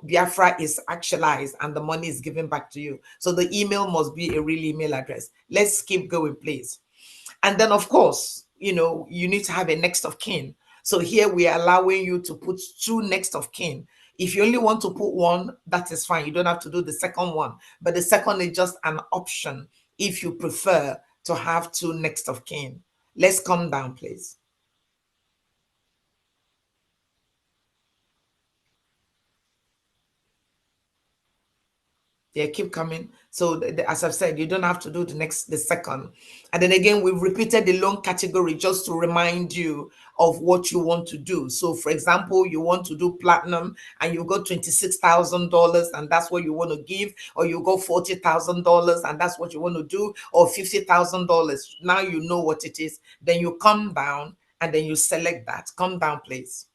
Biafra is actualized and the money is given back to you. So the email must be a real email address. Let's keep going, please. And then, of course, you need to have a next of kin. So here we are allowing you to put 2 next of kin. If you only want to put 1, that is fine. You don't have to do the second one. But the second is just an option if you prefer to have 2 next of kin. Let's come down, please. Yeah, keep coming. So as I've said, you don't have to do the second. And then again, we've repeated the loan category just to remind you of what you want to do. So for example, you want to do platinum and you got $26,000 and that's what you want to give, or you got $40,000 and that's what you want to do, or $50,000. Now you know what it is. Then you come down and then you select that. Come down, please.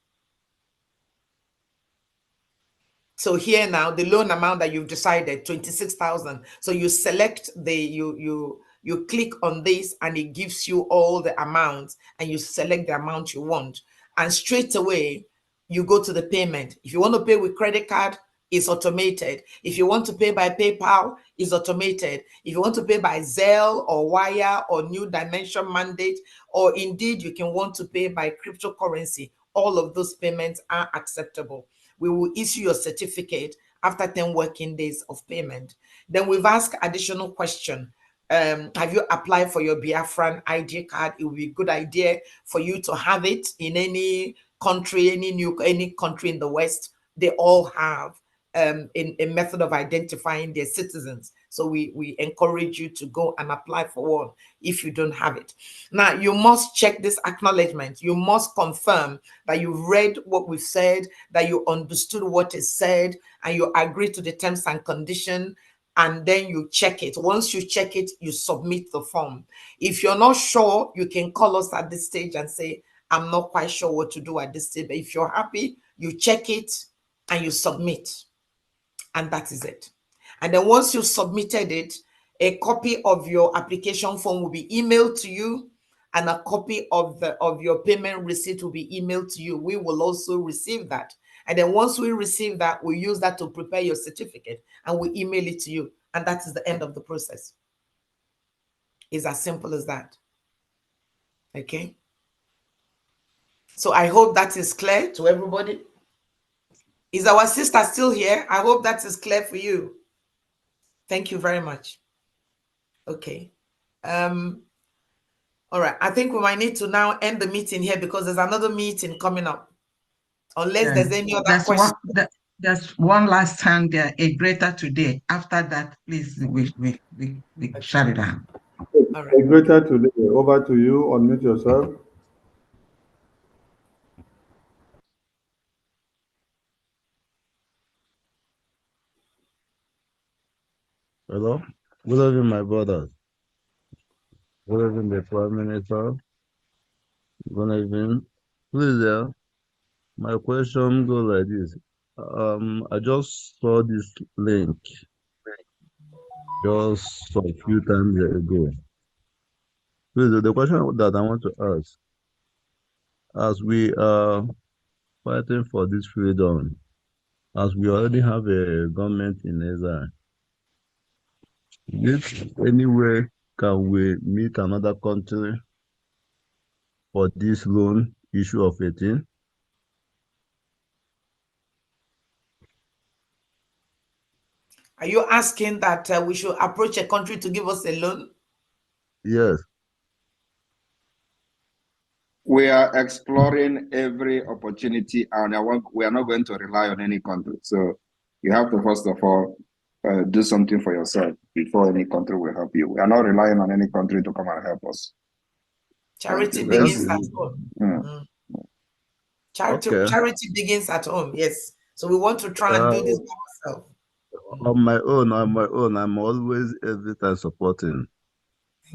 So here now, the loan amount that you've decided, 26,000. So you select you click on this and it gives you all the amounts and you select the amount you want. And straight away, you go to the payment. If you want to pay with credit card, it's automated. If you want to pay by PayPal, it's automated. If you want to pay by Zelle or Wire or New Dimension Mandate, or indeed you can want to pay by cryptocurrency, all of those payments are acceptable. We will issue your certificate after 10 working days of payment. Then we've asked additional question. Have you applied for your Biafran ID card? It would be a good idea for you to have it in any country, any country in the West. They all have a method of identifying their citizens. So we encourage you to go and apply for one if you don't have it. Now, you must check this acknowledgement. You must confirm that you've read what we've said, that you understood what is said, and you agree to the terms and conditions, and then you check it. Once you check it, you submit the form. If you're not sure, you can call us at this stage and say, I'm not quite sure what to do at this stage. But if you're happy, you check it and you submit. And that is it. And then once you've submitted it, a copy of your application form will be emailed to you, and a copy of your payment receipt will be emailed to you. We will also receive that. And then once we receive that, we use that to prepare your certificate and we email it to you. And that is the end of the process. It's as simple as that. Okay. So I hope that is clear to everybody. Is our sister still here? I hope that is clear for you. Thank you very much. Okay. All right. I think we might need to now end the meeting here because there's another meeting coming up. Unless there's any other question. There's one last hand there, a greater today. After that, please, we shut it down. All right. A greater today. Over to you. Unmute yourself. Hello. Good evening, my brothers. Good evening, the Prime Minister. Good evening. Please, my question goes like this. I just saw this link just a few times ago. Please, the question that I want to ask, as we are fighting for this freedom, as we already have a government in Israel, If anywhere can we meet another country for this loan issue of 18? Are you asking that we should approach a country to give us a loan? Yes. We are exploring every opportunity, and we are not going to rely on any country. So you have to first of all do something for yourself before any country will help you. We are not relying on any country to come and help us. Charity Thank you. begins at home. Mm. Charity begins at home. Yes. So we want to try and do this by ourselves. On my own, I'm always every time supporting.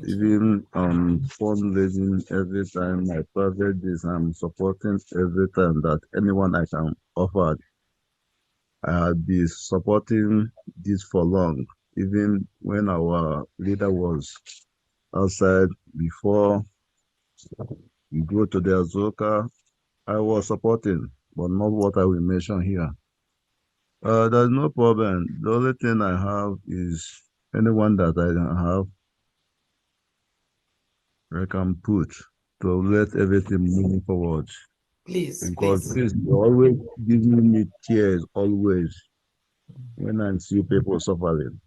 Even fundraising every time, my private days, I'm supporting every time that anyone I can offer. I'll be supporting this for long. Even when our leader was outside before we go to the Azoka, I was supporting, but not what I will mention here. There's no problem. The only thing I have is anyone that I don't have, I can put to let everything move forward. Please, Because please. you're always giving me tears, always, when I see people suffering.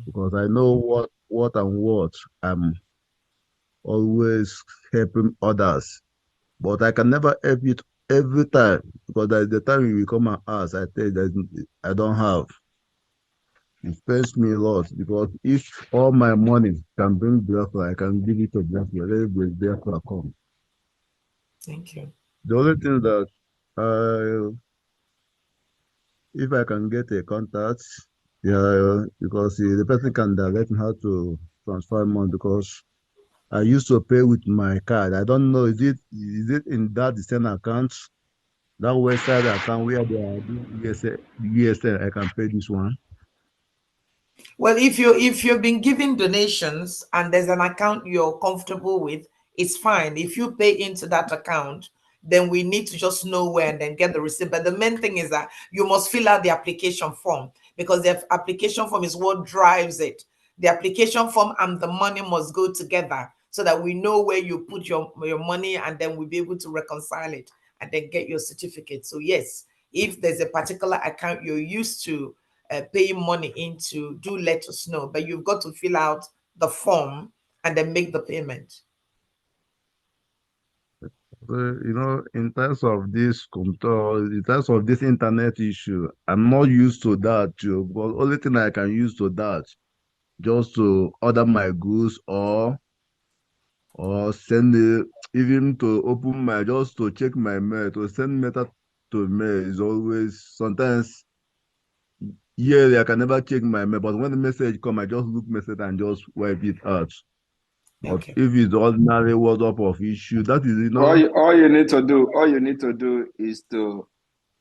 Because I know what I'm always helping others. But I can never help it every time. Because there's the time you will come and ask, I tell you that I don't have. It pains me a lot because if all my money can bring Biafra, I can give it to Biafra. Let Biafra come. Thank you. The only thing that if I can get a contact, yeah, because the person can direct me how to transfer money because I used to pay with my card. I don't know, is it in that same account, that website account where they are doing ESL, I can pay this one? Well, if you've been giving donations and there's an account you're comfortable with, it's fine. If you pay into that account, then we need to just know where and then get the receipt. But the main thing is that you must fill out the application form because the application form is what drives it. The application form and the money must go together so that we know where you put your money and then we'll be able to reconcile it and then get your certificate. So yes, if there's a particular account you're used to paying money into, do let us know. But you've got to fill out the form and then make the payment. In terms of this control, in terms of this internet issue, I'm not used to that too. But only thing I can use to that, just to order my goods or send it, even to open my, just to check my mail, to send mail to mail is always, sometimes, yearly, I can never check my mail, but when the message come, I just look message and just wipe it out. But if it's ordinary WhatsApp of issue, that is, All you need to do is to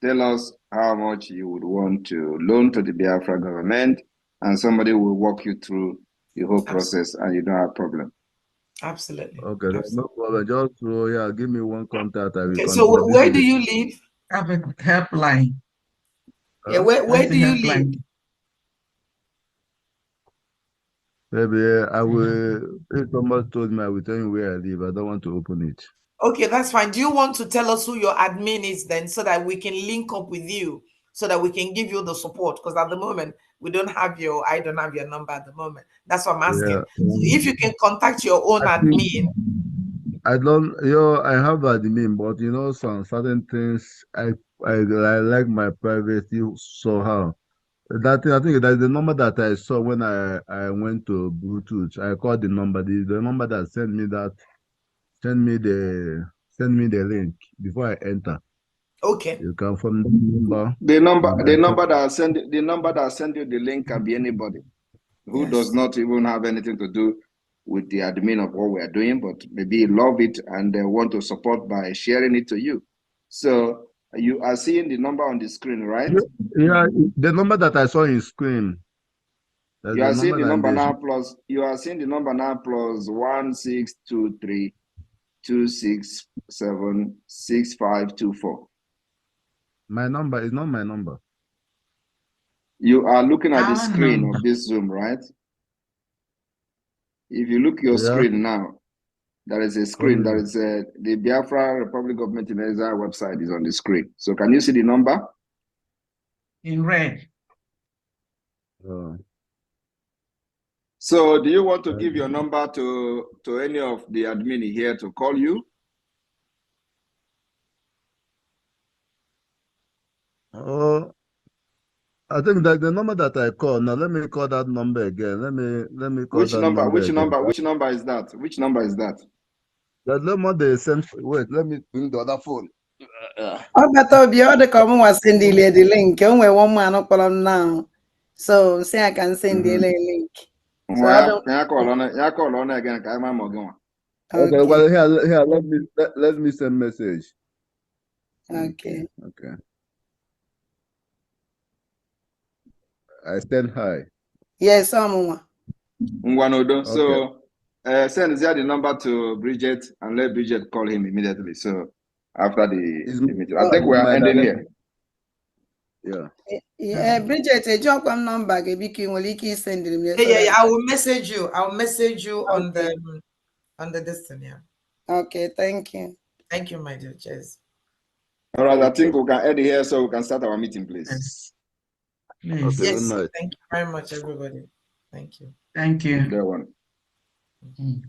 tell us how much you would want to loan to the Biafra government, and somebody will walk you through the whole process, and you don't have problem. Absolutely. Okay, there's no problem. Just give me one contact. I will Okay, contact. so where do you live? I have a helpline. Yeah, where do you live? Maybe I will, if somebody told me, I will tell you where I live. I don't want to open it. Okay, that's fine. Do you want to tell us who your admin is then so that we can link up with you so that we can give you the support? Because at the moment, I don't have your number at the moment. That's what I'm asking. Yeah. So if you can contact your own admin. I don't, I have admin, but some certain things, I like my privacy somehow. That thing, I think that's the number that I saw when I went to Bluetooth. I called the number. The number that send me the link before I enter. Okay. You can phone the number. The number that send you the link can be anybody who does not even have anything to do with the admin of what we are doing, but maybe love it and they want to support by sharing it to you. So you are seeing the number on the screen, right? Yeah, the number that I saw in screen. You are seeing the number now plus. You are seeing the number now plus 1623 267 6524. My number is not my number. You are looking at the screen of this Zoom, right? If you look your Yeah. screen now, there is a screen. There is the Biafra Republic Government in Exile website is on the screen. So can you see the number? In red. So do you want to give your number to any of the admin here to call you? Oh, I think that the number that I call now. Let me call that number again. Let me call that number Which again. Which number is that? Which number is that? The number they sent. Wait, let me bring the other phone. Better be all the common was sending the link. Only one man up now. So say I can send the link. So I don't. Call on again. Okay, well here let me send message. Okay. Okay. I send hi. Yes, someone. Nwanodo. So send the number to Bridget and let Bridget call him immediately. So after the meeting. I think we are ending here. Yeah. Yeah, Bridget, a job number. Send him. Yeah. I will message you. I'll message you on the distance. Yeah. Okay. Thank you. Thank you, my dear. Cheers. All right. I think we can end here so we can start our meeting, please. Yes. Please. Yes. Okay, good night. Thank you very much, everybody. Thank you. Thank you. That one. Mm.